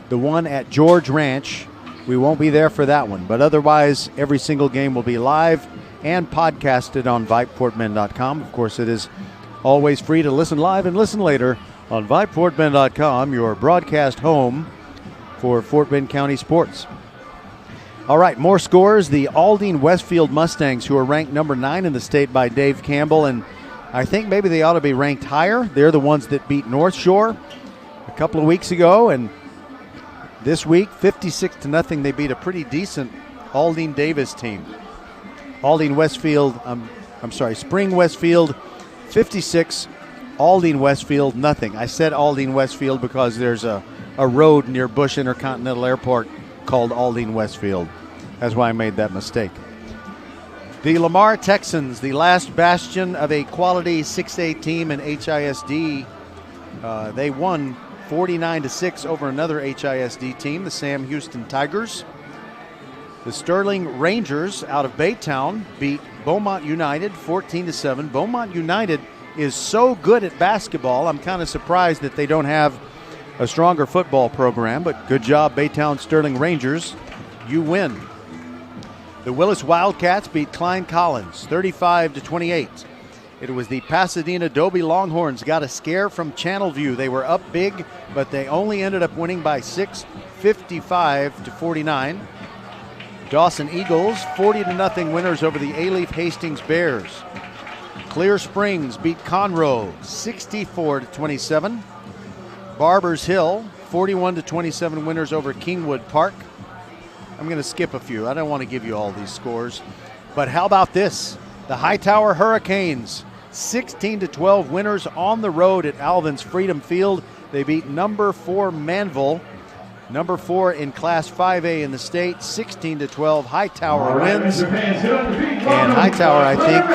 [SPEAKER 1] the one at George Ranch. We won't be there for that one, but otherwise every single game will be live and podcasted on VypeFortBend.com. Of course, it is always free to listen live and listen later on VypeFortBend.com, your broadcast home for Fort Bend County sports. All right, more scores. The Aldine Westfield Mustangs, who are ranked number 9 in the state by Dave Campbell, and I think maybe they ought to be ranked higher. They're the ones that beat North Shore a couple of weeks ago, and this week, 56-0, they beat a pretty decent Aldine Davis team. Spring Westfield 56, Aldine Westfield nothing. I said Aldine Westfield because there's a road near Bush Intercontinental Airport called Aldine Westfield. That's why I made that mistake. The Lamar Texans, the last bastion of a quality 6A team in HISD, they won 49-6 over another HISD team, the Sam Houston Tigers. The Sterling Rangers out of Baytown beat Beaumont United 14-7. Beaumont United is so good at basketball, I'm kind of surprised that they don't have a stronger football program, but good job, Baytown Sterling Rangers. You win. The Willis Wildcats beat Klein Collins 35-28. It was the Pasadena Dobie Longhorns got a scare from Channelview. They were up big, but they only ended up winning by 6, 55-49. Dawson Eagles 40-0 winners over the Alief Hastings Bears. Clear Springs beat Conroe 64-27. Barbers Hill 41-27 winners over Kingwood Park. I'm going to skip a few. I don't want to give you all these scores. But how about this? The Hightower Hurricanes 16-12 winners on the road at Alvin's Freedom Field. They beat number 4 Manville, number 4 in Class 5A in the state. 16-12. Hightower wins. And Hightower, I think,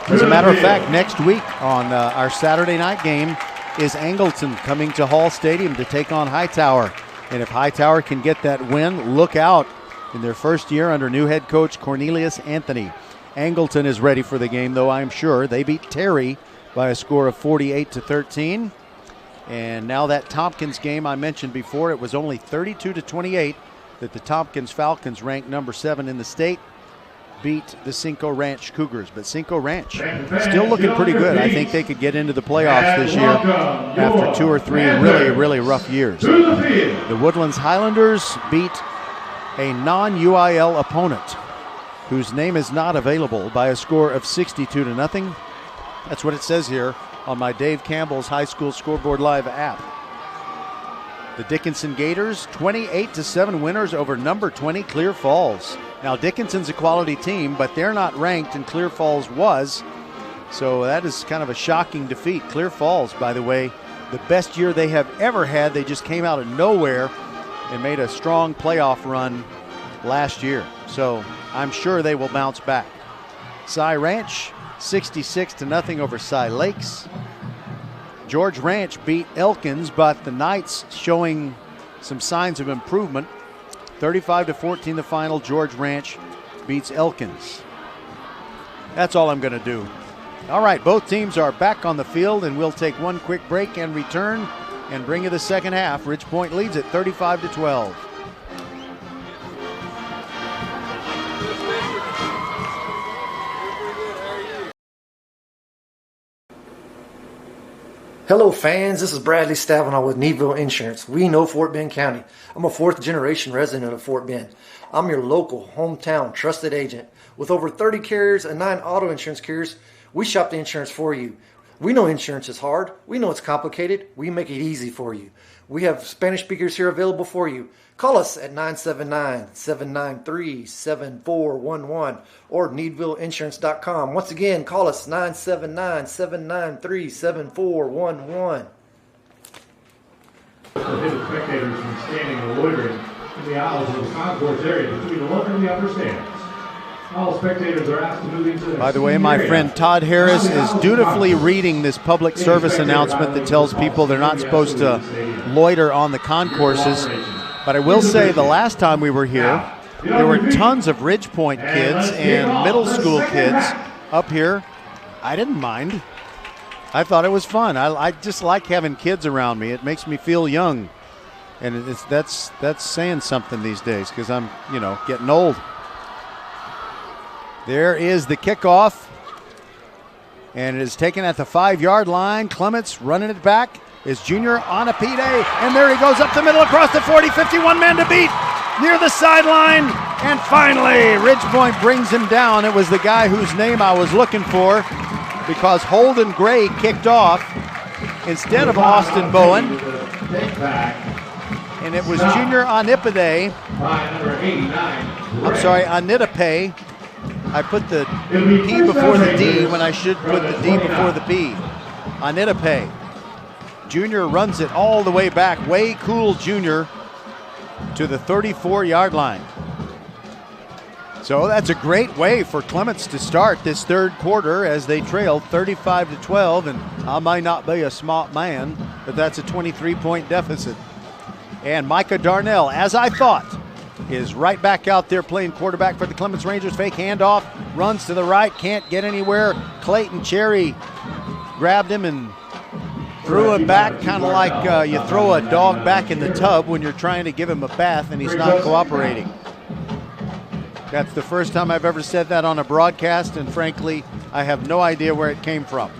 [SPEAKER 1] as a matter of fact, next week on our Saturday night game is Angleton coming to Hall Stadium to take on Hightower. And if Hightower can get that win, look out in their first year under new head coach Cornelius Anthony. Angleton is ready for the game, though, I'm sure. They beat Terry by a score of 48-13. And now that Tompkins game I mentioned before, it was only 32-28 that the Tompkins Falcons, ranked number 7 in the state, beat the Cinco Ranch Cougars. But Cinco Ranch still looking pretty good. I think they could get into the playoffs this year after 2 or 3 really, really rough years. The Woodlands Highlanders beat a non-UIL opponent whose name is not available by a score of 62-0. That's what it says here on my Dave Campbell's High School Scoreboard Live app. The Dickinson Gators 28-7 winners over number 20 Clear Falls. Now Dickinson's a quality team, but they're not ranked, and Clear Falls was. So that is kind of a shocking defeat. Clear Falls, by the way, the best year they have ever had. They just came out of nowhere and made a strong playoff run last year. So I'm sure they will bounce back. Cy Ranch 66-0 over Cy Lakes. George Ranch beat Elkins, but the Knights showing some signs of improvement. 35-14 the final. George Ranch beats Elkins. That's all I'm going to do. All right, both teams are back on the field, and we'll take one quick break and return and bring you the second half. Ridgepoint leads at 35-12.
[SPEAKER 11] Hello fans, this is Bradley Stavanaugh with Needville Insurance. We know Fort Bend County. I'm a 4th generation resident of Fort Bend. I'm your local, hometown, trusted agent. With over 30 carriers and 9 auto insurance carriers, we shop the insurance for you. We know insurance is hard. We know it's complicated. We make it easy for you. We have Spanish speakers here available for you. Call us at 979-793-7411 or needvilleinsurance.com. Once again, call us 979-793-7411.
[SPEAKER 16] Prohibit spectators from standing or loitering in the aisles of the concourse area between the lower and the upper stands. All spectators are asked to move into the
[SPEAKER 1] By the way, my friend Todd Harris is dutifully reading this public service announcement that tells people they're not supposed to loiter on the concourses. But I will say the last time we were here, there were tons of Ridgepoint kids and middle school kids up here. I didn't mind. I thought it was fun. I just like having kids around me. It makes me feel young. And that's saying something these days because I'm, getting old. There is the kickoff. And it is taken at the 5-yard line. Clements running it back is Junior Onapide. And there he goes up the middle across the 40, 51 man to beat near the sideline. And finally, Ridgepoint brings him down. It was the guy whose name I was looking for because Holden Gray kicked off instead of Austin Bowen. And it was Junior Onipide. Onitape. I put the P before the D when I should put the D before the P. Onitape. Junior runs it all the way back. Way Cool Junior to the 34-yard line. So that's a great way for Clements to start this third quarter as they trail 35-12. And I may not be a smart man, but that's a 23-point deficit. And Micah Darnell, as I thought, is right back out there playing quarterback for the Clements Rangers. Fake handoff, runs to the right, can't get anywhere. Clayton Cherry grabbed him and threw him back, kind of like you throw a dog back in the tub when you're trying to give him a bath and he's not cooperating. That's the first time I've ever said that on a broadcast, and frankly, I have no idea where it came from.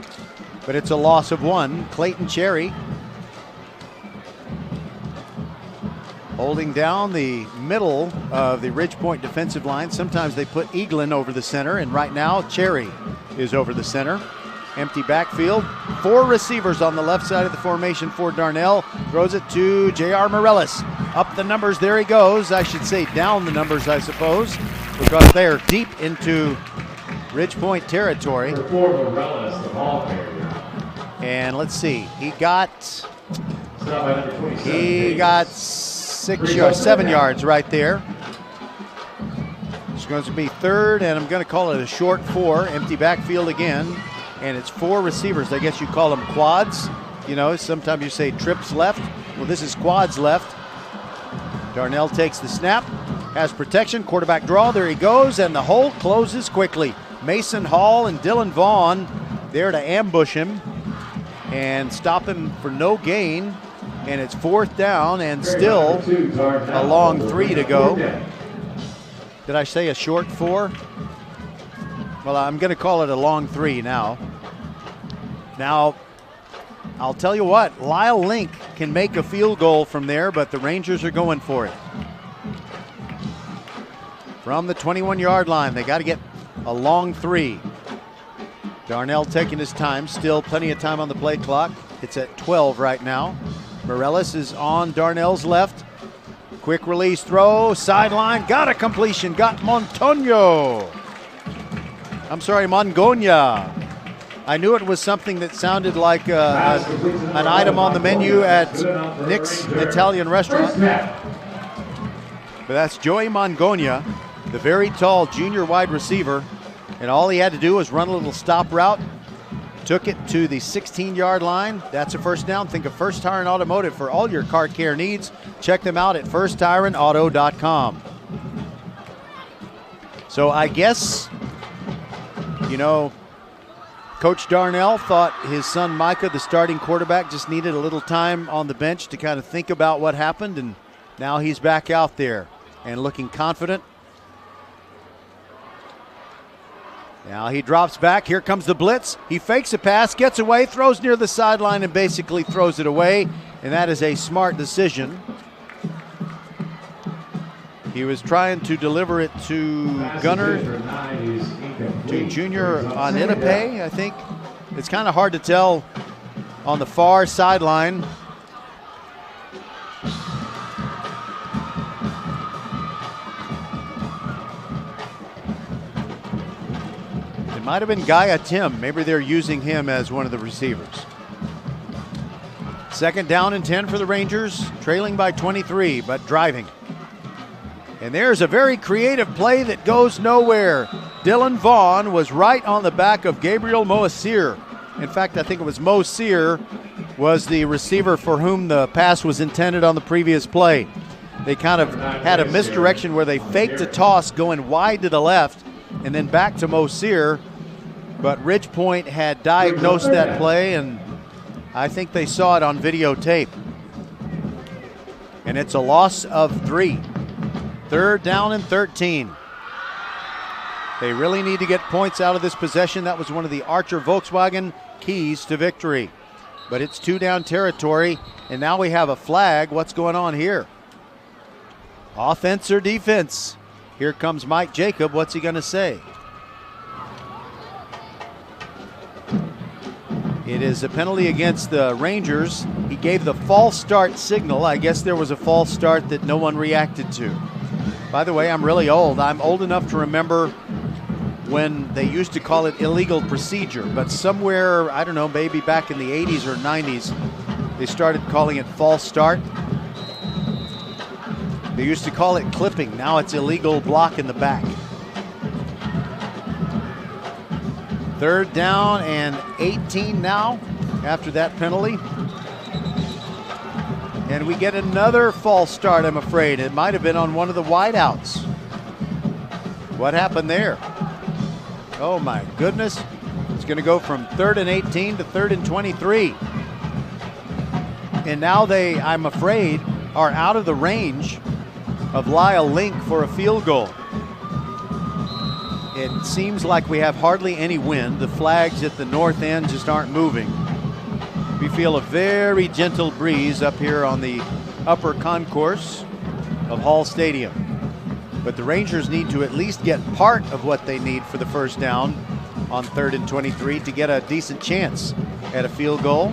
[SPEAKER 1] But it's a loss of 1. Clayton Cherry holding down the middle of the Ridgepoint defensive line. Sometimes they put Eaglin over the center, and right now Cherry is over the center. Empty backfield. 4 receivers on the left side of the formation for Darnell. Throws it to J.R. Morellis. Up the numbers, there he goes. I should say down the numbers, I suppose, because they are deep into Ridgepoint territory. And let's see, he got 7 yards right there. It's going to be third, and I'm going to call it a short 4. Empty backfield again, and it's 4 receivers. I guess you call them quads. Sometimes you say trips left. Well, this is quads left. Darnell takes the snap, has protection, quarterback draw. There he goes, and the hole closes quickly. Mason Hall and Dylan Vaughn there to ambush him and stop him for no gain. And it's 4th down and still a long 3 to go. Did I say a short 4? Well, I'm going to call it a long 3 now. Now, I'll tell you what, Lyle Link can make a field goal from there, but the Rangers are going for it. From the 21-yard line, they got to get a long 3. Darnell taking his time, still plenty of time on the play clock. It's at 12 right now. Morellis is on Darnell's left. Quick release throw, sideline, got a completion, got Mongonia. I knew it was something that sounded like an item on the menu at Nick's Italian restaurant. But that's Joey Mongonia, the very tall junior wide receiver. And all he had to do was run a little stop route. Took it to the 16-yard line. That's a first down. Think of First Tire and Automotive for all your car care needs. Check them out at firsttireandauto.com. So I guess, Coach Darnell thought his son Micah, the starting quarterback, just needed a little time on the bench to kind of think about what happened, and now he's back out there and looking confident. Now he drops back. Here comes the blitz. He fakes a pass, gets away, throws near the sideline, and basically throws it away, and that is a smart decision. He was trying to deliver it to Gunner, to Junior Onitape, I think. It's kind of hard to tell on the far sideline. It might have been Gaia Tim. Maybe they're using him as one of the receivers. 2nd down and 10 for the Rangers, trailing by 23, but driving. And there's a very creative play that goes nowhere. Dylan Vaughn was right on the back of Gabriel Moasir. In fact, I think it was Moasir was the receiver for whom the pass was intended on the previous play. They kind of had a misdirection where they faked a toss going wide to the left and then back to Mosir. But Ridgepoint had diagnosed that play, and I think they saw it on videotape. And it's a loss of 3. 3rd down and 13. They really need to get points out of this possession. That was one of the Archer Volkswagen keys to victory. But it's 2-down territory, and now we have a flag. What's going on here? Offense or defense? Here comes Mike Jacob. What's he going to say? It is a penalty against the Rangers. He gave the false start signal. I guess there was a false start that no one reacted to. By the way, I'm really old. I'm old enough to remember when they used to call it illegal procedure, but somewhere, I don't know, maybe back in the 80s or 90s, they started calling it false start. They used to call it clipping. Now it's illegal block in the back. 3rd down and 18 now after that penalty. And we get another false start, I'm afraid. It might have been on one of the wideouts. What happened there? Oh my goodness. It's going to go from 3rd and 18 to 3rd and 23. And now they, I'm afraid, are out of the range of Lyle Link for a field goal. It seems like we have hardly any wind. The flags at the north end just aren't moving. We feel a very gentle breeze up here on the upper concourse of Hall Stadium. But the Rangers need to at least get part of what they need for the first down on 3rd and 23 to get a decent chance at a field goal.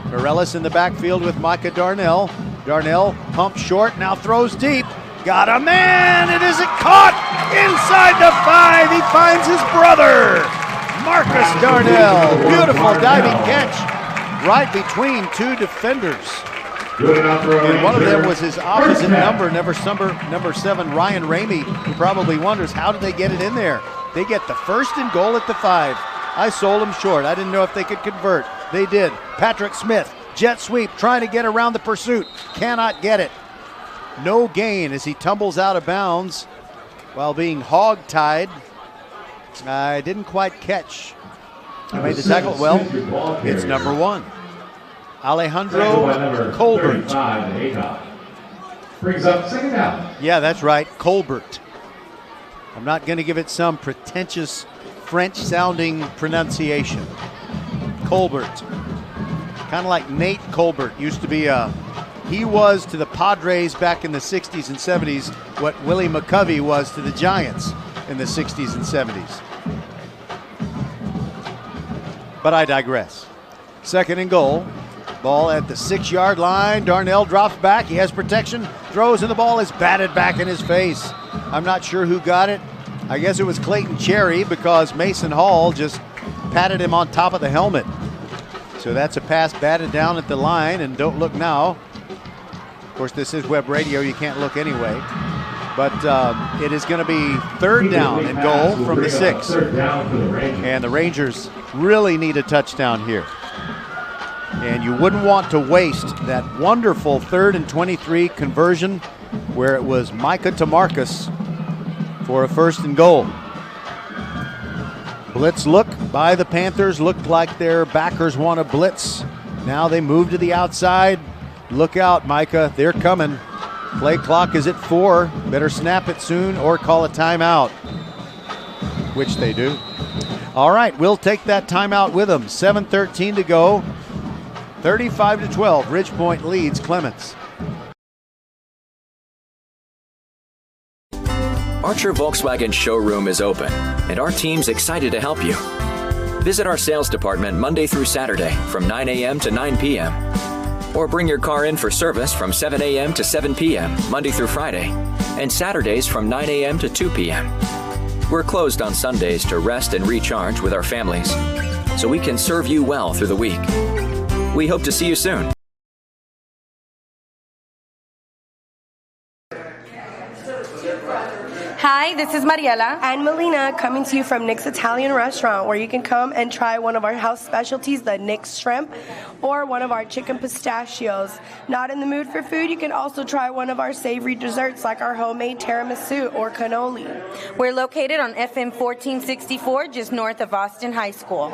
[SPEAKER 1] Morellis in the backfield with Micah Darnell. Darnell pumps short, now throws deep. Got a man! It isn't caught! Inside the 5, he finds his brother, Marcus Darnell. Beautiful diving catch right between 2 defenders. And one of them was his opposite number 7, Ryan Ramey, who probably wonders, how did they get it in there? They get the 1st and goal at the 5. I sold them short. I didn't know if they could convert. They did. Patrick Smith, jet sweep, trying to get around the pursuit. Cannot get it. No gain as he tumbles out of bounds while being hog-tied. I didn't quite catch. I made the tackle. Well, it's number 1. Alejandro Colbert.
[SPEAKER 16] Brings up 2nd down.
[SPEAKER 1] Yeah, that's right, Colbert. I'm not going to give it some pretentious French-sounding pronunciation. Colbert. Kind of like Nate Colbert used to be he was to the Padres back in the 60s and 70s what Willie McCovey was to the Giants in the 60s and 70s. But I digress. 2nd and goal. Ball at the 6-yard line. Darnell drops back. He has protection. Throws, and the ball is batted back in his face. I'm not sure who got it. I guess it was Clayton Cherry because Mason Hall just patted him on top of the helmet. So that's a pass batted down at the line, and don't look now. Of course, this is web radio. You can't look anyway. But it is going to be 3rd down and goal from the 6. And the Rangers really need a touchdown here. And you wouldn't want to waste that wonderful 3rd and 23 conversion where it was Micah to Marcus for a 1st and goal. Blitz look by the Panthers. Looked like their backers want to blitz. Now they move to the outside. Look out, Micah. They're coming. Play clock is at 4. Better snap it soon or call a timeout, which they do. All right, we'll take that timeout with them. 7:13 to go. 35-12. Ridgepoint leads Clements.
[SPEAKER 7] Archer Volkswagen showroom is open, and our team's excited to help you. Visit our sales department Monday through Saturday from 9 a.m. to 9 p.m. Or bring your car in for service from 7 a.m. to 7 p.m. Monday through Friday, and Saturdays from 9 a.m. to 2 p.m. We're closed on Sundays to rest and recharge with our families, so we can serve you well through the week. We hope to see you soon.
[SPEAKER 9] Hi, this is Mariela and Melina coming to you from Nick's Italian Restaurant, where you can come and try one of our house specialties, the Nick's Shrimp, or one of our chicken pistachios. Not in the mood for food, you can also try one of our savory desserts like our homemade tiramisu or cannoli.
[SPEAKER 10] We're located on FM 1464, just north of Austin High School.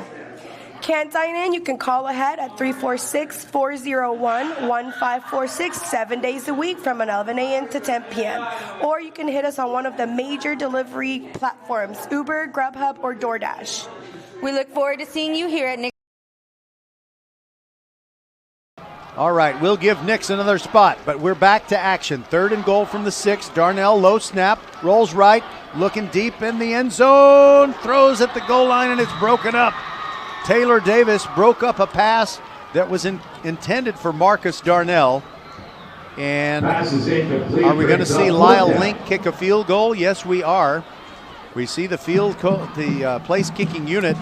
[SPEAKER 9] Can't dine in? You can call ahead at 346-401-1546 7 days a week from 11 a.m. to 10 p.m. Or you can hit us on one of the major delivery platforms, Uber, Grubhub, or DoorDash.
[SPEAKER 10] We look forward to seeing you here at Nick's.
[SPEAKER 1] All right, we'll give Nick's another spot, but we're back to action. 3rd and goal from the 6. Darnell, low snap, rolls right, looking deep in the end zone, throws at the goal line, and it's broken up. Taylor Davis broke up a pass that was intended for Marcus Darnell. And are we going to see Lyle Link kick a field goal? Yes, we are. We see the place kicking unit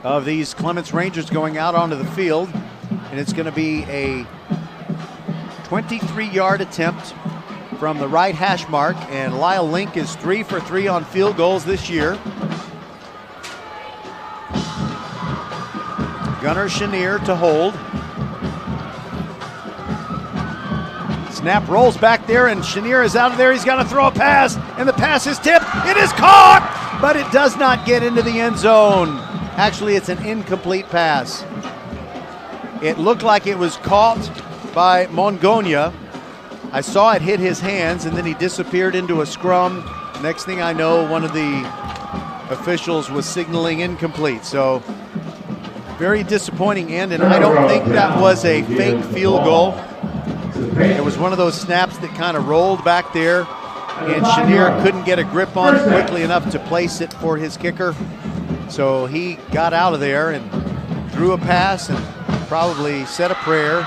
[SPEAKER 1] of these Clements Rangers going out onto the field. And it's going to be a 23-yard attempt from the right hash mark. And Lyle Link is 3 for 3 on field goals this year. Gunnar Chenier to hold. Snap rolls back there, and Chenier is out of there. He's got to throw a pass, and the pass is tipped. It is caught, but it does not get into the end zone. Actually, it's an incomplete pass. It looked like it was caught by Mongonia. I saw it hit his hands, and then he disappeared into a scrum. Next thing I know, one of the officials was signaling incomplete. So very disappointing end, and I don't think that was a fake field goal. It was one of those snaps that kind of rolled back there, and Chenier couldn't get a grip on it quickly enough to place it for his kicker. So he got out of there and threw a pass and probably said a prayer.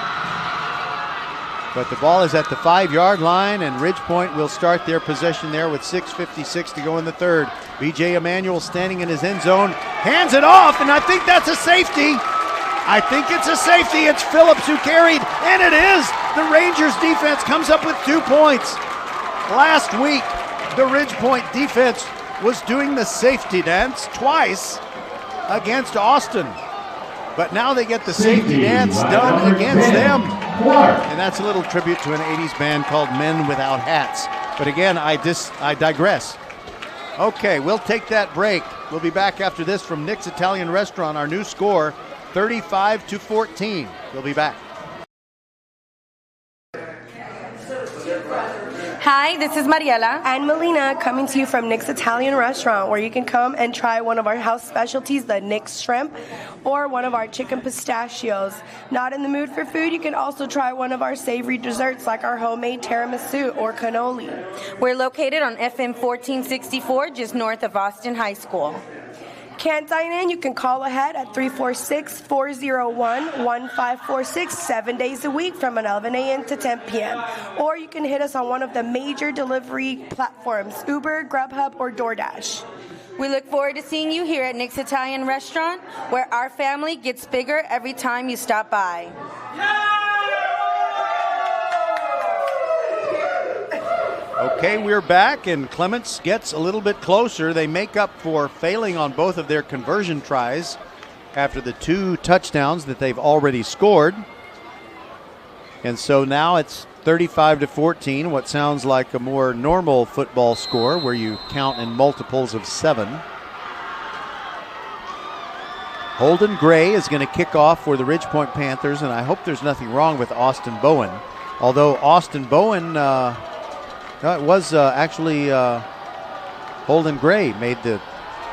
[SPEAKER 1] But the ball is at the 5-yard line, and Ridgepoint will start their possession there with 6:56 to go in the 3rd. B.J. Emanuel standing in his end zone, hands it off, and I think that's a safety. I think it's a safety. It's Phillips who carried, and it is. The Rangers defense comes up with 2 points. Last week, the Ridgepoint defense was doing the safety dance twice against Austin. But now they get the safety dance done against them. And that's a little tribute to an 80s band called Men Without Hats. But again, I digress. Okay, we'll take that break. We'll be back after this from Nick's Italian Restaurant. Our new score, 35-14. We'll be back.
[SPEAKER 9] Hi, this is Mariela and Melina coming to you from Nick's Italian Restaurant, where you can come and try one of our house specialties, the Nick's Shrimp, or one of our chicken pistachios. Not in the mood for food, you can also try one of our savory desserts like our homemade tiramisu or cannoli.
[SPEAKER 10] We're located on FM 1464, just north of Austin High School.
[SPEAKER 9] Can't dine in? You can call ahead at 346-401-1546 7 days a week from 11 a.m. to 10 p.m. Or you can hit us on one of the major delivery platforms, Uber, Grubhub, or DoorDash.
[SPEAKER 10] We look forward to seeing you here at Nick's Italian Restaurant, where our family gets bigger every time you stop by.
[SPEAKER 1] Okay, we're back, and Clements gets a little bit closer. They make up for failing on both of their conversion tries after the 2 touchdowns that they've already scored. And so now it's 35-14, what sounds like a more normal football score where you count in multiples of 7. Holden Gray is going to kick off for the Ridgepoint Panthers, and I hope there's nothing wrong with Austin Bowen. Although Austin Bowen... it was actually Holden Gray made the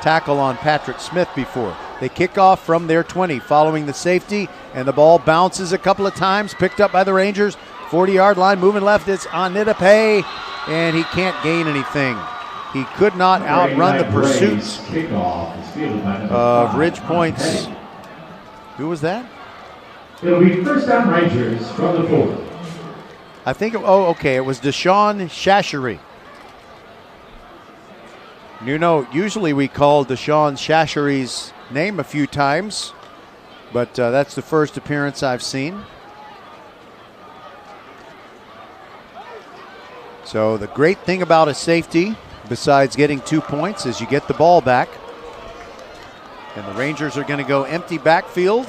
[SPEAKER 1] tackle on Patrick Smith before. They kick off from their 20 following the safety, and the ball bounces a couple of times, picked up by the Rangers. 40-yard line, moving left, it's Anidape, and he can't gain anything. He could not outrun the pursuits of Ridgepoint's. Who was that?
[SPEAKER 16] It'll be first down Rangers from the 4.
[SPEAKER 1] I think, it was Deshaun Shashery. You know, usually we call Deshaun Shashery's name a few times, but that's the first appearance I've seen. So the great thing about a safety, besides getting 2 points, is you get the ball back. And the Rangers are going to go empty backfield.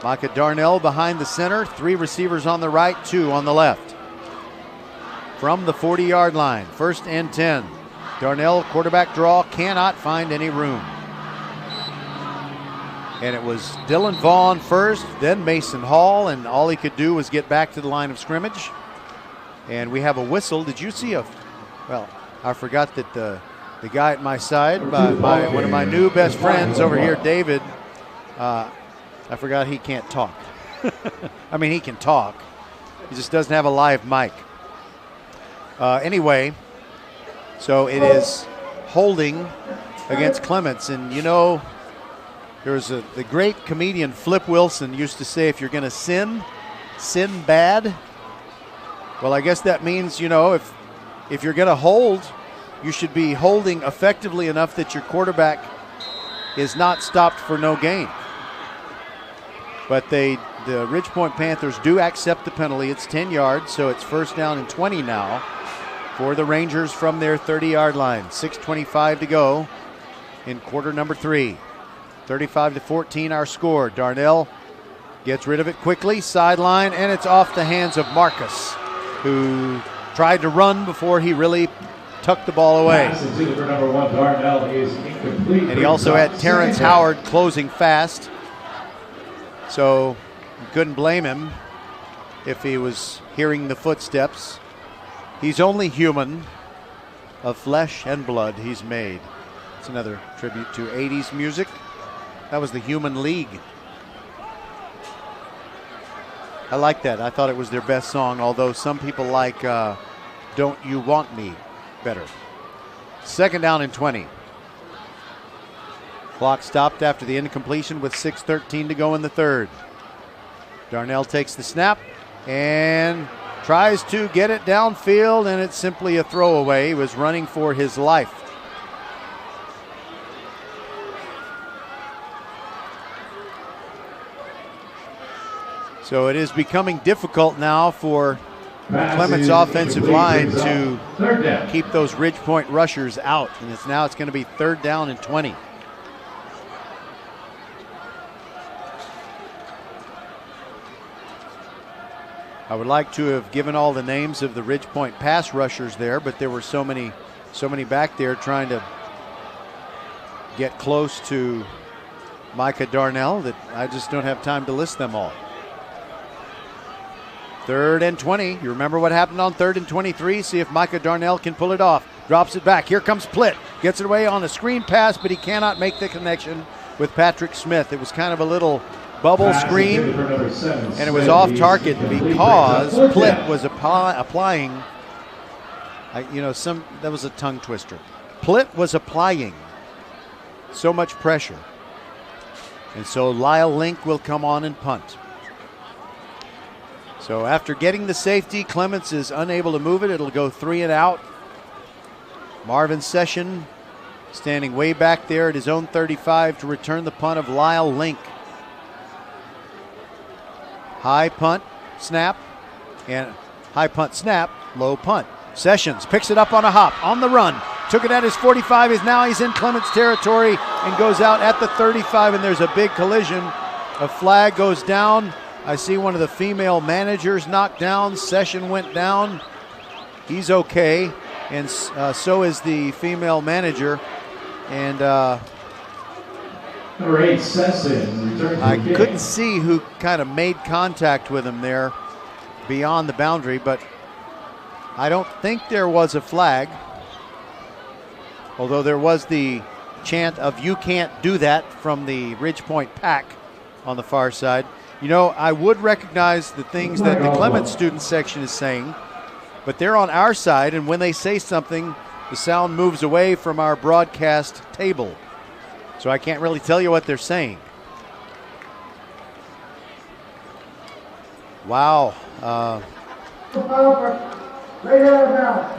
[SPEAKER 1] Micah Darnell behind the center. 3 receivers on the right, 2 on the left. From the 40-yard line, 1st and 10. Darnell, quarterback draw, cannot find any room. And it was Dylan Vaughn first, then Mason Hall, and all he could do was get back to the line of scrimmage. And we have a whistle. Did you see well, I forgot that the guy at my side, one of my new best friends over here, David, I forgot he can't talk. I mean, he can talk. He just doesn't have a live mic. Anyway, so it is holding against Clements. And, you know, there's the great comedian Flip Wilson used to say, if you're going to sin bad. Well, I guess that means, you know, if you're going to hold, you should be holding effectively enough that your quarterback is not stopped for no gain. But the Ridgepoint Panthers do accept the penalty. It's 10 yards, so it's 1st down and 20 now for the Rangers from their 30-yard line. 6:25 to go in quarter number 3. 35-14 our score. Darnell gets rid of it quickly, sideline, and it's off the hands of Marcus, who tried to run before he really tucked the ball away. And he also had Terrence Howard closing fast, so you couldn't blame him if he was hearing the footsteps. He's only human, of flesh and blood he's made. It's another tribute to 80s music. That was the Human League. I like that. I thought it was their best song, although some people like Don't You Want Me better. 2nd down and 20. Clock stopped after the incompletion with 6:13 to go in the 3rd. Darnell takes the snap and tries to get it downfield, and it's simply a throwaway. He was running for his life. So it is becoming difficult now for Clements' offensive line to keep those Ridgepoint rushers out. And it's going to be 3rd down and 20. I would like to have given all the names of the Ridgepoint pass rushers there, but there were so many back there trying to get close to Micah Darnell that I just don't have time to list them all. 3rd and 20. You remember what happened on 3rd and 23? See if Micah Darnell can pull it off. Drops it back. Here comes Plitt. Gets it away on a screen pass, but he cannot make the connection with Patrick Smith. It was kind of a little bubble screen, and it was off target because Plitt was applying, that was a tongue twister. Plitt was applying so much pressure. And so Lyle Link will come on and punt. So after getting the safety, Clements is unable to move it. It'll go 3 and out. Marvin Session standing way back there at his own 35 to return the punt of Lyle Link. High punt, snap, low punt. Sessions picks it up on a hop, on the run. Took it at his 45. He's in Clements territory and goes out at the 35, and there's a big collision. A flag goes down. I see one of the female managers knocked down. Session went down. He's okay, and so is the female manager. And
[SPEAKER 16] number 8, Session.
[SPEAKER 1] I couldn't see who kind of made contact with him there beyond the boundary, but I don't think there was a flag, although there was the chant of "You can't do that" from the Ridgepoint pack on the far side. You know, I would recognize the things that the Clements student section is saying, but they're on our side, and when they say something, the sound moves away from our broadcast table. So I can't really tell you what they're saying. Wow.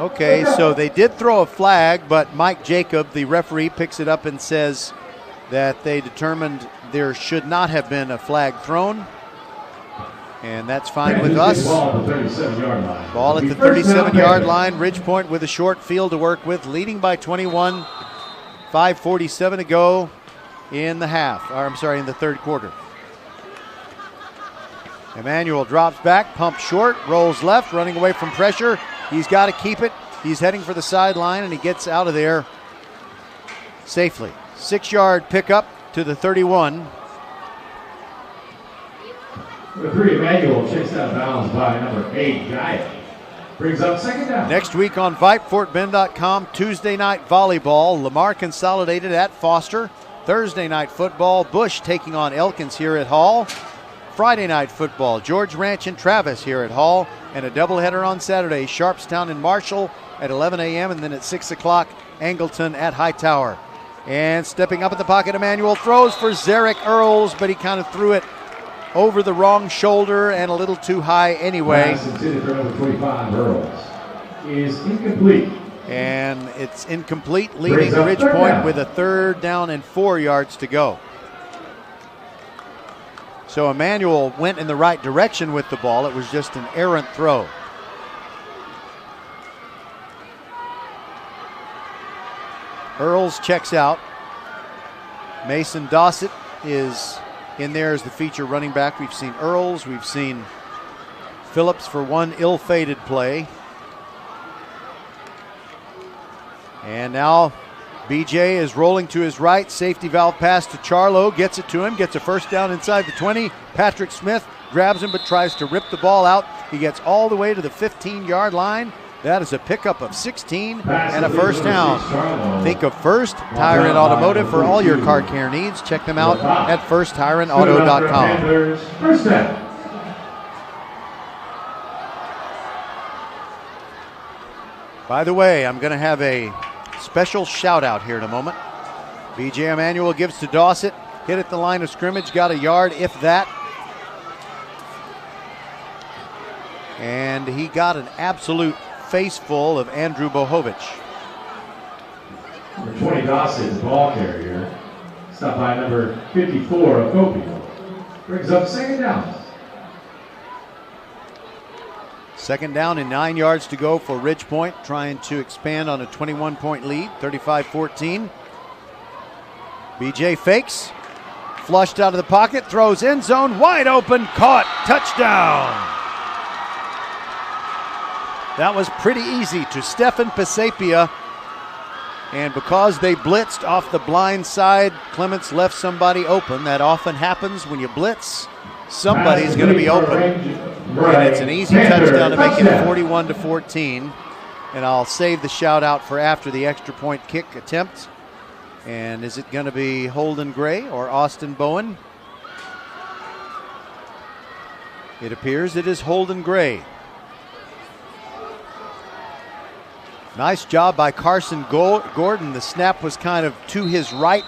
[SPEAKER 1] Okay, so they did throw a flag, but Mike Jacob, the referee, picks it up and says that they determined there should not have been a flag thrown. And that's fine with us.
[SPEAKER 16] Ball at the 37-yard line.
[SPEAKER 1] Ball at the 37-yard line. Ridgepoint with a short field to work with, leading by 21. 5:47 to go in the in the third quarter. Emmanuel drops back, pumps short, rolls left, running away from pressure. He's got to keep it. He's heading for the sideline, and he gets out of there safely. 6-yard pickup to the 31.
[SPEAKER 16] The 3, Emmanuel chased out of bounds by number 8, Gaia. Brings up second down.
[SPEAKER 1] Next week on Vype, FortBend.com, Tuesday night volleyball. Lamar Consolidated at Foster. Thursday night football, Bush taking on Elkins here at Hall. Friday night football, George Ranch and Travis here at Hall. And a doubleheader on Saturday, Sharpstown and Marshall at 11 a.m. And then at 6 o'clock, Angleton at Hightower. And stepping up at the pocket, Emmanuel throws for Zarek Earls, but he kind of threw it over the wrong shoulder and a little too high anyway.
[SPEAKER 16] Pass intended for number 25, Earls, is incomplete.
[SPEAKER 1] And it's incomplete, leaving Ridgepoint with a 3rd down and 4 yards to go. So Emmanuel went in the right direction with the ball. It was just an errant throw. Earls checks out. Mason Dossett is in there as the feature running back. We've seen Earls. We've seen Phillips for one ill-fated play. And now BJ is rolling to his right. Safety valve pass to Charlo. Gets it to him. Gets a first down inside the 20. Patrick Smith grabs him but tries to rip the ball out. He gets all the way to the 15-yard line. That is a pickup of 16 and a first down. Think of First Tire and Automotive for all your car care needs. Check them out at firsttireandauto.com.
[SPEAKER 16] First down.
[SPEAKER 1] By the way, I'm going to have a special shout out here in a moment. BJ Emmanuel gives to Dossett. Hit at the line of scrimmage. Got a yard, if that. And he got an absolute face full of Andrew Bohovich.
[SPEAKER 16] Number 20, Dossett, ball carrier. Stopped by number 54 of Kopi. Brings up second down.
[SPEAKER 1] Second down and 9 yards to go for Ridgepoint, trying to expand on a 21-point lead, 35-14. BJ fakes, flushed out of the pocket, throws end zone, wide open, caught, touchdown. That was pretty easy to Stefan Pasapia. And because they blitzed off the blind side, Clements left somebody open. That often happens when you blitz. Somebody's going to be open. And it's an easy touchdown to make it 41-14. And I'll save the shout out for after the extra point kick attempt. And is it going to be Holden Gray or Austin Bowen? It appears it is Holden Gray. Nice job by Carson Gordon. The snap was kind of to his right.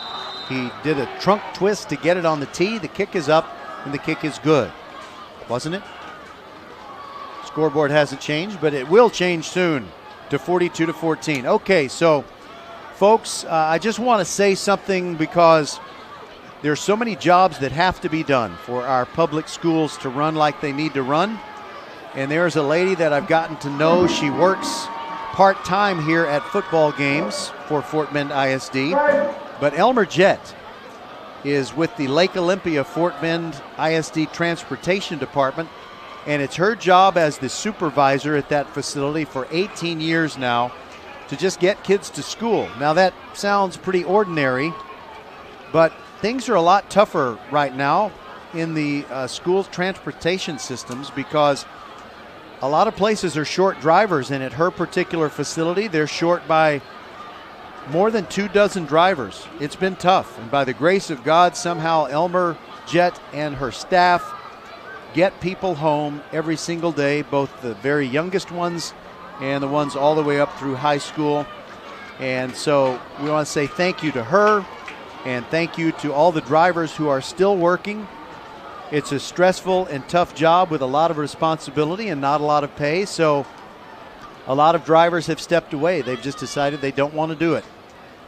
[SPEAKER 1] He did a trunk twist to get it on the tee. The kick is up, and the kick is good. Wasn't it? Scoreboard hasn't changed, but it will change soon to 42-14. Okay, so, folks, I just want to say something because there's so many jobs that have to be done for our public schools to run like they need to run. And there's a lady that I've gotten to know. She works part-time here at football games for Fort Bend ISD. But Elmer Jett is with the Lake Olympia Fort Bend ISD Transportation Department, and it's her job as the supervisor at that facility for 18 years now to just get kids to school. Now that sounds pretty ordinary, but things are a lot tougher right now in the school transportation systems because a lot of places are short drivers, and at her particular facility, they're short by more than 24 drivers. It's been tough, and by the grace of God, somehow Elmer Jett and her staff get people home every single day, both the very youngest ones and the ones all the way up through high school. And so we want to say thank you to her, and thank you to all the drivers who are still working. It's a stressful and tough job with a lot of responsibility and not a lot of pay. So a lot of drivers have stepped away. They've just decided they don't want to do it.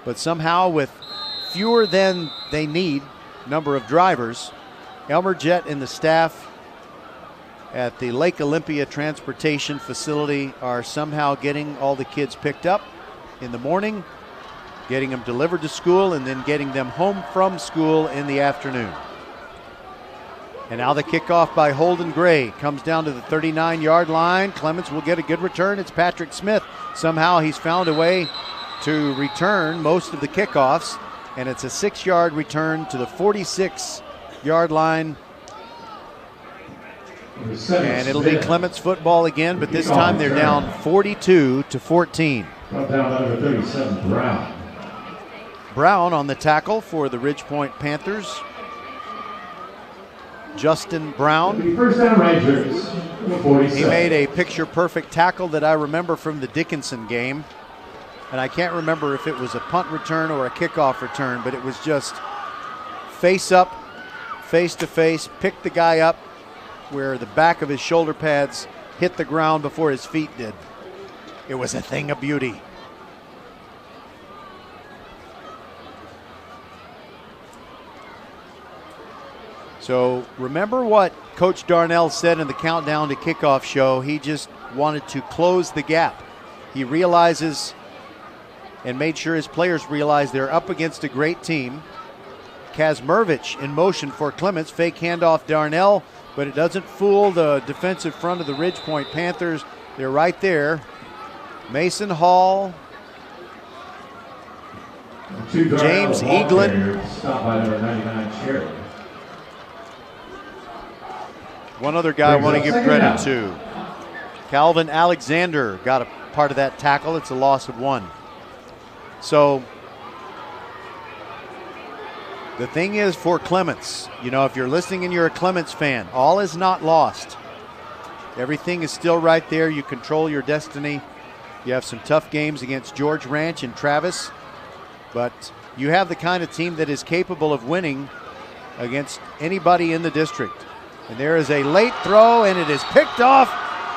[SPEAKER 1] But somehow with fewer than they need number of drivers, Elmer Jett and the staff at the Lake Olympia Transportation Facility are somehow getting all the kids picked up in the morning, getting them delivered to school, and then getting them home from school in the afternoon. And now the kickoff by Holden Gray comes down to the 39-yard line. Clements will get a good return. It's Patrick Smith. Somehow he's found a way to return most of the kickoffs, and it's a 6-yard return to the 46-yard line. And it'll be Clements football again, but this time they're down 42-14.
[SPEAKER 16] Brought down number 37, Brown.
[SPEAKER 1] Brown on the tackle for the Ridgepoint Panthers. Justin Brown.
[SPEAKER 16] First down, Rangers.
[SPEAKER 1] He made a picture-perfect tackle that I remember from the Dickinson game. And I can't remember if it was a punt return or a kickoff return, but it was just face up, face to face, pick the guy up where the back of his shoulder pads hit the ground before his feet did. It was a thing of beauty. So remember what Coach Darnell said in the Countdown to Kickoff show. He just wanted to close the gap. He realizes and made sure his players realize they're up against a great team. Kazmervich in motion for Clements. Fake handoff Darnell, but it doesn't fool the defensive front of the Ridgepoint Panthers. They're right there. Mason Hall. James Eaglin.
[SPEAKER 16] Stopped by number 99, Cherry.
[SPEAKER 1] One other guy I want to give credit to. Calvin Alexander got a part of that tackle. It's a loss of 1. So the thing is for Clements, you know, if you're listening and you're a Clements fan, all is not lost. Everything is still right there. You control your destiny. You have some tough games against George Ranch and Travis, but you have the kind of team that is capable of winning against anybody in the district. And there is a late throw, and it is picked off.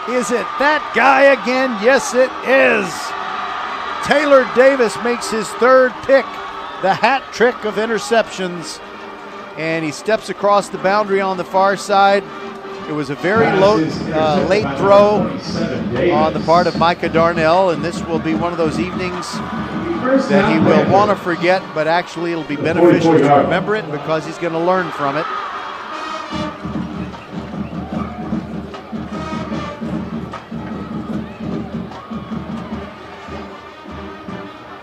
[SPEAKER 1] Is it that guy again? Yes, it is. Taylor Davis makes his 3rd pick, the hat trick of interceptions, and he steps across the boundary on the far side. It was a very late throw on the part of Micah Darnell, and this will be one of those evenings that he will want to forget, but actually it'll be beneficial to remember it because he's going to learn from it.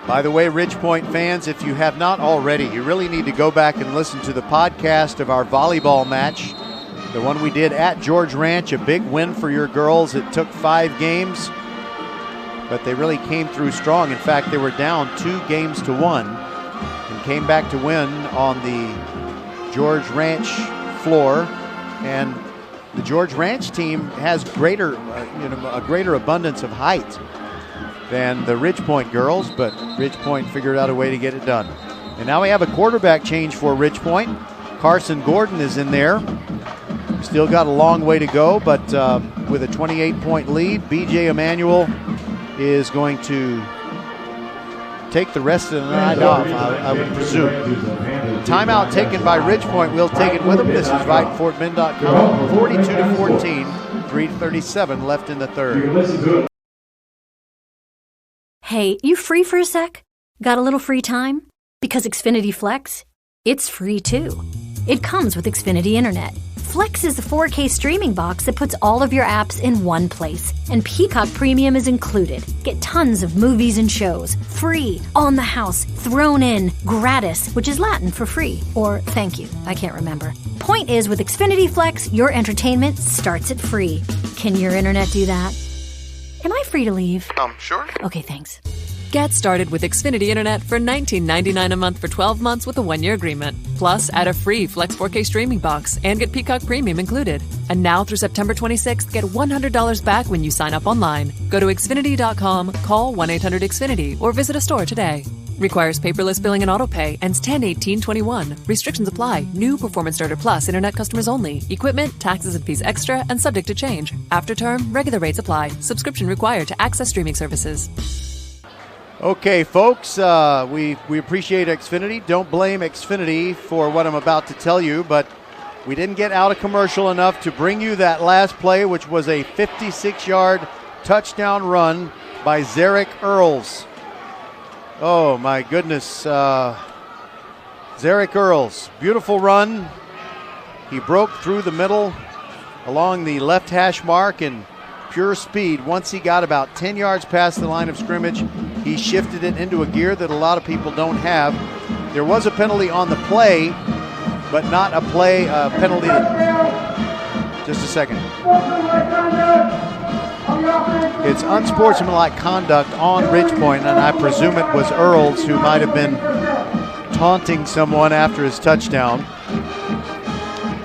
[SPEAKER 1] By the way, Ridgepoint fans, if you have not already, you really need to go back and listen to the podcast of our volleyball match, the one we did at George Ranch, a big win for your girls. It took 5 games, but they really came through strong. In fact, they were down 2-1 and came back to win on the George Ranch floor. And the George Ranch team has a greater abundance of height than the Ridgepoint girls, but Ridgepoint figured out a way to get it done. And now we have a quarterback change for Ridgepoint. Carson Gordon is in there. Still got a long way to go, but with a 28-point lead, B.J. Emanuel is going to take the rest of the night off, I would presume. Timeout taken by Ridgepoint. We'll take it with them. This is VypeFortBend.com. 42-14, 3:37 left in the 3rd.
[SPEAKER 2] Hey, you free for a sec? Got a little free time? Because Xfinity Flex, it's free too. It comes with Xfinity Internet. Flex is the 4K streaming box that puts all of your apps in one place. And Peacock Premium is included. Get tons of movies and shows, free, on the house, thrown in, gratis, which is Latin for free. Or thank you, I can't remember. Point is, with Xfinity Flex, your entertainment starts at free. Can your internet do that? Am I free to leave?
[SPEAKER 17] Sure.
[SPEAKER 2] Okay, thanks.
[SPEAKER 4] Get started with Xfinity Internet for $19.99 a month for 12 months with a 1-year agreement. Plus, add a free Flex 4K streaming box and get Peacock Premium included. And now through September 26th, get $100 back when you sign up online. Go to Xfinity.com, call 1-800-XFINITY, or visit a store today. Requires paperless billing and autopay. Ends 10/18/21. Restrictions apply. New Performance Starter Plus Internet customers only. Equipment, taxes and fees extra and subject to change. After term, regular rates apply. Subscription required to access streaming services.
[SPEAKER 1] Okay, folks, we appreciate Xfinity. Don't blame Xfinity for what I'm about to tell you, but We didn't get out of commercial enough to bring you that last play, which was a 56-yard touchdown run by Zarek Earls. Oh, my goodness. Zarek Earls, beautiful run. He broke through the middle along the left hash mark in pure speed. Once he got about 10 yards past the line of scrimmage, he shifted it into a gear that a lot of people don't have. There was a penalty on the play, but not a penalty. Just a second. It's unsportsmanlike conduct on Ridgepoint, and I presume it was Earls who might have been taunting someone after his touchdown.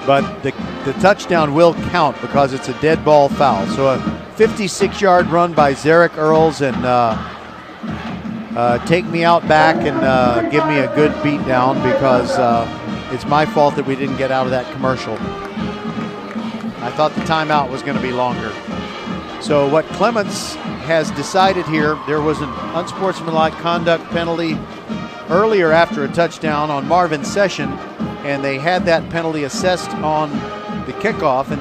[SPEAKER 1] But the touchdown will count because it's a dead ball foul. So a 56-yard run by Zarek Earls, and take me out back and give me a good beat down because it's my fault that we didn't get out of that commercial. I thought the timeout was going to be longer. So what Clements has decided here, there was an unsportsmanlike conduct penalty earlier after a touchdown on Marvin Session, and they had that penalty assessed on the kickoff, and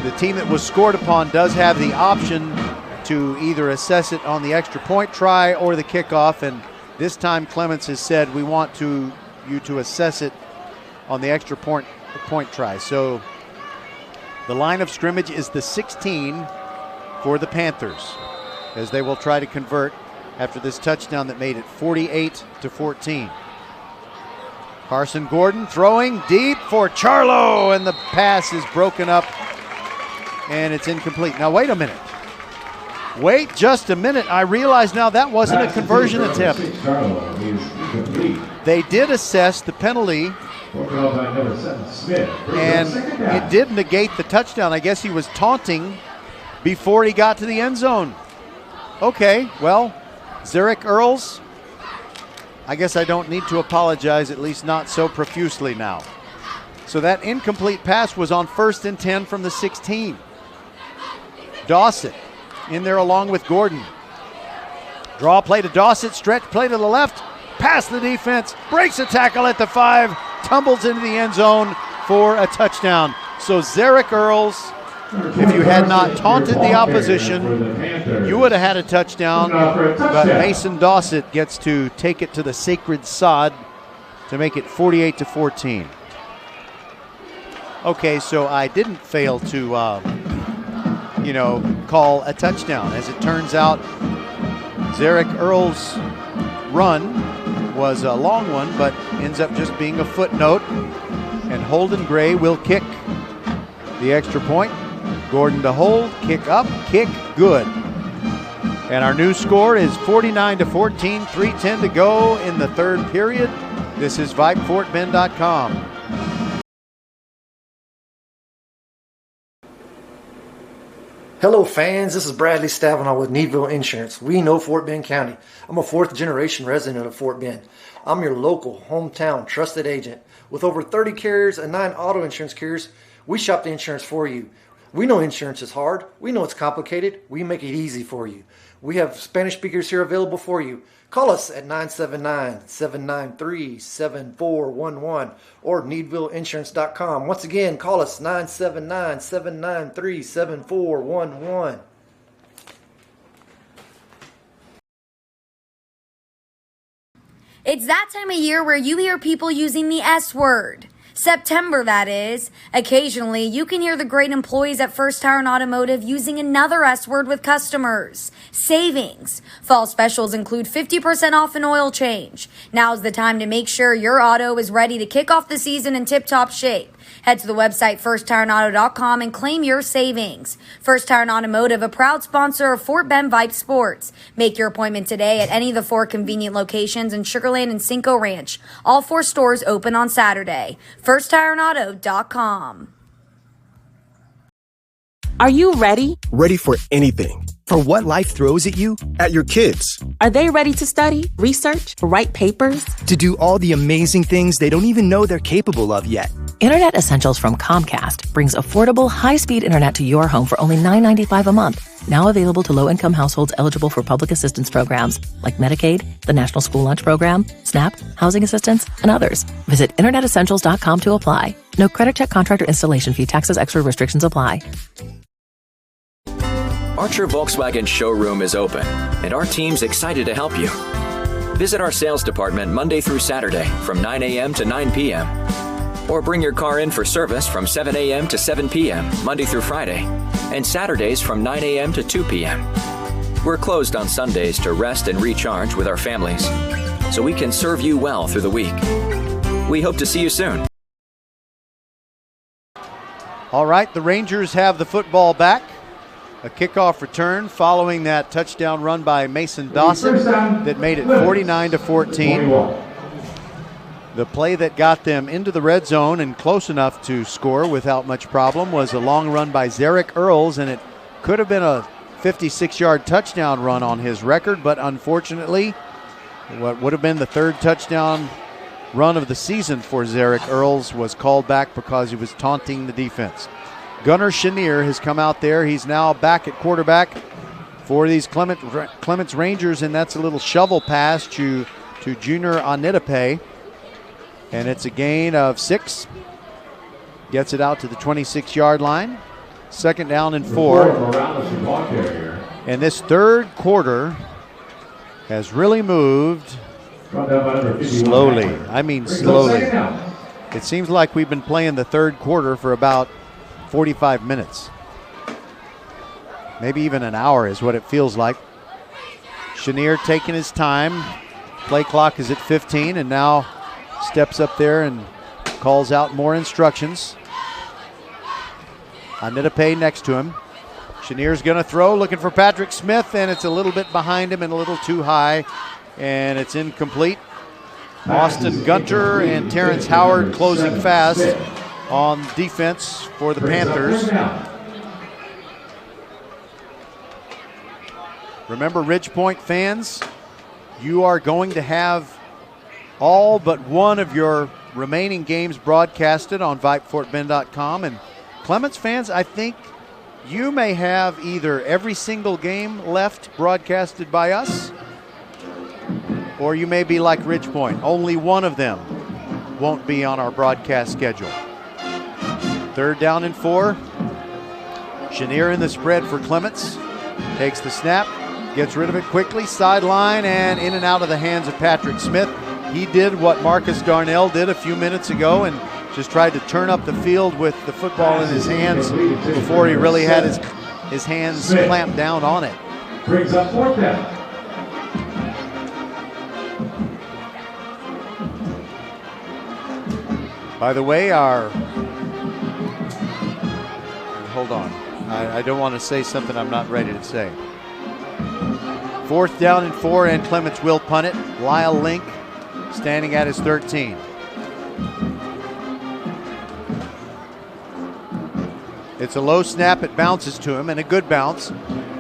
[SPEAKER 1] the team that was scored upon does have the option to either assess it on the extra point try or the kickoff, and this time Clements has said we want you to assess it on the extra point try. So the line of scrimmage is the 16 for the Panthers, as they will try to convert after this touchdown that made it 48-14. Carson Gordon throwing deep for Charlo, and the pass is broken up and it's incomplete. Now wait a minute. Wait just a minute. I realize now that wasn't a conversion attempt. They did assess the penalty, and it did negate the touchdown. I guess he was taunting before he got to the end zone. Okay, well, Zarek Earls, I guess I don't need to apologize, at least not so profusely now. So that incomplete pass was on 1st and 10 from the 16. Dawson in there along with Gordon. Draw play to Dawson, stretch play to the left, past the defense, breaks a tackle at the 5, tumbles into the end zone for a touchdown. So Zarek Earls, if you had not taunted the opposition, you would have had a touchdown, but Mason Dawson gets to take it to the sacred sod to make it 48-14. Okay, so I didn't fail to, call a touchdown. As it turns out, Zarek Earls' run was a long one, but ends up just being a footnote, and Holden Gray will kick the extra point. Gordon to hold, kick up, kick good. And our new score is 49-14, 3:10 to go in the third period. This is VypeFortBend.com.
[SPEAKER 11] Hello fans, this is Bradley Stavanaugh with Needville Insurance. We know Fort Bend County. I'm a 4th generation resident of Fort Bend. I'm your local, hometown, trusted agent. With over 30 carriers and 9 auto insurance carriers, we shop the insurance for you. We know insurance is hard. We know it's complicated. We make it easy for you. We have Spanish speakers here available for you. Call us at 979-793-7411 or needvilleinsurance.com. Once again, call us 979-793-7411.
[SPEAKER 6] It's that time of year where you hear people using the S word. September, that is. Occasionally, you can hear the great employees at First Tire and Automotive using another S word with customers. Savings. Fall specials include 50% off an oil change. Now's the time to make sure your auto is ready to kick off the season in tip-top shape. Head to the website firsttireandauto.com and claim your savings. First Tire and Automotive, a proud sponsor of Fort Bend Vype Sports. Make your appointment today at any of the 4 convenient locations in Sugar Land and Cinco Ranch. All 4 stores open on Saturday. firsttireandauto.com.
[SPEAKER 18] Are you ready?
[SPEAKER 19] Ready for anything. For what life throws at you, at your kids.
[SPEAKER 18] Are they ready to study, research, write papers?
[SPEAKER 19] To do all the amazing things they don't even know they're capable of yet.
[SPEAKER 20] Internet Essentials from Comcast brings affordable, high-speed internet to your home for only $9.95 a month. Now available to low-income households eligible for public assistance programs like Medicaid, the National School Lunch Program, SNAP, housing assistance, and others. Visit InternetEssentials.com to apply. No credit check, contract, or installation fee. Taxes, extra restrictions apply.
[SPEAKER 7] Archer Volkswagen showroom is open, and our team's excited to help you. Visit our sales department Monday through Saturday from 9 a.m. to 9 p.m. Or bring your car in for service from 7 a.m. to 7 p.m. Monday through Friday, and Saturdays from 9 a.m. to 2 p.m. We're closed on Sundays to rest and recharge with our families, so we can serve you well through the week. We hope to see you soon.
[SPEAKER 1] All right, the Rangers have the football back. A kickoff return following that touchdown run by Mason Dawson that made it 49-14. The play that got them into the red zone and close enough to score without much problem was a long run by Zarek Earls, and it could have been a 56-yard touchdown run on his record, but unfortunately, what would have been the third touchdown run of the season for Zarek Earls was called back because he was taunting the defense. Gunnar Chenier has come out there. He's now back at quarterback for these Clements Rangers, and that's a little shovel pass to Junior Anitape. And it's a gain of 6. Gets it out to the 26-yard line. Second down and 4. And this third quarter has really moved slowly. I mean slowly. It seems like we've been playing the third quarter for about 45 minutes. Maybe even an hour is what it feels like. Chenier taking his time. Play clock is at 15 and now steps up there and calls out more instructions. Anitape next to him. Chenier's going to throw, looking for Patrick Smith, and it's a little bit behind him and a little too high, and it's incomplete. Austin Gunter and Terrence Howard closing fast on defense for the Panthers. Remember, Ridgepoint fans, you are going to have all but one of your remaining games broadcasted on VypeFortBend.com. And Clements fans, I think you may have either every single game left broadcasted by us, or you may be like Ridgepoint. Only one of them won't be on our broadcast schedule. Third down and 4. Chenier in the spread for Clements. Takes the snap, gets rid of it quickly, sideline, and in and out of the hands of Patrick Smith. He did what Marcus Darnell did a few minutes ago and just tried to turn up the field with the football in his hands before he really had his hands clamped down on it.
[SPEAKER 16] Brings up fourth down.
[SPEAKER 1] By the way, hold on. I don't want to say something I'm not ready to say. Fourth down and 4, and Clements will punt it. Lyle Link standing at his 13. It's a low snap. It bounces to him, and a good bounce.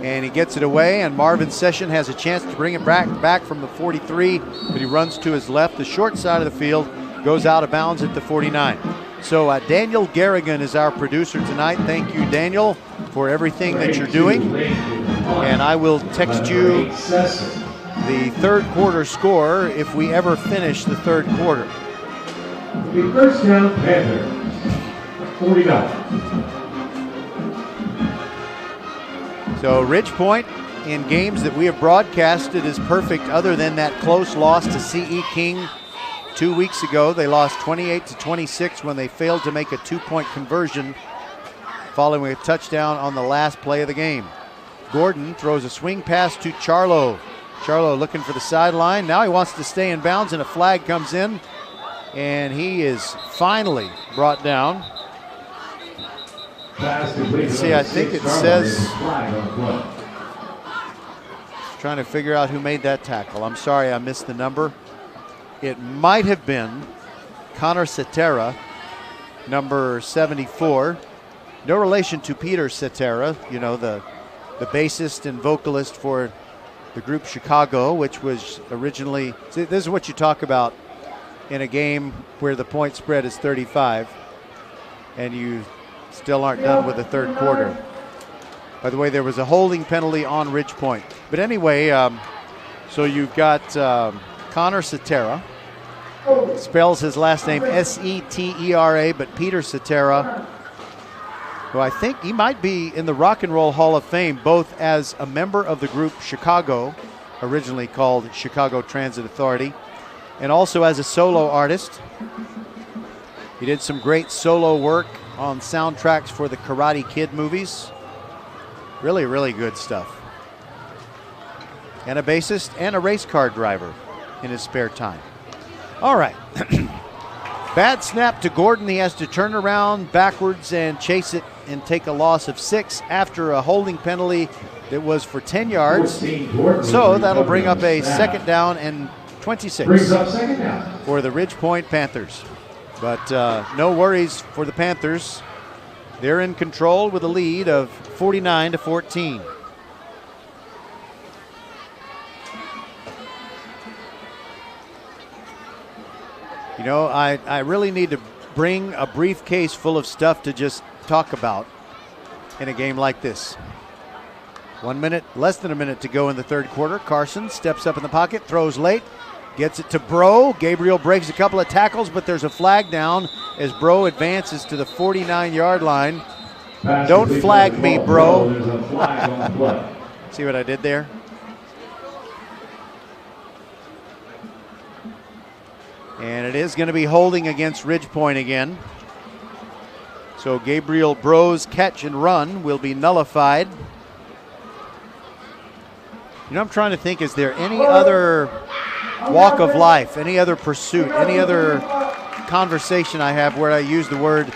[SPEAKER 1] And he gets it away, and Marvin Session has a chance to bring it back from the 43, but he runs to his left. The short side of the field goes out of bounds at the 49. So Daniel Garrigan is our producer tonight. Thank you, Daniel, for everything that you're doing. And I will text you the third quarter score if we ever finish the third quarter.
[SPEAKER 16] The first down, Panther, 49.
[SPEAKER 1] So Ridgepoint, in games that we have broadcasted, is perfect other than that close loss to C.E. King 2 weeks ago. They lost 28-26 when they failed to make a 2-point conversion following a touchdown on the last play of the game. Gordon throws a swing pass to Charlo. Charlo looking for the sideline. Now he wants to stay in bounds, and a flag comes in, and he is finally brought down. See, I think it says, trying to figure out who made that tackle. I'm sorry I missed the number. It might have been Connor Cetera, number 74. No relation to Peter Cetera, you know, the the bassist and vocalist for the group Chicago, which was originally, see, this is what you talk about in a game where the point spread is 35 and you still aren't done with the third quarter. By the way, there was a holding penalty on Ridge Point. But anyway, so you've got Connor Cetera. Spells his last name Setera, but Peter Cetera, who I think he might be in the Rock and Roll Hall of Fame, both as a member of the group Chicago, originally called Chicago Transit Authority, and also as a solo artist. He did some great solo work on soundtracks for the Karate Kid movies. Really, really good stuff. And a bassist and a race car driver in his spare time. All right. Bad snap to Gordon. He has to turn around backwards and chase it and take a loss of 6 after a holding penalty that was for 10 yards. So that'll bring up a second down and 26 for the Ridge Point Panthers. But no worries for the Panthers. They're in control with a lead of 49-14. You know, I really need to bring a briefcase full of stuff to just talk about in a game like this. 1 minute, less than a minute to go in the third quarter. Carson steps up in the pocket, throws late, gets it to Bro. Gabriel breaks a couple of tackles, but there's a flag down as Bro advances to the 49-yard line. Don't flag me, Bro. See what I did there? And it is going to be holding against Ridge Point again. So Gabriel Bro's catch and run will be nullified. You know, I'm trying to think, is there any other walk of life, any other pursuit, any other conversation I have where I use the word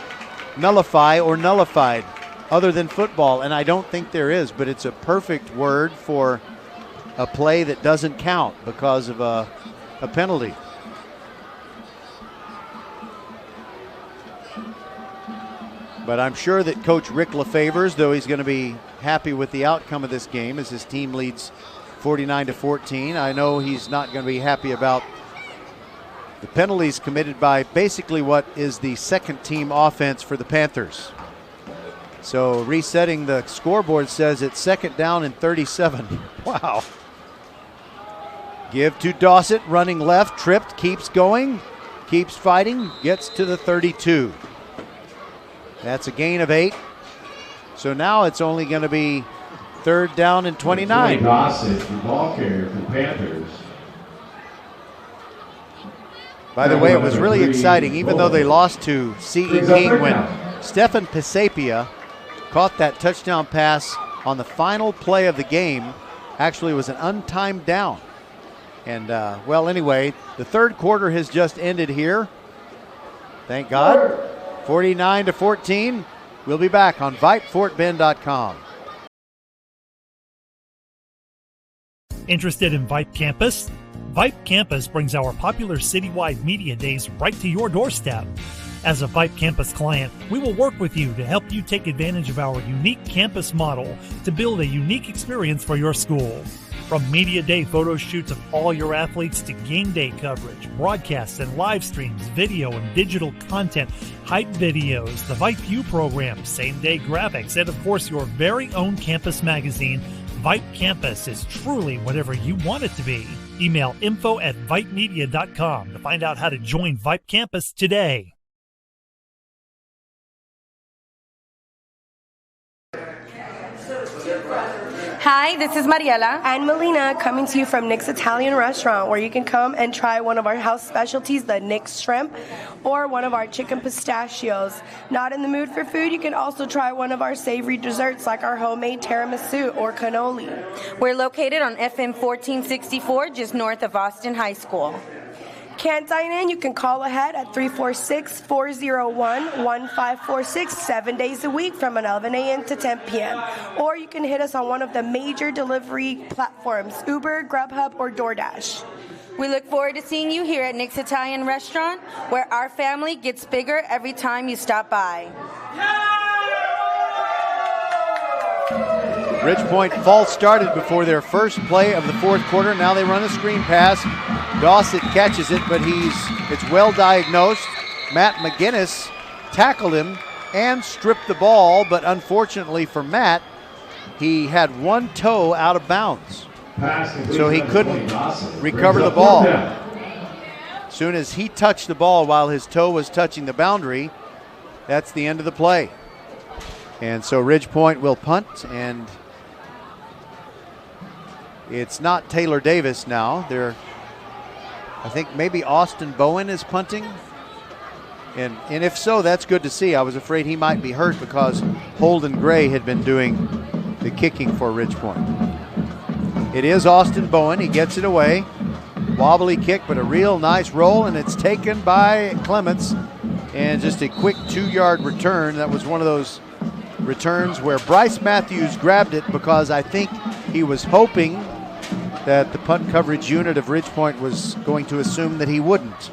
[SPEAKER 1] nullify or nullified other than football? And I don't think there is, but it's a perfect word for a play that doesn't count because of a penalty. But I'm sure that Coach Rick LaFavors, though he's going to be happy with the outcome of this game as his team leads 49-14, I know he's not going to be happy about the penalties committed by basically what is the second team offense for the Panthers. So resetting the scoreboard says it's second down and 37. Wow. Give to Dossett, running left, tripped, keeps going, keeps fighting, gets to the 32. That's a gain of 8. So now it's only going to be third down and 29.
[SPEAKER 16] Dossett, the ball carrier for the Panthers.
[SPEAKER 1] By the way, it was really exciting, even though they lost to C.E. King, when Stefan Pisapia caught that touchdown pass on the final play of the game. Actually, it was an untimed down. And, well, anyway, the third quarter has just ended here. Thank God. 49-14. We'll be back on VypeFortBend.com.
[SPEAKER 14] Interested in Vype Campus? Vype Campus brings our popular citywide media days right to your doorstep. As a Vype Campus client, we will work with you to help you take advantage of our unique campus model to build a unique experience for your school. From media day photo shoots of all your athletes to game day coverage, broadcasts and live streams, video and digital content, hype videos, the Vype U program, same-day graphics, and of course your very own campus magazine, Vype Campus is truly whatever you want it to be. Email info@vypemedia.com to find out how to join Vype Campus today.
[SPEAKER 9] Hi, this is Mariela and Melina coming to you from Nick's Italian Restaurant, where you can come and try one of our house specialties, the Nick's Shrimp, or one of our chicken pistachios. Not in the mood for food, you can also try one of our savory desserts like our homemade tiramisu or cannoli.
[SPEAKER 10] We're located on FM 1464, just north of Austin High School.
[SPEAKER 9] Can't dine in? You can call ahead at 346-401-1546 7 days a week from 11 a.m. to 10 p.m. Or you can hit us on one of the major delivery platforms, Uber, Grubhub, or DoorDash.
[SPEAKER 10] We look forward to seeing you here at Nick's Italian Restaurant, where our family gets bigger every time you stop by.
[SPEAKER 1] Ridgepoint false started before their first play of the fourth quarter. Now they run a screen pass. Dossett catches it, but it's well diagnosed. Matt McGinnis tackled him and stripped the ball, but unfortunately for Matt, he had one toe out of bounds. So he couldn't recover the ball. As soon as he touched the ball while his toe was touching the boundary, that's the end of the play. And so Ridgepoint will punt, and it's not Taylor Davis now. I think maybe Austin Bowen is punting. And if so, that's good to see. I was afraid he might be hurt because Holden Gray had been doing the kicking for Ridgepoint. It is Austin Bowen. He gets it away. Wobbly kick, but a real nice roll, and it's taken by Clements. And just a quick 2-yard return. That was one of those returns where Bryce Matthews grabbed it because I think he was hoping that the punt coverage unit of Ridgepoint was going to assume that he wouldn't.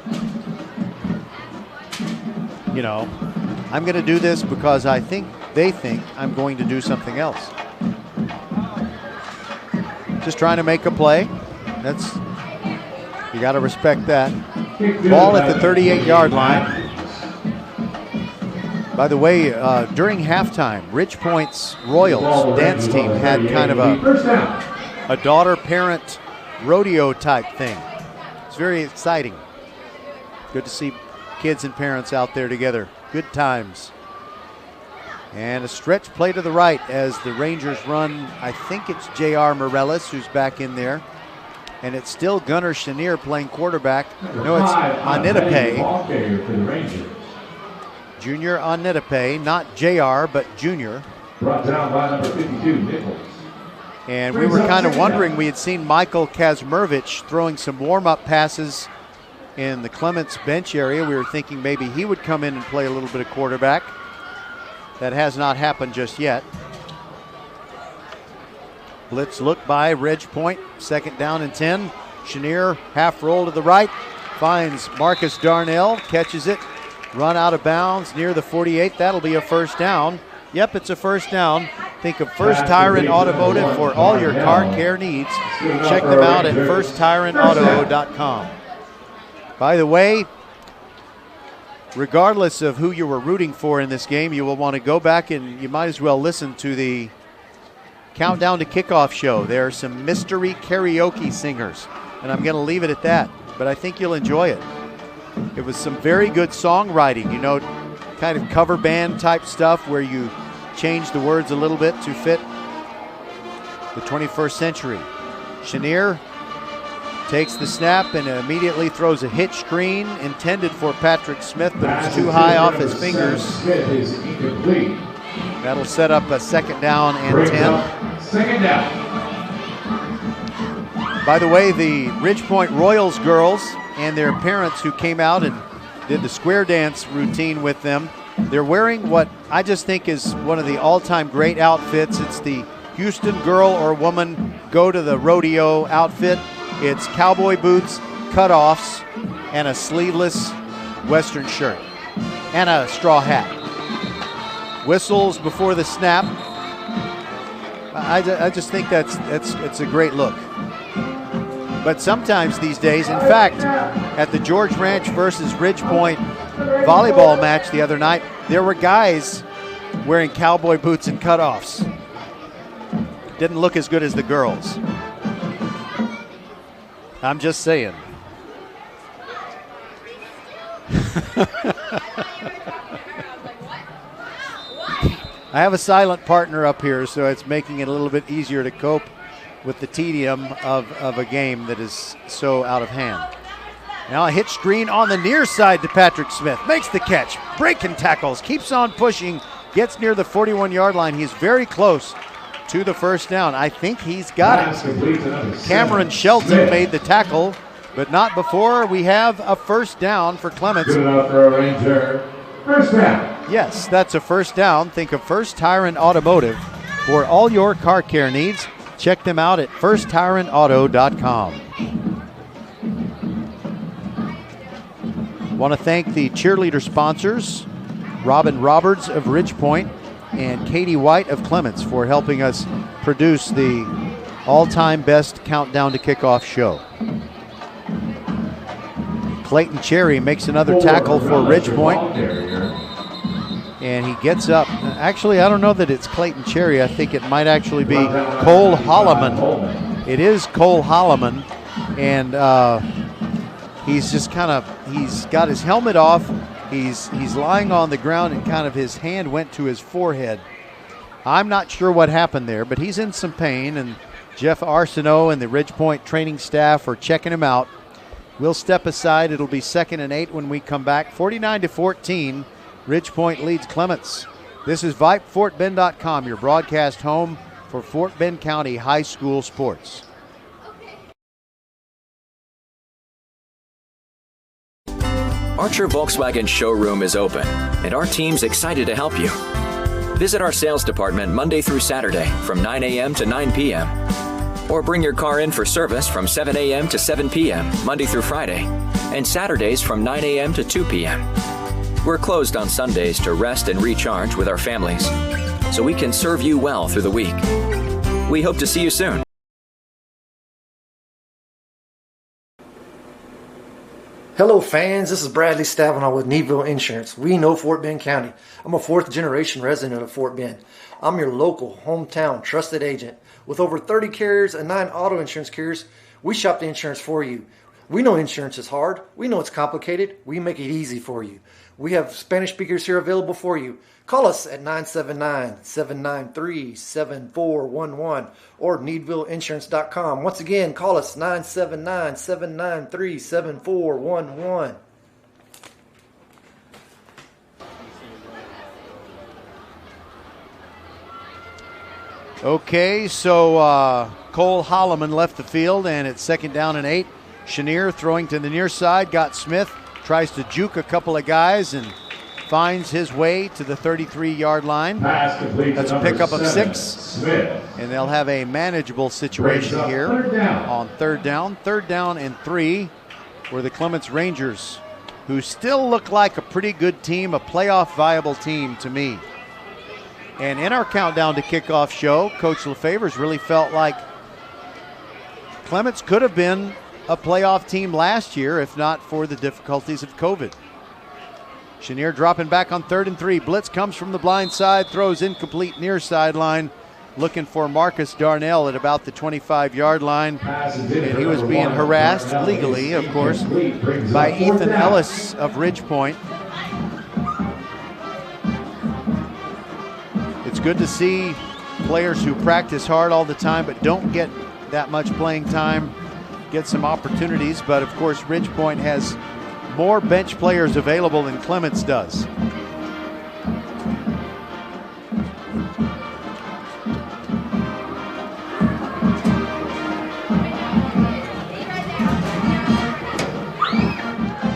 [SPEAKER 1] You know, I'm going to do this because they think I'm going to do something else. Just trying to make a play. You got to respect that. Ball at the 38-yard line. By the way, during halftime, Ridgepoint's Royals dance team had kind of a daughter-parent rodeo type thing. It's very exciting. Good to see kids and parents out there together. Good times. And a stretch play to the right as the Rangers run, I think it's J.R. Morellis who's back in there. And it's still Gunnar Chenier playing quarterback. No, it's Onitape. Junior Onitape, not JR, but Junior.
[SPEAKER 16] Brought down by number 52, Nichols.
[SPEAKER 1] And we were kind of wondering, we had seen Michael Kazmirevich throwing some warm-up passes in the Clements bench area. We were thinking maybe he would come in and play a little bit of quarterback. That has not happened just yet. Blitz look by Ridgepoint, 2nd down and 10. Chenier half roll to the right, finds Marcus Darnell, catches it, run out of bounds near the 48. That'll be a first down. Yep, it's a first down. Think of First Tyrant Automotive for all your car care needs. Check them out at firsttyrantauto.com. By the way, regardless of who you were rooting for in this game, you will want to go back and you might as well listen to the Countdown to Kickoff show. There are some mystery karaoke singers, and I'm going to leave it at that, but I think you'll enjoy it. It was some very good songwriting, you know, kind of cover band type stuff where you change the words a little bit to fit the 21st century. Chenier takes the snap and immediately throws a hitch screen intended for Patrick Smith, but it's too high off his fingers. That'll set up a 2nd down and 10.
[SPEAKER 16] 2nd down.
[SPEAKER 1] By the way, the Ridgepoint Royals girls and their parents who came out and did the square dance routine with them, they're wearing what I just think is one of the all-time great outfits. It's the Houston girl or woman go to the rodeo outfit. It's cowboy boots, cutoffs, and a sleeveless Western shirt, and a straw hat. Whistles before the snap. I just think it's a great look. But sometimes these days, in fact, at the George Ranch versus Ridgepoint volleyball match the other night, there were guys wearing cowboy boots and cutoffs. Didn't look as good as the girls. I'm just saying. I have a silent partner up here, so it's making it a little bit easier to cope with the tedium of a game that is so out of hand. Now a hitch screen on the near side to Patrick Smith. Makes the catch, breaking tackles, keeps on pushing, gets near the 41-yard line. He's very close to the first down. I think he's got it. Cameron Shelton made the tackle, but not before we have a first down for Clements.
[SPEAKER 16] Good enough for a Ranger. First down.
[SPEAKER 1] Yes, that's a first down. Think of First Tyrant Automotive for all your car care needs. Check them out at firsttyrantauto.com. Want to thank the cheerleader sponsors, Robin Roberts of Ridgepoint, and Katie White of Clements for helping us produce the all-time best countdown to kickoff show. Clayton Cherry makes another tackle for Ridgepoint. And he gets up. Actually, I don't know that it's Clayton Cherry. I think it might actually be Cole Holloman. It is Cole Holloman. And he's just he's got his helmet off. He's lying on the ground and kind of his hand went to his forehead. I'm not sure what happened there, but he's in some pain. And Jeff Arsenault and the Ridgepoint training staff are checking him out. We'll step aside. It'll be 2nd and 8 when we come back. 49-14. Ridgepoint leads Clements. This is Vype, FortBend.com, your broadcast home for Fort Bend County high school sports.
[SPEAKER 7] Archer Volkswagen showroom is open, and our team's excited to help you. Visit our sales department Monday through Saturday from 9 a.m. to 9 p.m. Or bring your car in for service from 7 a.m. to 7 p.m. Monday through Friday, and Saturdays from 9 a.m. to 2 p.m. We're closed on Sundays to rest and recharge with our families, so we can serve you well through the week. We hope to see you soon.
[SPEAKER 11] Hello fans, this is Bradley Stavanaugh with Needville Insurance. We know Fort Bend County. I'm a 4th generation resident of Fort Bend. I'm your local, hometown, trusted agent. With over 30 carriers and 9 auto insurance carriers, we shop the insurance for you. We know insurance is hard. We know it's complicated. We make it easy for you. We have Spanish speakers here available for you. Call us at 979-793-7411 or needvilleinsurance.com. Once again, call us 979-793-7411.
[SPEAKER 1] Okay, so Cole Holloman left the field, and it's 2nd down and 8. Chenier throwing to the near side, got Smith, tries to juke a couple of guys and finds his way to the 33-yard line. That's a pickup of 6.
[SPEAKER 16] Smith.
[SPEAKER 1] And they'll have a manageable situation here on 3rd down. 3rd down and 3 for the Clements Rangers, who still look like a pretty good team, a playoff viable team to me. And in our countdown to kickoff show, Coach LeFevers really felt like Clements could have been a playoff team last year if not for the difficulties of COVID. Chenier dropping back on 3rd and 3. Blitz comes from the blind side, throws incomplete near sideline, looking for Marcus Darnell at about the 25-yard line. And he was being harassed legally, of course, by Ethan Ellis of Ridgepoint. It's good to see players who practice hard all the time but don't get that much playing time get some opportunities. But, of course, Ridgepoint has more bench players available than Clements does.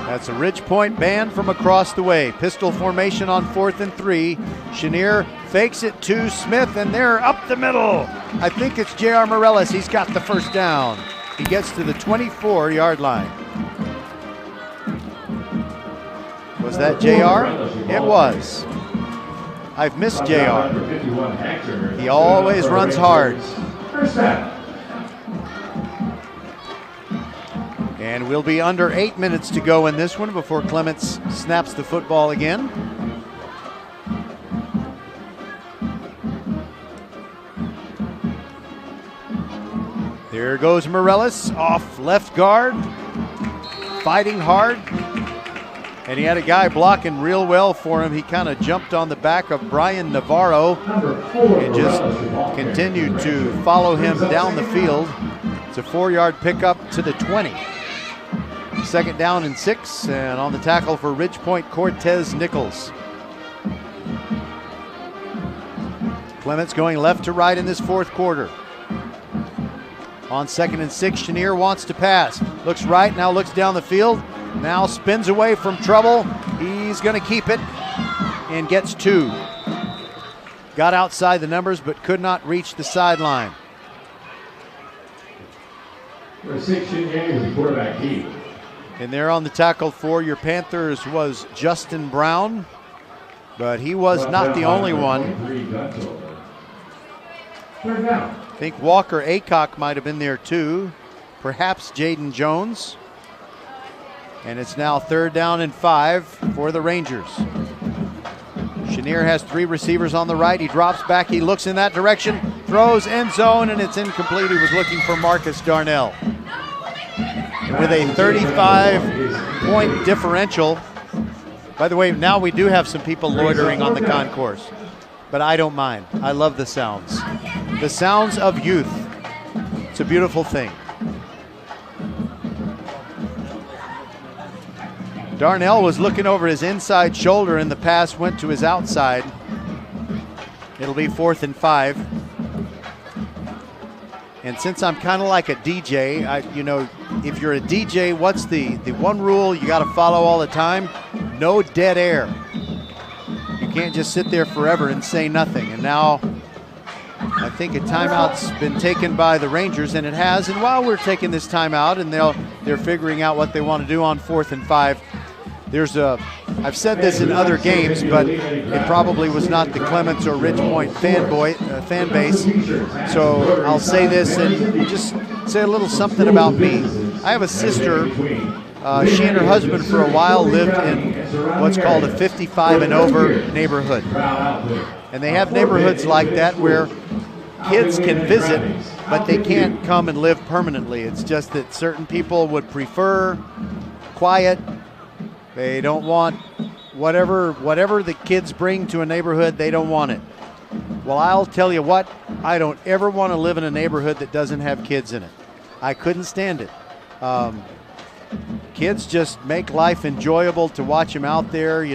[SPEAKER 1] That's a Ridgepoint band from across the way. Pistol formation on 4th and 3. Chenier fakes it to Smith, and they're up the middle. I think it's J.R. Morellis. He's got the 1st down. He gets to the 24-yard line. Was that JR? It was. I've missed JR. He always runs hard. And we'll be under 8 minutes to go in this one before Clements snaps the football again. There goes Morellis off left guard, fighting hard. And he had a guy blocking real well for him. He kind of jumped on the back of Brian Navarro and just continued to follow him down the field. It's a 4-yard pickup to the 20. 2nd down and 6, and on the tackle for Ridgepoint, Cortez Nichols. Clements going left to right in this 4th quarter. On 2nd and 6, Chenier wants to pass. Looks right, now looks down the field. Now spins away from trouble. He's going to keep it and gets 2. Got outside the numbers but could not reach the sideline.
[SPEAKER 16] Number 6, Chenier with the quarterback key.
[SPEAKER 1] And there on the tackle for your Panthers was Justin Brown, but he was not the only one.
[SPEAKER 16] Parental. Third down.
[SPEAKER 1] I think Walker Aycock might have been there too. Perhaps Jaden Jones. And it's now 3rd down and 5 for the Rangers. Chenier has 3 receivers on the right. He drops back. He looks in that direction. Throws end zone, and it's incomplete. He was looking for Marcus Darnell. And with a 35-point differential. By the way, now we do have some people loitering on the concourse. But I don't mind. I love the sounds. The sounds of youth. It's a beautiful thing. Darnell was looking over his inside shoulder and the pass went to his outside. It'll be 4th and 5. And since I'm kind of like a DJ, if you're a DJ, what's the one rule you got to follow all the time? No dead air. You can't just sit there forever and say nothing. And now I think a timeout's been taken by the Rangers, and it has. And while we're taking this timeout and they're figuring out what they want to do on 4th and 5, I've said this in other games, but it probably was not the Clements or Ridgepoint fan base. So I'll say this and just say a little something about me. I have a sister. She and her husband for a while lived in what's called a 55 and over neighborhood. And they have neighborhoods like that where kids can visit, but they can't come and live permanently. It's just that certain people would prefer quiet. They don't want whatever the kids bring to a neighborhood, they don't want it. Well, I'll tell you what, I don't ever want to live in a neighborhood that doesn't have kids in it. I couldn't stand it. Kids just make life enjoyable to watch them out there,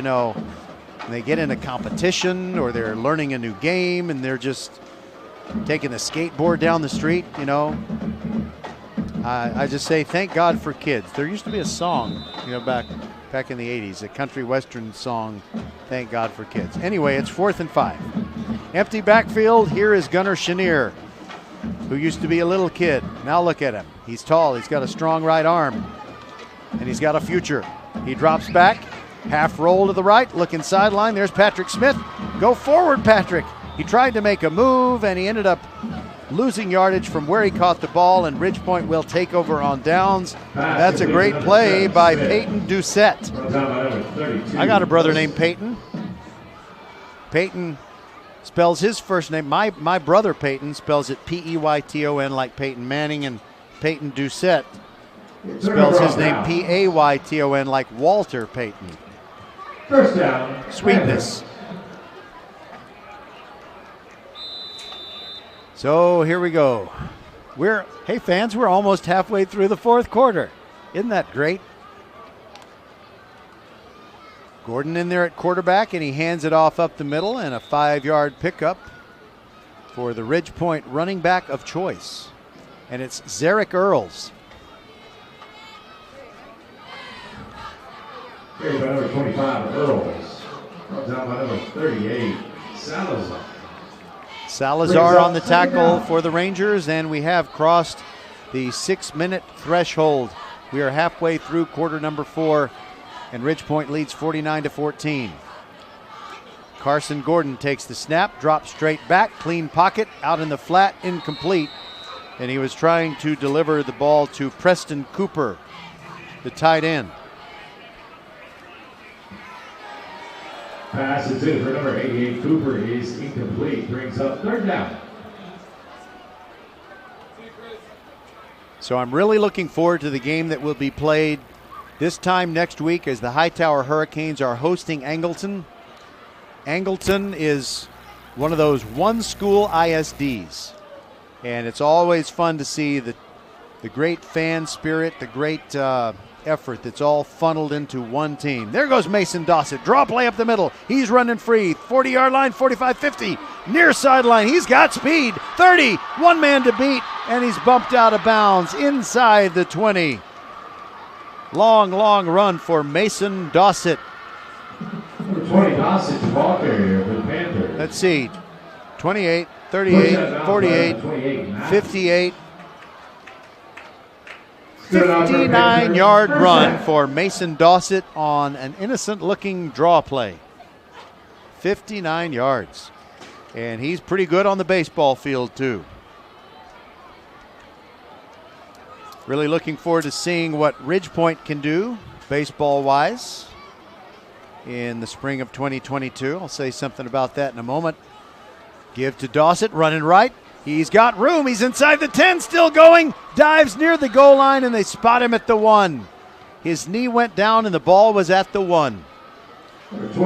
[SPEAKER 1] they get in a competition or they're learning a new game and they're just taking a skateboard down the street, I just say thank God for kids. There used to be a song, back in the 80s, a country western song, thank God for kids. Anyway, it's 4th and 5. Empty backfield. Here is Gunnar Chenier, who used to be a little kid. Now look at him. He's tall. He's got a strong right arm. And he's got a future. He drops back. Half roll to the right. Looking sideline. There's Patrick Smith. Go forward, Patrick. He tried to make a move, and he ended up losing yardage from where he caught the ball, and Ridgepoint will take over on downs. That's a great play by Peyton Doucette. I got a brother named Peyton. Peyton spells his first name. My brother Peyton spells it P-E-Y-T-O-N like Peyton Manning, and Peyton Doucette spells his name P-A-Y-T-O-N like Walter Payton.
[SPEAKER 16] First down.
[SPEAKER 1] Sweetness. So here we go. Hey fans, we're almost halfway through the 4th quarter. Isn't that great? Gordon in there at quarterback, and he hands it off up the middle, and a 5-yard pickup for the Ridgepoint running back of choice. And it's Zarek Earls.
[SPEAKER 16] Carried by number 25, Earls. Comes out by number 38, Salazar.
[SPEAKER 1] Salazar on the tackle for the Rangers, and we have crossed the 6-minute threshold. We are halfway through quarter number 4, and Ridgepoint leads 49-14. Carson Gordon takes the snap, drops straight back, clean pocket, out in the flat, incomplete. And he was trying to deliver the ball to Preston Cooper, the tight end.
[SPEAKER 16] Pass is in for number 88. Cooper is incomplete. Brings up 3rd down.
[SPEAKER 1] So I'm really looking forward to the game that will be played this time next week as the Hightower Hurricanes are hosting Angleton. Angleton is one of those one-school ISDs. And it's always fun to see the great fan spirit, the great effort that's all funneled into one team. There goes Mason Dossett. Draw play up the middle. He's running free. 40-yard line, 45, 50. Near sideline. He's got speed. 30. One man to beat. And he's bumped out of bounds inside the 20. Long, long run for Mason Dossett.
[SPEAKER 16] Number 20, Dossett, ball carrier for the Panthers.
[SPEAKER 1] Let's see. 28, 38, 48, 58. 59-yard run for Mason Dossett on an innocent-looking draw play. 59 yards. And he's pretty good on the baseball field, too. Really looking forward to seeing what Ridgepoint can do baseball-wise in the spring of 2022. I'll say something about that in a moment. Give to Dossett, running right. He's got room. He's inside the 10, still going. Dives near the goal line, and they spot him at the 1. His knee went down, and the ball was at the 1.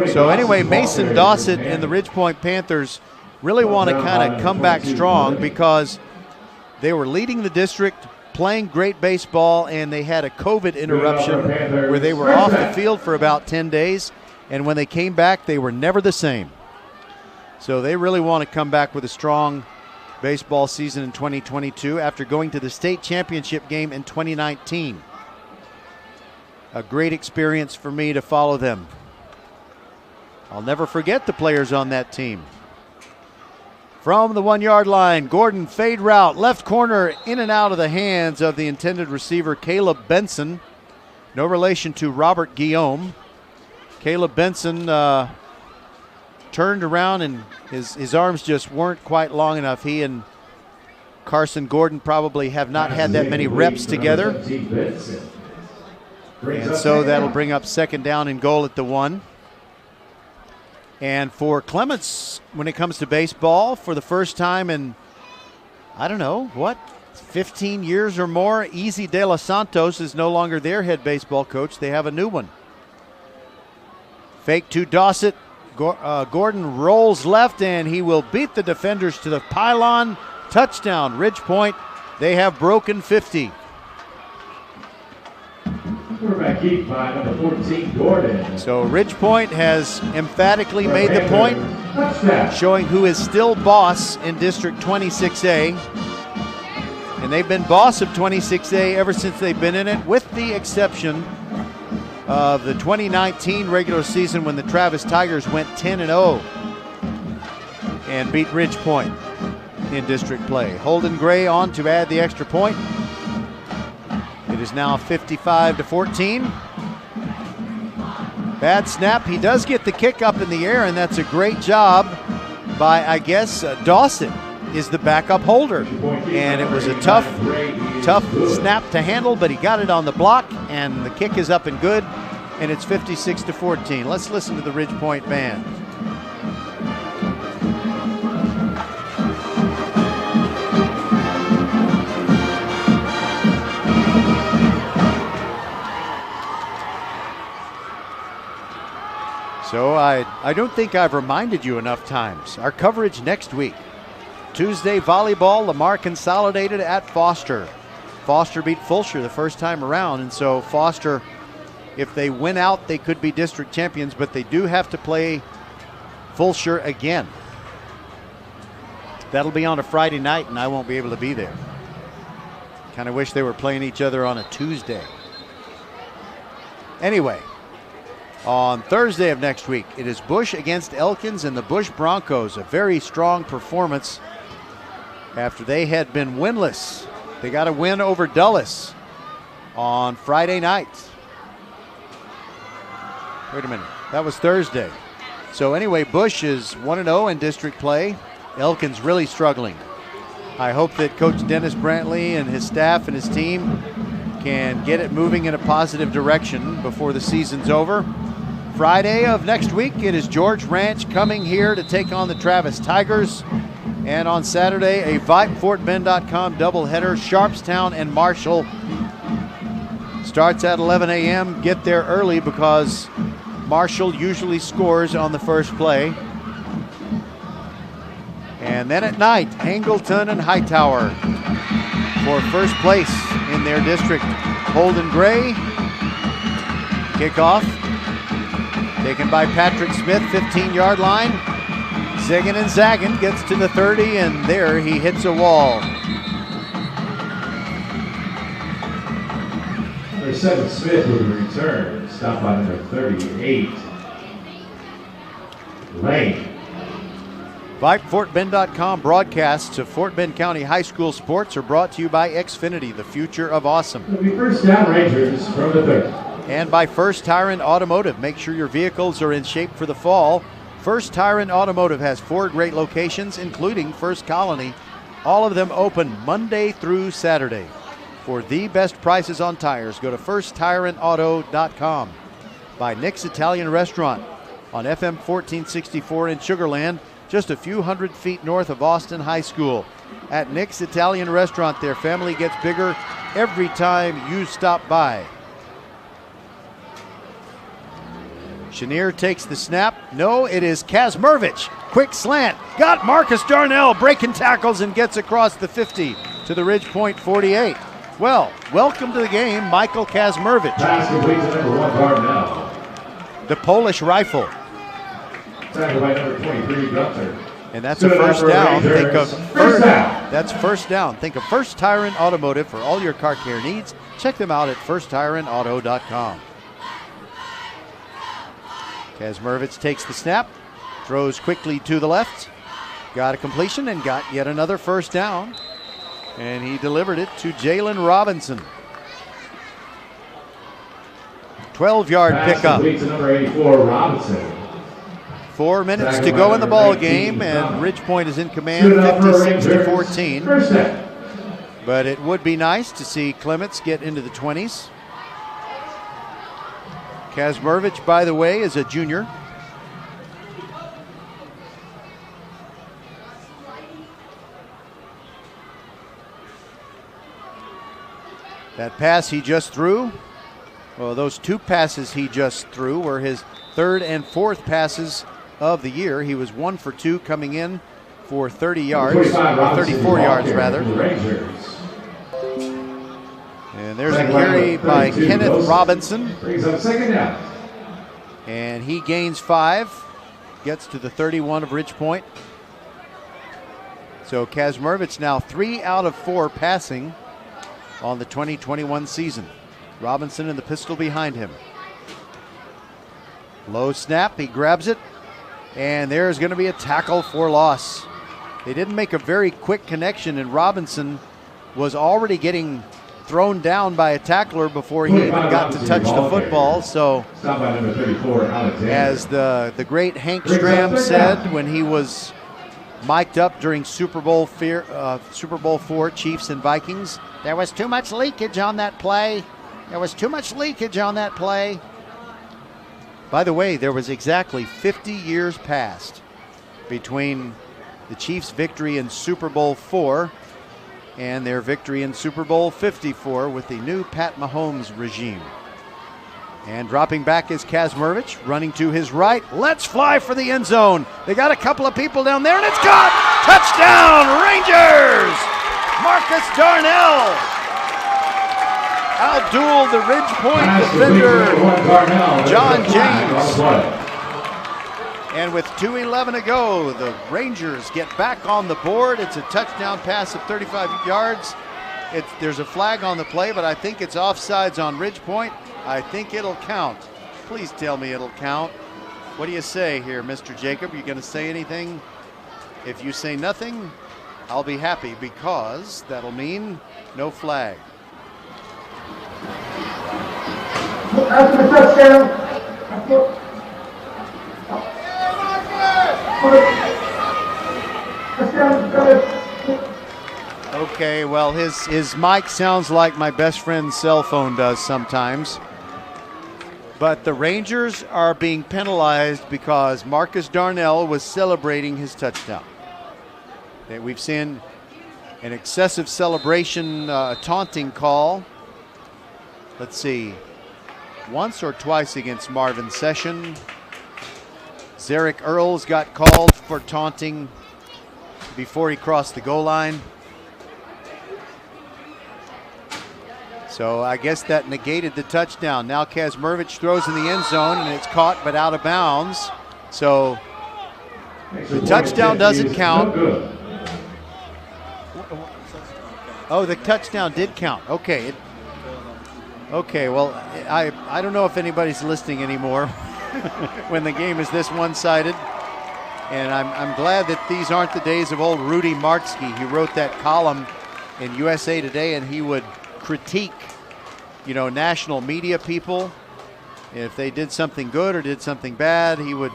[SPEAKER 1] So anyway, Mason Dossett and the Ridgepoint Panthers really want to kind of come back strong because they were leading the district, playing great baseball, and they had a COVID interruption where they were off the field for about 10 days, and when they came back, they were never the same. So they really want to come back with a strong baseball season in 2022 after going to the state championship game in 2019. A great experience for me to follow them. I'll never forget the players on that team. From the 1-yard line, Gordon fade route, left corner, in and out of the hands of the intended receiver, Caleb Benson. No relation to Robert Guillaume. Caleb Benson turned around and his arms just weren't quite long enough. He and Carson Gordon probably have not had that many reps together. And so that'll bring up second down and goal at the 1. And for Clements, when it comes to baseball, for the first time in, 15 years or more, Easy De Los Santos is no longer their head baseball coach. They have a new one. Fake to Dossett. Gordon rolls left, and he will beat the defenders to the pylon. Touchdown, Ridgepoint. They have broken 50.
[SPEAKER 16] Quarterback keep by number 14, Gordon.
[SPEAKER 1] So Ridgepoint has emphatically made the point, showing who is still boss in District 26A. And they've been boss of 26A ever since they've been in it, with the exception of the 2019 regular season when the Travis Tigers went 10-0 and beat Ridgepoint in district play. Holden Gray on to add the extra point. It is now 55-14. Bad snap. He does get the kick up in the air, and that's a great job by, Dawson is the backup holder. And it was a tough snap to handle, but he got it on the block, and the kick is up and good, and it's 56-14. Let's listen to the Ridgepoint band. So I don't think I've reminded you enough times. Our coverage next week. Tuesday volleyball, Lamar Consolidated at Foster. Foster beat Fulshire the first time around, and so Foster, if they win out, they could be district champions, but they do have to play Fulshire again. That'll be on a Friday night, and I won't be able to be there. Kind of wish they were playing each other on a Tuesday. Anyway, on Thursday of next week, it is Bush against Elkins and the Bush Broncos. A very strong performance after they had been winless. They got a win over Dulles on Friday night. Wait a minute. That was Thursday. So anyway, Bush is 1-0 in district play. Elkins really struggling. I hope that Coach Dennis Brantley and his staff and his team can get it moving in a positive direction before the season's over. Friday of next week, it is George Ranch coming here to take on the Travis Tigers. And on Saturday, a Vype FortBend.com doubleheader, Sharpstown and Marshall. Starts at 11 a.m. Get there early because Marshall usually scores on the first play. And then at night, Angleton and Hightower for first place in their district. Holden Gray, kickoff. Taken by Patrick Smith, 15-yard line. Ziggin and Zaggin gets to the 30, and there he hits a wall.
[SPEAKER 16] Number 7, Smith with a return. Stopped by number 38, Lane.
[SPEAKER 1] VypeFortBend.com broadcasts of Fort Bend County High School sports are brought to you by Xfinity, the future of awesome.
[SPEAKER 16] It'll be first down, Rangers from the 30.
[SPEAKER 1] And by First Tire and Automotive. Make sure your vehicles are in shape for the fall. First Tyrant Automotive has 4 great locations, including First Colony. All of them open Monday through Saturday. For the best prices on tires, go to firsttyrantauto.com. By Nick's Italian Restaurant on FM 1464 in Sugar Land, just a few hundred feet north of Austin High School. At Nick's Italian Restaurant, their family gets bigger every time you stop by. Chenier takes the snap. No, it is Kazmervich. Quick slant. Got Marcus Darnell breaking tackles and gets across the 50 to the Ridge Point 48. Well, welcome to the game, Michael Kazmervich.
[SPEAKER 16] Pass complete to number 1, Darnell.
[SPEAKER 1] The Polish rifle.
[SPEAKER 16] Tackled by number 23, Gunther.
[SPEAKER 1] And that's a first down. That's first down. Think of First Tyrant Automotive for all your car care needs. Check them out at firsttyrantauto.com. Kazmervich takes the snap, throws quickly to the left, got a completion and got yet another first down. And he delivered it to Jalen Robinson. 12-yard pickup.
[SPEAKER 16] To number 84, Robinson.
[SPEAKER 1] 4 minutes to go in the ball game, and Ridge Point is in command, 56-14. But it would be nice to see Clements get into the 20s. Kazmervich, by the way, is a junior. That pass he just threw, well, those 2 passes he just threw were his 3rd and 4th passes of the year. He was 1 for 2 coming in for 30 yards, or 34 yards rather. And there's a carry by Kenneth Robinson.
[SPEAKER 16] Brings up second down.
[SPEAKER 1] And he gains 5, gets to the 31 of Ridge Point. So Kazmervich now 3 out of 4 passing on the 2021 season. Robinson in the pistol behind him. Low snap, he grabs it, and there's going to be a tackle for loss. They didn't make a very quick connection, and Robinson was already getting thrown down by a tackler before he even got to touch the football. So, as the great Hank Stram said when he was mic'd up during Super Bowl 4, Chiefs and Vikings, there was too much leakage on that play. There was too much leakage on that play. By the way, there was exactly 50 years passed between the Chiefs' victory in Super Bowl 4 and their victory in Super Bowl 54 with the new Pat Mahomes regime. And dropping back is Kazmervich, running to his right. Let's fly for the end zone. They got a couple of people down there, and it's caught! Touchdown, Rangers! Marcus Darnell outdueled the Ridge Point defender, John James. And with 2:11 to go, the Rangers get back on the board. It's a touchdown pass of 35 yards. There's a flag on the play, but I think it's offsides on Ridge Point. I think it'll count. Please tell me it'll count. What do you say here, Mr. Jacob? You going to say anything? If you say nothing, I'll be happy, because that'll mean no flag.
[SPEAKER 17] After the touchdown,
[SPEAKER 1] Okay, well, his mic sounds like my best friend's cell phone does sometimes. But the Rangers are being penalized because Marcus Darnell was celebrating his touchdown. We've seen an excessive celebration, taunting call. Let's see, once or twice against Marvin Session. Zarek Earls got called for taunting before he crossed the goal line. So I guess that negated the touchdown. Now Kazmervich throws in the end zone, and it's caught but out of bounds. So the touchdown doesn't count. Oh, the touchdown did count. Okay. Okay, well, I don't know if anybody's listening anymore when the game is this one-sided. And I'm glad that these aren't the days of old Rudy Martzke. He wrote that column in USA Today, and he would critique, national media people. If they did something good or did something bad, he would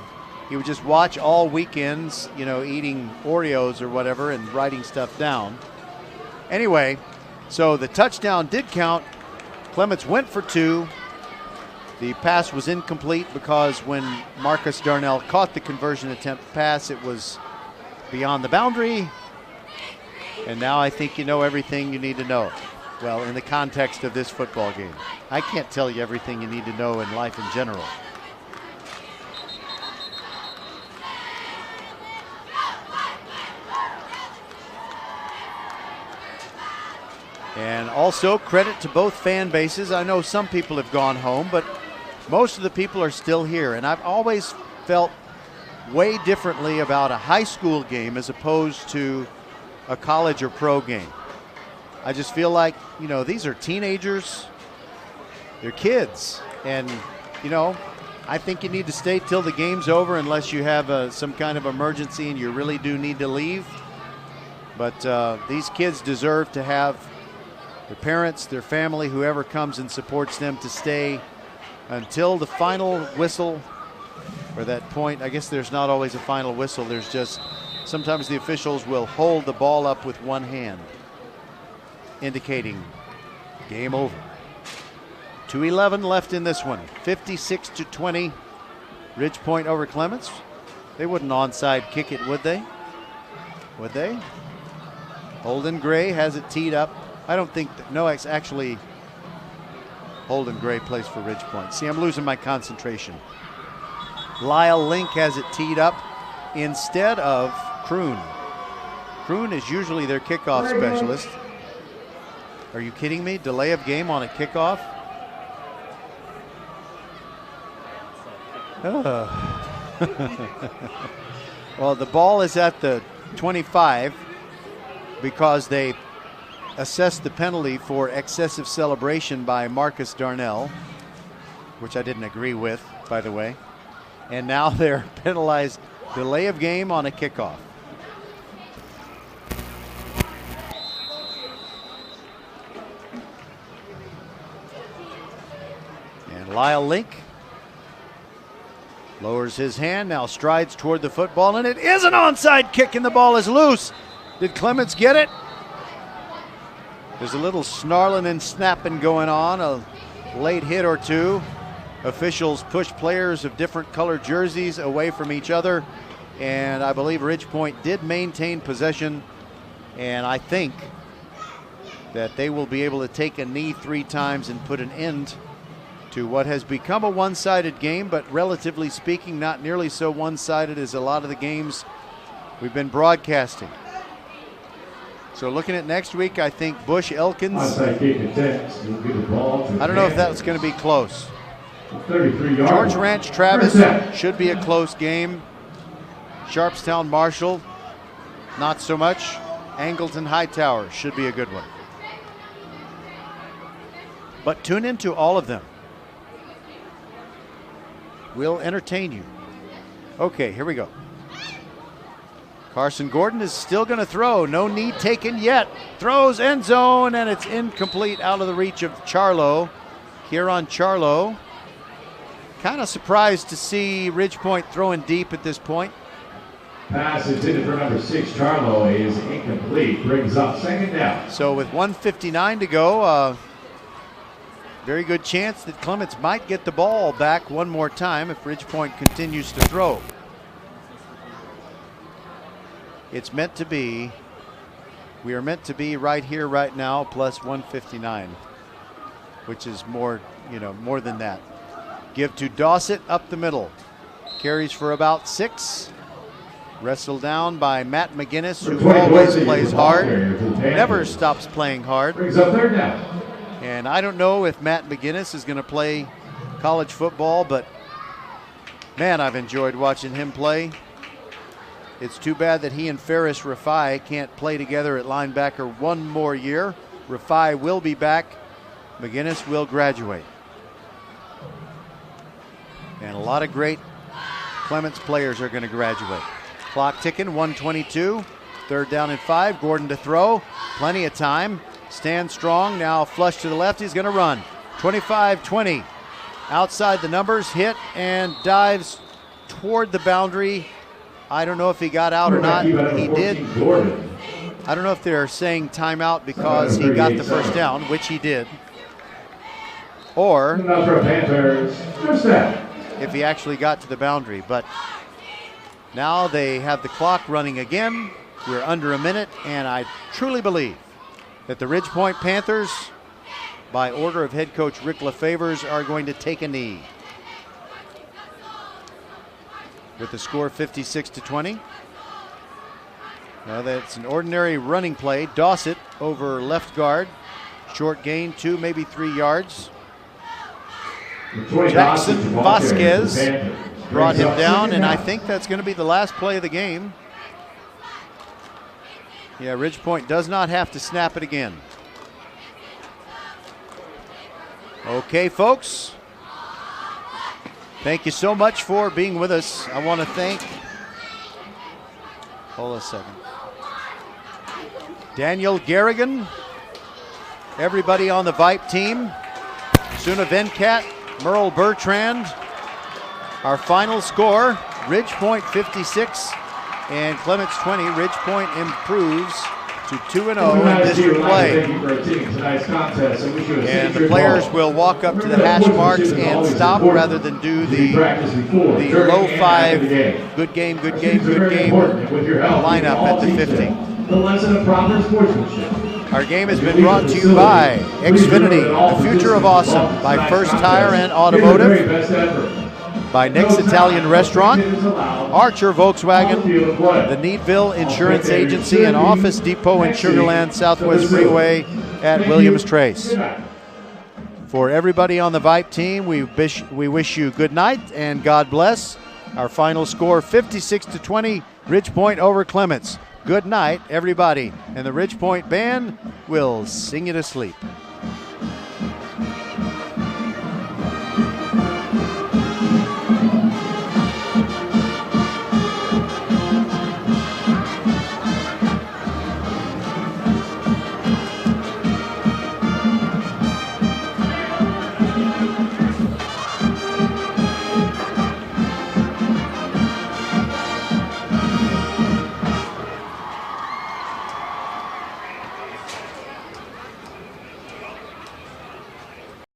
[SPEAKER 1] he would just watch all weekends, eating Oreos or whatever and writing stuff down. Anyway, so the touchdown did count. Clements went for 2. The pass was incomplete because when Marcus Darnell caught the conversion attempt pass, it was beyond the boundary. And now I think you know everything you need to know. Well, in the context of this football game. I can't tell you everything you need to know in life in general. And also credit to both fan bases. I know some people have gone home, but most of the people are still here. And I've always felt way differently about a high school game as opposed to a college or pro game. I just feel like, these are teenagers. They're kids. And, I think you need to stay till the game's over unless you have some kind of emergency and you really do need to leave. But these kids deserve to have their parents, their family, whoever comes and supports them to stay until the final whistle, or that point. I guess there's not always a final whistle. There's just sometimes the officials will hold the ball up with one hand, indicating game over. 2:11 left in this one. 56-20. Ridge Point over Clements. They wouldn't onside kick it, would they? Would they? Holden Gray has it teed up. I don't think that, no, it's actually Holden Gray plays for Ridge Point. See, I'm losing my concentration. Lyle Link has it teed up instead of Kroon. Kroon is usually their kickoff specialist. Are you kidding me? Delay of game on a kickoff? Well, the ball is at the 25 because they assessed the penalty for excessive celebration by Marcus Darnell, which I didn't agree with, by the way. And now they're penalized delay of game on a kickoff. And Lyle Link lowers his hand, now strides toward the football, and it is an onside kick, and the ball is loose. Did Clements get it? There's a little snarling and snapping going on, a late hit or two. Officials push players of different colored jerseys away from each other, and I believe Ridge Point did maintain possession, and I think that they will be able to take a knee 3 times and put an end to what has become a one-sided game, but relatively speaking, not nearly so one-sided as a lot of the games we've been broadcasting. So looking at next week, I think Bush Elkins. I don't know if that's going to be close. George Ranch Travis should be a close game. Sharpstown Marshall, not so much. Angleton Hightower should be a good one. But tune into all of them. We'll entertain you. Okay, here we go. Carson Gordon is still going to throw. No knee taken yet. Throws end zone, and it's incomplete, out of the reach of Charlo. Kieran Charlo. Kind of surprised to see Ridge Point throwing deep at this point.
[SPEAKER 16] Pass intended for number 6, Charlo, is incomplete. Brings up second down.
[SPEAKER 1] So with 1:59 to go, very good chance that Clements might get the ball back one more time if Ridge Point continues to throw. It's meant to be, we are meant to be right here, right now, plus 159, which is more, more than that. Give to Dossett up the middle. Carries for about 6. Wrestled down by Matt McGinnis, who always plays hard, never stops playing hard.
[SPEAKER 16] Brings up third down.
[SPEAKER 1] And I don't know if Matt McGinnis is going to play college football, but man, I've enjoyed watching him play. It's too bad that he and Ferris Rafai can't play together at linebacker one more year. Rafai will be back. McGinnis will graduate. And a lot of great Clements players are going to graduate. Clock ticking, 1:22. Third down and 5. Gordon to throw. Plenty of time. Stand strong. Now flush to the left. He's going to run. 25-20. Outside the numbers. Hit and dives toward the boundary. I don't know if he got out or not. He did. I don't know if they're saying timeout because he got the first down, which he did. Or if he actually got to the boundary. But now they have the clock running again. We're under a minute, and I truly believe that the Ridge Point Panthers, by order of head coach Rick LaFavors, are going to take a knee. With the score 56-20. Now that's an ordinary running play. Dossett over left guard. Short gain, 2, maybe 3 yards. Jackson Vasquez brought him down, and I think that's going to be the last play of the game. Yeah, Ridge Point does not have to snap it again. Okay, folks. Thank you so much for being with us. I want to thank, hold a second, Daniel Garrigan, everybody on the Vype team, Suna Venkat, Merle Bertrand. Our final score, Ridge Point 56 and Clements 20. Ridge Point improves to 2-0 in district play. And the players will walk up to the hash marks and stop rather than do the low 5, good game, good game, good game lineup at the 50.
[SPEAKER 16] The lesson of proper sportsmanship.
[SPEAKER 1] Our game has been brought to you by Xfinity, the future of awesome, by First Tire and Automotive, by Nick's Italian Restaurant, Archer Volkswagen, the Needville Insurance Agency, and Office Depot in Sugar Land Southwest Freeway at Williams Trace. For everybody on the Vype team, we wish you good night and God bless. Our final score, 56-20, Ridge Point over Clements. Good night, everybody. And the Ridge Point Band will sing you to sleep.